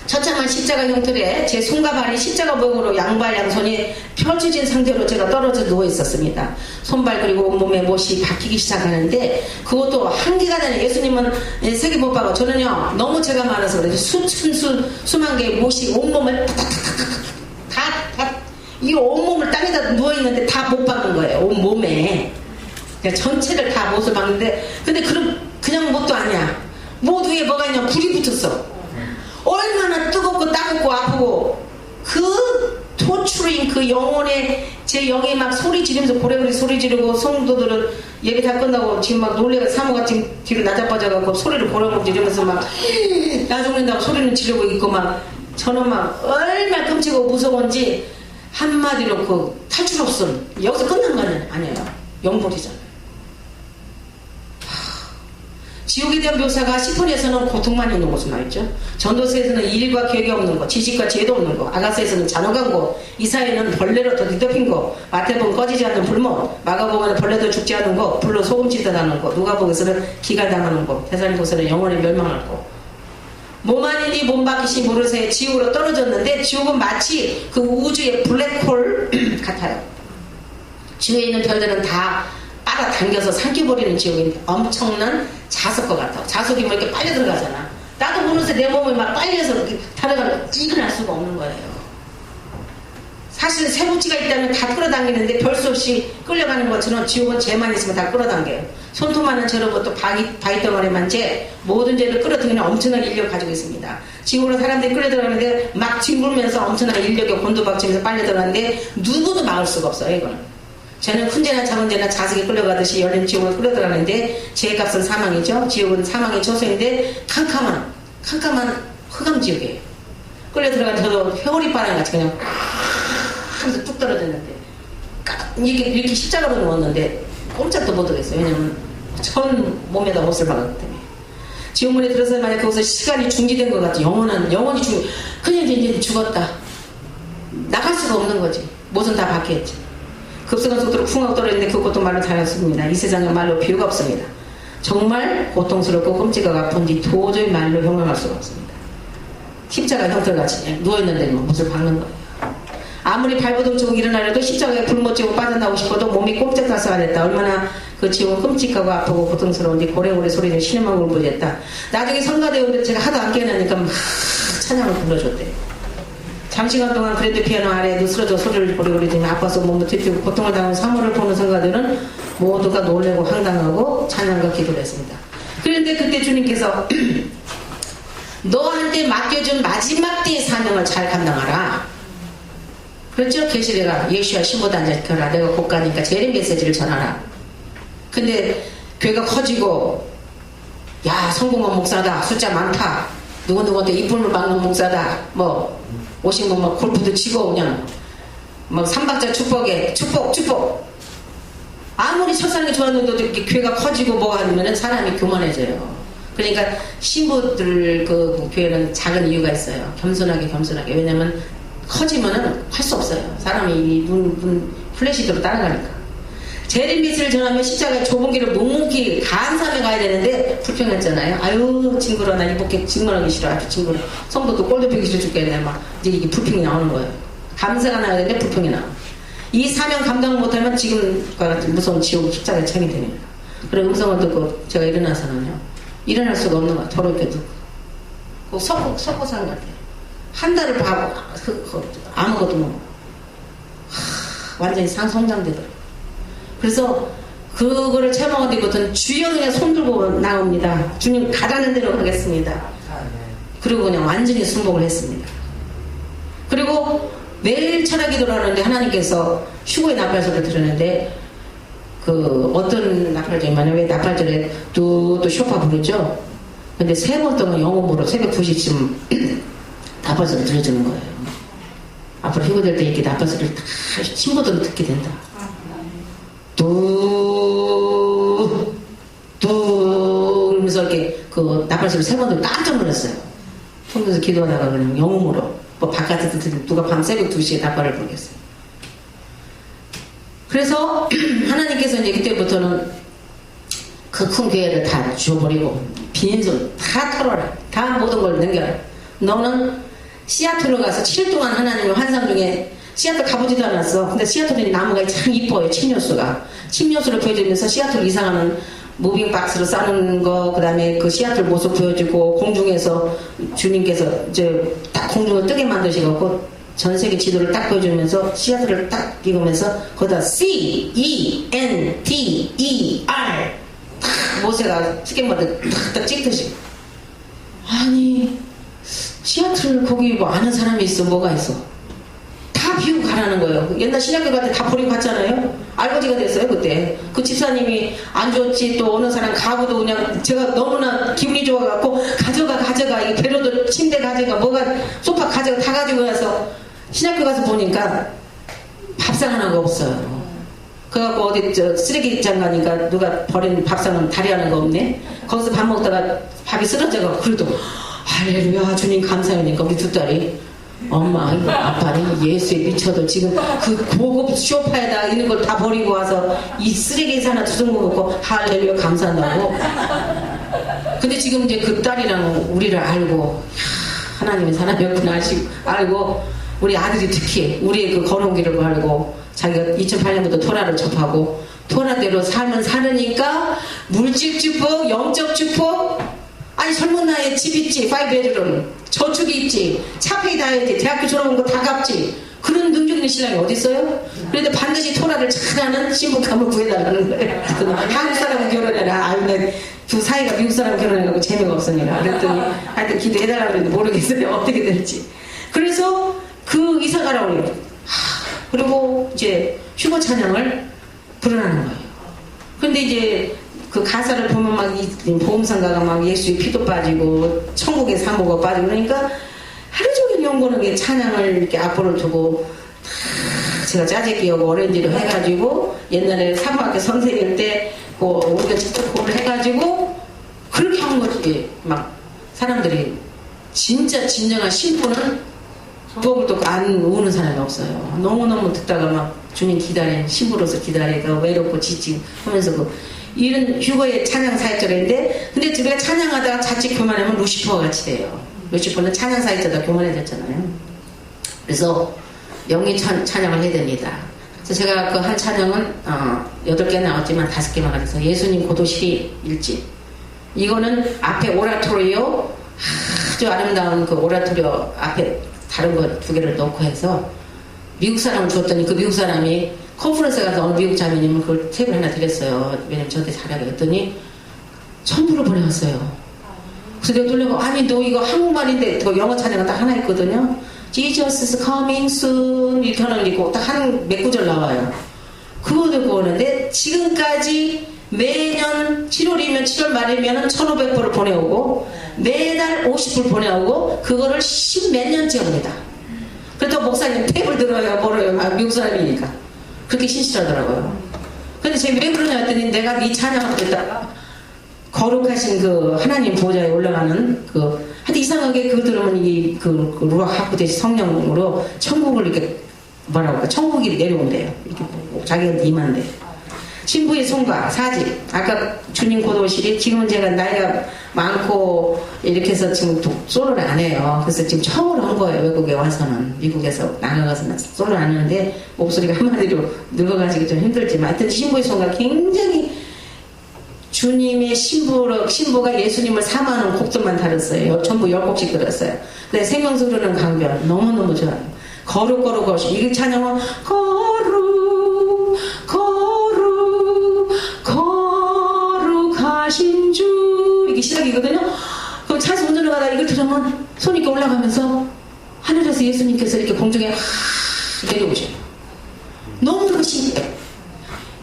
처참한 십자가 형틀에 제 손과 발이 십자가 모형으로 양발 양손이 펼쳐진 상태로 제가 떨어져 누워 있었습니다. 손발 그리고 온몸에 못이 박히기 시작하는데 그것도 한계가 되는, 예수님은 세계 못 박아, 저는요 너무 제가 많아서 그래요. 수만 개의 못이 온몸을 이 온몸을 땅에다 누워있는데 다 못 박는 거예요. 온몸에 전체를 다 못을 박는데, 근데 그냥 못도 아니야. 못 위에 뭐가 있냐, 불이 붙었어. 얼마나 뜨겁고 따갑고 아프고, 그 토출인 그 영혼에 제 영이 막 소리 지르면서 고래고래 소리 지르고, 성도들은 예배 다 끝나고 지금 막 놀래가 사모가 지금 뒤로 나자빠져갖고 소리를 고래고래 지르면서 막 나 죽는다고 소리는 지르고 있고, 막 저는 막 얼마나 끔찍하고 무서운지 한마디로 그 탈출 없음, 여기서 끝난 거 아니에요. 영벌이잖아요. 지옥에 대한 묘사가 시폰에서는 고통만 있는 곳으로 나있죠. 전도서에서는 일과 계획이 없는 곳, 지식과 지혜도 없는 곳, 아가서에서는 잔혹한 곳, 이사야는 벌레로 더 뒤덮인 곳, 마태복음 꺼지지 않는 불못, 마가복음은 벌레도 죽지 않는 곳, 불로 소금치듯 하는 곳, 누가복음에서는 기갈당하는 곳, 데살리고서는 영원히 멸망할 곳. 몸 아니니 몸 박히시 모르세 지옥으로 떨어졌는데, 지옥은 마치 그 우주의 블랙홀 같아요. 주위에 있는 별들은 다 빨아당겨서 삼켜버리는 지옥인데 엄청난 자석과 같아. 자석이 뭐 이렇게 빨려 들어가잖아. 나도 모르면서 내 몸을 막 빨려서 이렇게 달아가면 이겨낼 수가 없는 거예요. 사실 세부치가 있다면 다 끌어당기는데 별 수 없이 끌려가는 것처럼 지옥은 죄만 있으면 다 끌어당겨요. 손톱만한 죄로부터 바위덩어리만 죄, 모든 죄를 끌어당기는 엄청난 인력을 가지고 있습니다. 지옥으로 사람들이 끌려들어가는데 막 뒹굴면서 엄청난 인력에 곤두박치면서 빨려 들어가는데 누구도 막을 수가 없어요. 이거는. 죄는 큰 죄나 작은 죄나 자석에 끌려가듯이 열린 지옥을 끌려들어가는데, 죄의 값은 사망이죠. 지옥은 사망의 초소인데 캄캄한 흑암지옥이에요. 끌려들어간 저도 회오리 바람같이 그냥 하면서 뚝 떨어졌는데, 이렇게 십자가로 누웠는데 꼼짝도 못하겠어요. 왜냐면 전 몸에다 옷을 박았기 때문에. 지옥문에 들어서 만약 거기서 시간이 중지된 것 같아. 영원히 그냥 이제 죽었다. 나갈 수가 없는 거지. 못은 다 박혀있지. 급성한 속도로 쿵하고 떨어지는데 그 고통 말로 다 없습니다. 이 세상에 말로 비유가 없습니다. 정말 고통스럽고 끔찍하고 아픈지 도저히 말로 형용할 수가 없습니다. 십자가 형태같이 누워있는데 못을 박는 거예요. 아무리 발버둥 치고 일어나려도 십자가에 불 못 쬐고 빠져나오고 싶어도 몸이 꼼짝다서 안 했다. 얼마나 그 지옥은 끔찍하고 아프고 고통스러운지 고래고래 소리는 신음한 울부짖었다. 나중에 성가대원들 제가 하도 안 깨어나니까 막 찬양을 불러줬대. 장시간 동안 그랜드 피아노 아래에 쓰러져 소리를 버리고 아파서 몸도 뒤피고 고통을 당하는 사물을 보는 성가들은 모두가 놀래고 황당하고 찬양과 기도를 했습니다. 그런데 그때 주님께서 너한테 맡겨준 마지막 때의 사명을 잘 감당하라. 그렇죠? 계시래가 예수와 신보다 앉아있거라. 내가 곧 가니까 재림 메시지를 전하라. 근데 교회가 커지고 야 성공한 목사다, 숫자 많다, 누구누구한테 이쁨을 받는 목사다, 뭐 오신 뭐 골프도 치고 그냥 막 삼박자 축복에 축복 아무리 첫사랑이 좋았는데도 이렇게 교회가 커지고 뭐가 하면은 사람이 교만해져요. 그러니까 신부들 그 교회는 작은 이유가 있어요. 겸손하게. 왜냐면 커지면은 할 수 없어요. 사람이 눈 플래시대로 따라가니까. 재림 메시지를 전하면 십자가의 좁은 길을 묵묵히 간삼에 가야 되는데 불평했잖아요. 아유 징그러, 나 이렇게 징그러기 싫어. 아주 징그러. 성도도 꼴도 보기 싫어 죽겠네. 막 이제 이게 불평이 나오는 거예요. 감사가 나야 되는데 불평이 나와. 이 사명 감당 못하면 지금과 같은 무서운 지옥 십자가에 차게 됩니다. 그런 음성을 듣고 제가 일어나서는요, 일어날 수가 없는 거야. 더럽게 듣고 꼭 섞고 산 것 같아요. 한 달을 봐고 아무것도 못 완전히 성장되더라고요. 그래서 그거를 체험한 뒤부터는 주여 그냥 손 들고 나옵니다. 주님 가라는 대로 가겠습니다. 그리고 그냥 완전히 순복을 했습니다. 그리고 매일 철학 기도를 하는데 하나님께서 휴거의 나팔소리를 들었는데 그 어떤 나팔절이면 왜 나팔절에 또 쇼파 부르죠? 근데 3번 동안 영업으로 새벽 2시쯤 나팔소리 들려주는 거예요. 앞으로 휴거될 때 이렇게 나팔소리를 다 신부들은 듣게 된다. 뚜 그러면서 이렇게 그 나팔소리 3번 동안 깜짝 놀랐어요. 손에서 기도하다가 그냥 영음으로 뭐 바깥에서 누가 밤 새벽 2시에 나팔을 부르겠어요. 그래서 하나님께서 이제 그때부터는 그 큰 교회를 다 주워버리고 빈손 다 털어라. 다 모든 걸 넘겨라. 너는 시애틀로 가서 7일 동안 하나님의 환상 중에 시애틀 가보지도 않았어. 근데 시애틀이 나무가 참 이뻐요. 침뇨수가. 침뇨수를 보여주면서 시애틀 이상하는 무빙박스로 싸는 거, 그 다음에 그 시애틀 모습 보여주고, 공중에서 주님께서 이제 딱 공중을 뜨게 만드시고, 전 세계 지도를 딱 보여주면서 시애틀을 딱 읽으면서 거기다 C-E-N-T-E-R 딱 모세가 스캔버드 딱 찍듯이. 아니 시애틀 거기 뭐 아는 사람이 있어? 뭐가 있어? 다 비우고 가라는 거예요. 옛날 신학교 갈 때 다 버리고 갔잖아요. 알거지가 됐어요 그때. 그 집사님이 안 좋지, 또 어느 사람 가구도 그냥 제가 너무나 기분이 좋아갖고 가져가 이 배로도 침대 가져가, 뭐가 소파 가져가 다 가지고 가서 신학교 가서 보니까 밥상 하나가 없어요. 그래갖고 어디 쓰레기장 가니까 누가 버린 밥상은 다리 하나가 없네. 거기서 밥 먹다가 밥이 쓰러져가고, 그래도 할렐루야 주님 감사하니까 우리 두 딸이, 엄마 이거 아빠는 예수에 미쳐도 지금 그 고급 쇼파에다 있는 걸 다 버리고 와서 이 쓰레기에서 하나 주워 먹고 할렐루야 감사한다고. 근데 지금 이제 그 딸이랑 우리를 알고 하나님의 사람이었구나 알고, 우리 아들이 특히 우리의 그 걸어온 길을 알고 자기가 2008년부터 토라를 접하고 토라대로 삶은 사느니까 물질 축복, 영적 축복. 아니 젊은 나이에 집 있지, 5베드룸, 저축이 있지, 차페이 다 했지, 대학교 졸업한 거 다 갚지. 그런 능력 있는 신랑이 어디 있어요? 그런데 반드시 토라를 잘하는 신부감을 구해달라는 거예요. 한국 사람은 결혼해라. 아유, 그 사이가 미국 사람 결혼해가지고 재미가 없으니까. 그랬더니 하여튼 기도해달라고 그랬는데 모르겠어요. 어떻게 될지. 그래서 그 이사가라고 그래요. 그리고 이제 휴거 찬양을 부르라는 거예요. 근데 이제 그 가사를 보면 막 보험상가가 막 예수의 피도 빠지고 천국의 사모가 빠지고, 그러니까 하루 종일 연구하는 게 찬양을 이렇게 앞으로 두고 제가 짜제기하고 오렌지로 해가지고 옛날에 사모학교 선생님 때 그 우리가 직접 그걸 해가지고 그렇게 한 거지. 막 사람들이 진짜 진정한 신부는 부업을 듣고 안 우는 사람이 없어요. 너무너무 듣다가 막 주님 기다린 신부로서 기다리고 외롭고 지치고 하면서 이런 휴거의 찬양 사역자인데, 근데 우리가 찬양하다가 자칫 교만하면 루시퍼 같이 돼요. 루시퍼는 찬양 사역자다 교만해졌잖아요. 그래서 영이 찬양을 해야 됩니다. 그래서 제가 그 한 찬양은 8개 나왔지만 5개만 가져서 예수님 고도시 1집. 이거는 앞에 오라토리오, 아주 아름다운 그 오라토리오 앞에 다른 거 2개를 넣고 해서 미국 사람을 줬더니 그 미국 사람이 컨퍼런스에 가서 어느 미국 자매님은 그걸 탭을 하나 드렸어요. 왜냐면 저한테 잘하게 했더니 천부를 보내왔어요. 그래서 내가 놀래고 아니 너 이거 한국말인데 그 영어 찬양은 딱 하나 있거든요. Jesus is coming soon 이렇게 하나 있고 딱 한 몇 구절 나와요. 그거 듣고 오는데 지금까지 매년 7월이면 7월 말이면 1,500불을 보내오고 매달 50불 보내오고 그거를 10몇 년째 합니다. 그래도 목사님 탭을 들어요 뭐래요 미국 사람이니까 그렇게 신실하더라고요. 근데 제가 왜 그러냐 했더니 내가 네 찬양하고 있다가 거룩하신 그 하나님 보좌에 올라가는 그 하여튼 이상하게 그거 들으면 그 루ach 하쿠데시 성령으로 천국을 이렇게 뭐라고 할까 천국이 내려온대요. 이렇게 자기가 임한대. 신부의 손과 사직 아까 주님 고도실이 지금은 제가 나이가 많고 이렇게 해서 지금 솔로를 안 해요. 그래서 지금 처음으로 한 거예요. 외국에 와서는 미국에서 나가서는 솔로를 안 하는데 목소리가 한마디로 늙어가지고 좀 힘들지만 하여튼 신부의 손과 굉장히 주님의 신부가 예수님을 사모하는 곡들만 다뤘어요. 전부 10곡씩 들었어요. 근데 생명수 흐르는 강변 너무너무 좋아요. 거룩 이거 찬양은 거룩하신 주 이게 시작이거든요. 그럼 차에서 운전을 가다가 이걸 들으면 손이 이렇게 올라가면서 하늘에서 예수님께서 이렇게 공중에 내려오셔요. 너무너무 신기해요.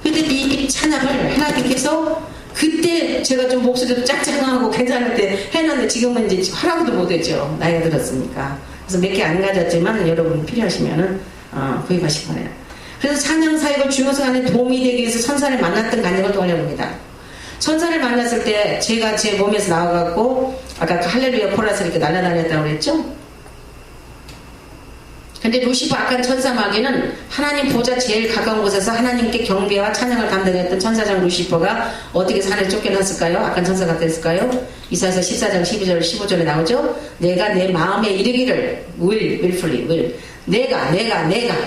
근데 이 찬양을 하나님께서 그때 제가 좀 목소리도 짝짝하고 괜찮을 때 해놨는데 지금은 이제 하라고도 못했죠. 나이가 들었으니까. 그래서 몇 개 안 가졌지만 여러분 필요하시면은 구입하실 거예요. 그래서 찬양 사역을 중요성 안에 도움이 되기 위해서 천사를 만났던 간증을 또 알려봅니다. 천사를 만났을 때 제가 제 몸에서 나와갖고 아까 그 할렐루야 코러스 이렇게 날아다녔다고 그랬죠? 근데 루시퍼 악한 천사 마귀는 하나님 보좌 제일 가까운 곳에서 하나님께 경배와 찬양을 감당했던 천사장 루시퍼가 어떻게 산에 쫓겨났을까요? 악한 천사가 됐을까요? 이사야서 14장 12절 15절에 나오죠. 내가 내 마음에 이르기를 willfully 내가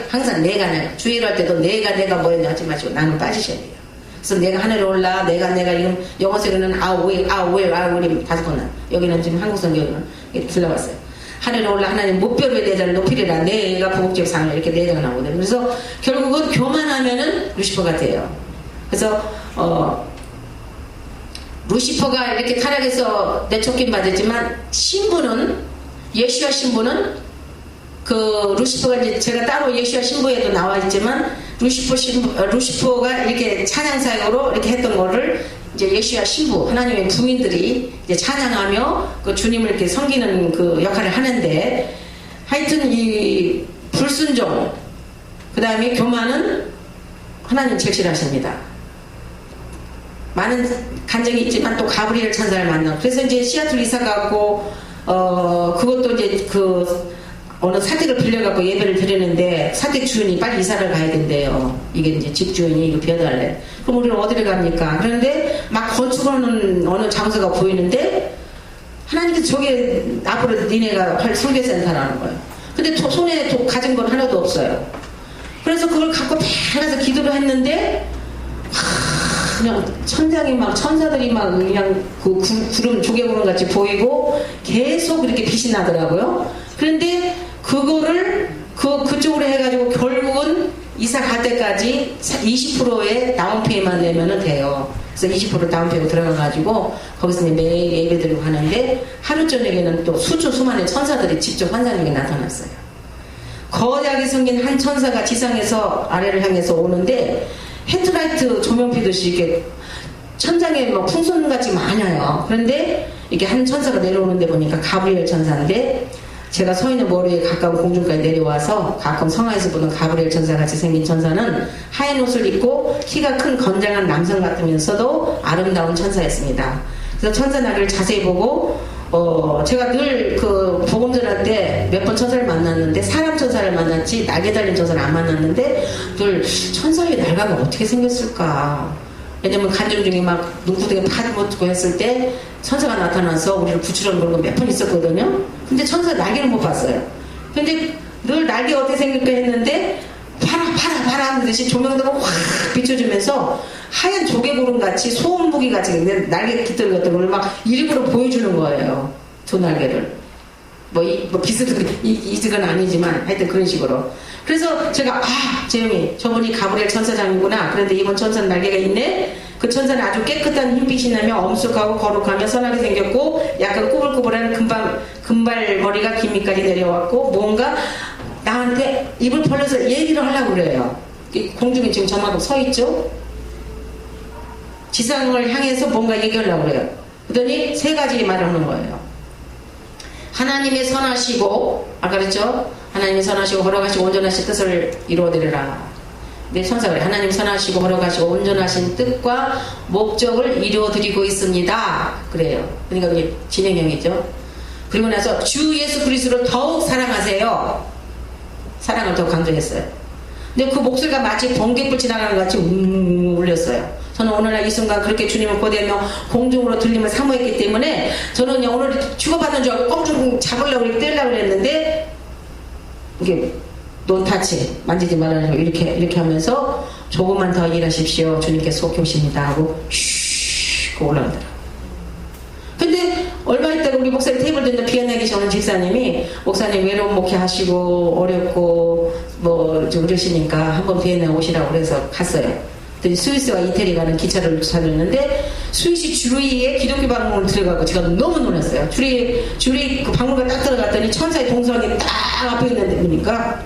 항상 내가 주의를 할 때도 내가 뭐였냐 하지 마시고 나는 빠지셔야 돼요. 그래서 내가 하늘에 올라 내가 이건 영어 세로는 I will 5번 여기는 지금 한국 성경은 들러갔어요. 하늘에 올라 하나님 목별의 내자를 높이리라 내가 부국집 상을 이렇게 내자가 나오거든요. 그래서 결국은 교만하면은 루시퍼가 돼요. 그래서 루시퍼가 이렇게 타락해서 내쫓긴 받았지만 신부는 예수와 신부는 그 루시퍼가 이제 제가 따로 예수와 신부에도 나와 있지만 루시퍼가 이렇게 찬양 사역으로 이렇게 했던 거를 이제 예수와 신부 하나님의 부인들이 이제 찬양하며 그 주님을 이렇게 섬기는 그 역할을 하는데 하여튼 이 불순종 그 다음에 교만은 하나님 절실하십니다. 많은 간증이 있지만 또 가브리엘 천사를 만나 그래서 이제 시애틀 이사 가고 그것도 이제 그 어느 사택을 빌려갖고 예배를 드리는데 사택 주인이 빨리 이사를 가야 된대요. 이게 이제 집 주인이 이거 비워달래. 그럼 우리는 어디를 갑니까? 그런데 막 건축하는 어느 장소가 보이는데 하나님께서 저게 앞으로 니네가 할 설계센터라는 거예요. 근데 손에 가진 건 하나도 없어요. 그래서 그걸 갖고 배나서 기도를 했는데 그냥 천장이 막 천사들이 막 그냥 그 구름 조개구름 같이 보이고 계속 이렇게 빛이 나더라고요. 그런데 그거를 그쪽으로 해가지고 결국은 이사 갈 때까지 20%의 다운페이만 내면은 돼요. 그래서 20% 다운페이로 들어가가지고 거기서 이제 매일 예배 드리고 하는데 하루 저녁에는 또 수많은 천사들이 직접 환상에게 나타났어요. 거대하게 생긴 한 천사가 지상에서 아래를 향해서 오는데 헤드라이트 조명 피듯이 이렇게 천장에 뭐 풍선같이 많아요. 그런데 이게 한 천사가 내려오는데 보니까 가브리엘 천사인데 제가 서 있는 머리에 가까운 공중까지 내려와서 가끔 성화에서 보는 가브리엘 천사같이 생긴 천사는 하얀 옷을 입고 키가 큰 건장한 남성 같으면서도 아름다운 천사였습니다. 그래서 천사 날개를 자세히 보고 제가 늘 그 복음 전할 때 몇 번 천사를 만났는데 사람 천사를 만났지 날개 달린 천사를 안 만났는데 늘 천사의 날개가 어떻게 생겼을까. 왜냐면 간증 중에 막 눈구덩이 파지 못고 했을 때 천사가 나타나서 우리를 부추려는 그런 거 몇 번 있었거든요. 근데 천사 날개를 못 봤어요. 근데 늘 날개 어떻게 생길까 했는데 파라 하는 듯이 조명들을 확 비춰주면서 하얀 조개구름 같이 소음부기 같이 날개 깃들 같은 걸 막 일부러 보여주는 거예요. 두 날개를. 뭐 비슷한 이직은 아니지만 하여튼 그런 식으로. 그래서 제가 재영이 저분이 가브리엘 천사장이구나. 그런데 이번 천사는 날개가 있네. 그 천사는 아주 깨끗한 흰빛이 나며 엄숙하고 거룩하며 선하게 생겼고 약간 꾸불꾸불한 금발 머리가 김미까지 내려왔고 뭔가 나한테 입을 벌려서 얘기를 하려고 그래요. 공중에 지금 저만큼 서 있죠. 지상을 향해서 뭔가 얘기하려고 그래요. 그러더니 세 가지 말을 하는 거예요. 하나님의 선하시고 아까 그랬죠? 하나님의 선하시고 허락하시고 온전하신 뜻을 이루어드리라. 내 천사가 하나님 선하시고 허락하시고 온전하신 뜻과 목적을 이루어드리고 있습니다. 그래요. 그러니까 그게 진행형이죠. 그리고 나서 주 예수 그리스도를 더욱 사랑하세요. 사랑을 더 강조했어요. 근데 그 목소리가 마치 번개불 지나가는 것 같이 울렸어요. 저는 오늘날 이 순간 그렇게 주님을 고대하며 공중으로 들림을 사모했기 때문에 저는 오늘 휴가받는 줄 알고 꽁충 잡으려고 떼려고 했는데 이게 논타치 만지지 말라고 이렇게 하면서 조금만 더 일하십시오. 주님께 속히 오십니다 하고 슈 올라오더라고요. 근데 얼마 있다가 우리 목사님 테이블 든데 비엔나 계시는 집사님이 목사님 외로운 목회하시고 어렵고 뭐 좀 그러시니까 한번 비엔나 오시라고 그래서 갔어요. 스위스와 이태리 가는 기차를 찾았는데 스위스 주리에 기독교 방문을 들어가고 제가 너무 놀랐어요. 주리 그 방문가 딱 들어갔더니 천사의 동서관이 딱 앞에 있는데 보니까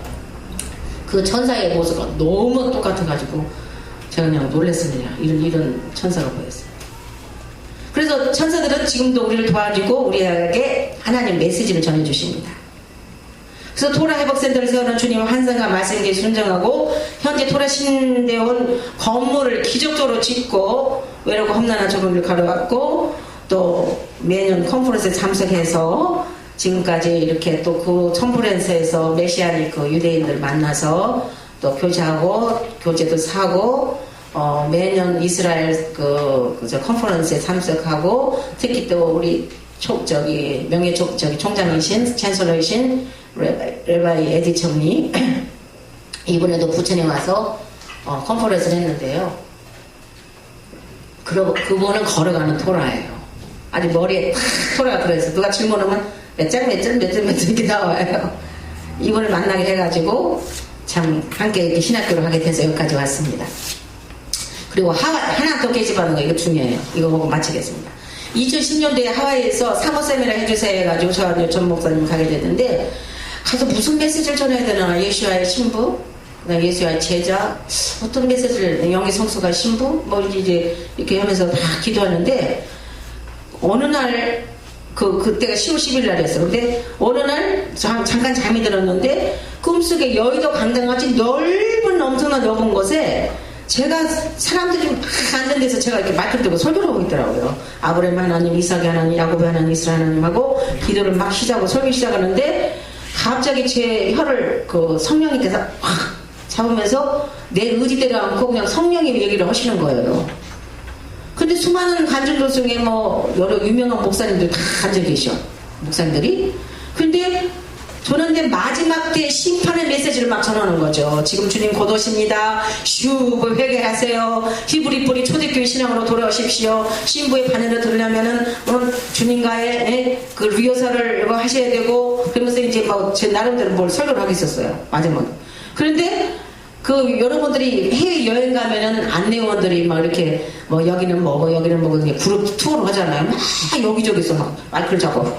그 천사의 모습과 너무 똑같아가지고 제가 그냥 놀랐습니다. 이런 천사가 보였어요. 그래서 천사들은 지금도 우리를 도와주고 우리에게 하나님 메시지를 전해주십니다. 그래서 토라 회복센터를 세우는 주님의 환상과 말씀에 순종하고 현재 토라 신대원 건물을 기적적으로 짓고 외롭고 험난한 적응을 가려왔고 또 매년 컨퍼런스에 참석해서 지금까지 이렇게 또 그 컨퍼런스에서 메시아닉 그 유대인들 만나서 또 교제하고 교제도 사고 매년 이스라엘 컨퍼런스에 참석하고 특히 또 우리 총장이신 챈슬러이신 레바이 에디 청리 이번에도 부천에 와서 컨퍼런스를 했는데요. 그리고 그분은 걸어가는 토라예요. 아주 머리에 탁 토라가 들어있어요. 누가 질문하면 몇 장 이렇게 나와요. 이분을 만나게 해가지고 참 함께 이렇게 신학교를 하게 돼서 여기까지 왔습니다. 그리고 하나 더 계집하는 거 이거 중요해요. 이거 보고 마치겠습니다. 2010년도에 하와이에서 사모세미나 해주세요 해가지고 저하고 전 목사님 가게 됐는데 가서 무슨 메시지를 전해야 되나. 예수와의 신부, 예수와의 제자, 어떤 메시지를 영의 성수가 신부 뭐 이제 이렇게 하면서 다 기도하는데 어느 날 그때가 10월 10일 날이었어요. 근데 어느 날 잠깐 잠이 들었는데 꿈속에 여의도 강당같이 엄청난 넓은 곳에 제가 사람들이 막 앉은 데서 제가 이렇게 마이크를 들고 설교를 하고 있더라고요. 아브라함 하나님, 이삭의 하나님, 야곱의 하나님, 이스라엘 하나님하고 기도를 막 설교 시작하는데 갑자기 제 혀를 성령님께서 확 잡으면서 내 의지대로 않고 그냥 성령이 얘기를 하시는 거예요. 근데 수많은 간증도 중에 여러 유명한 목사님들 다 앉아 계셔. 목사님들이. 근데 저는 마지막 때 심판의 메시지를 막 전하는 거죠. 지금 주님 곧 오십니다. 슈브 회개하세요. 히브리 뿌리 초대교회 신앙으로 돌아오십시오. 신부의 반열을 들으려면은 오늘 주님과의 그 리허설을 하셔야 되고 그러면서 이제 제 나름대로 뭘 설교를 하고 있었어요. 마지막에. 그런데 여러분들이 해외 여행 가면은 안내원들이 막 이렇게 여기는 뭐고 여기는 뭐고 그룹 투어를 하잖아요. 막 여기저기서 막 마이크를 잡고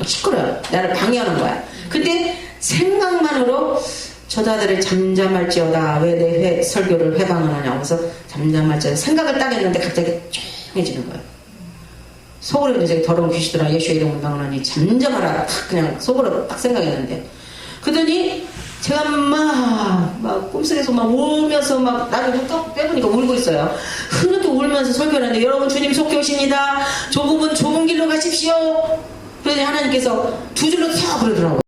시끄러요. 나를 방해하는 거야. 근데 생각만으로 저자들이 잠잠할지어다. 왜 내 설교를 회방을 하냐고 해서 잠잠할지어다. 생각을 딱 했는데 갑자기 조용해지는 거예요. 속으로 이제 더러운 귀신들아 예수의 이름으로 명하니 잠잠하라. 딱 그냥 속으로 딱 생각했는데 그러더니 제가 막 꿈속에서 막 울면서 막 나를 또 빼보니까 울고 있어요. 흐르게 울면서 설교하는데 여러분 주님 속히 오십니다. 좁은 길로 가십시오. 그러더니 하나님께서 두 줄로 서 그러더라고요.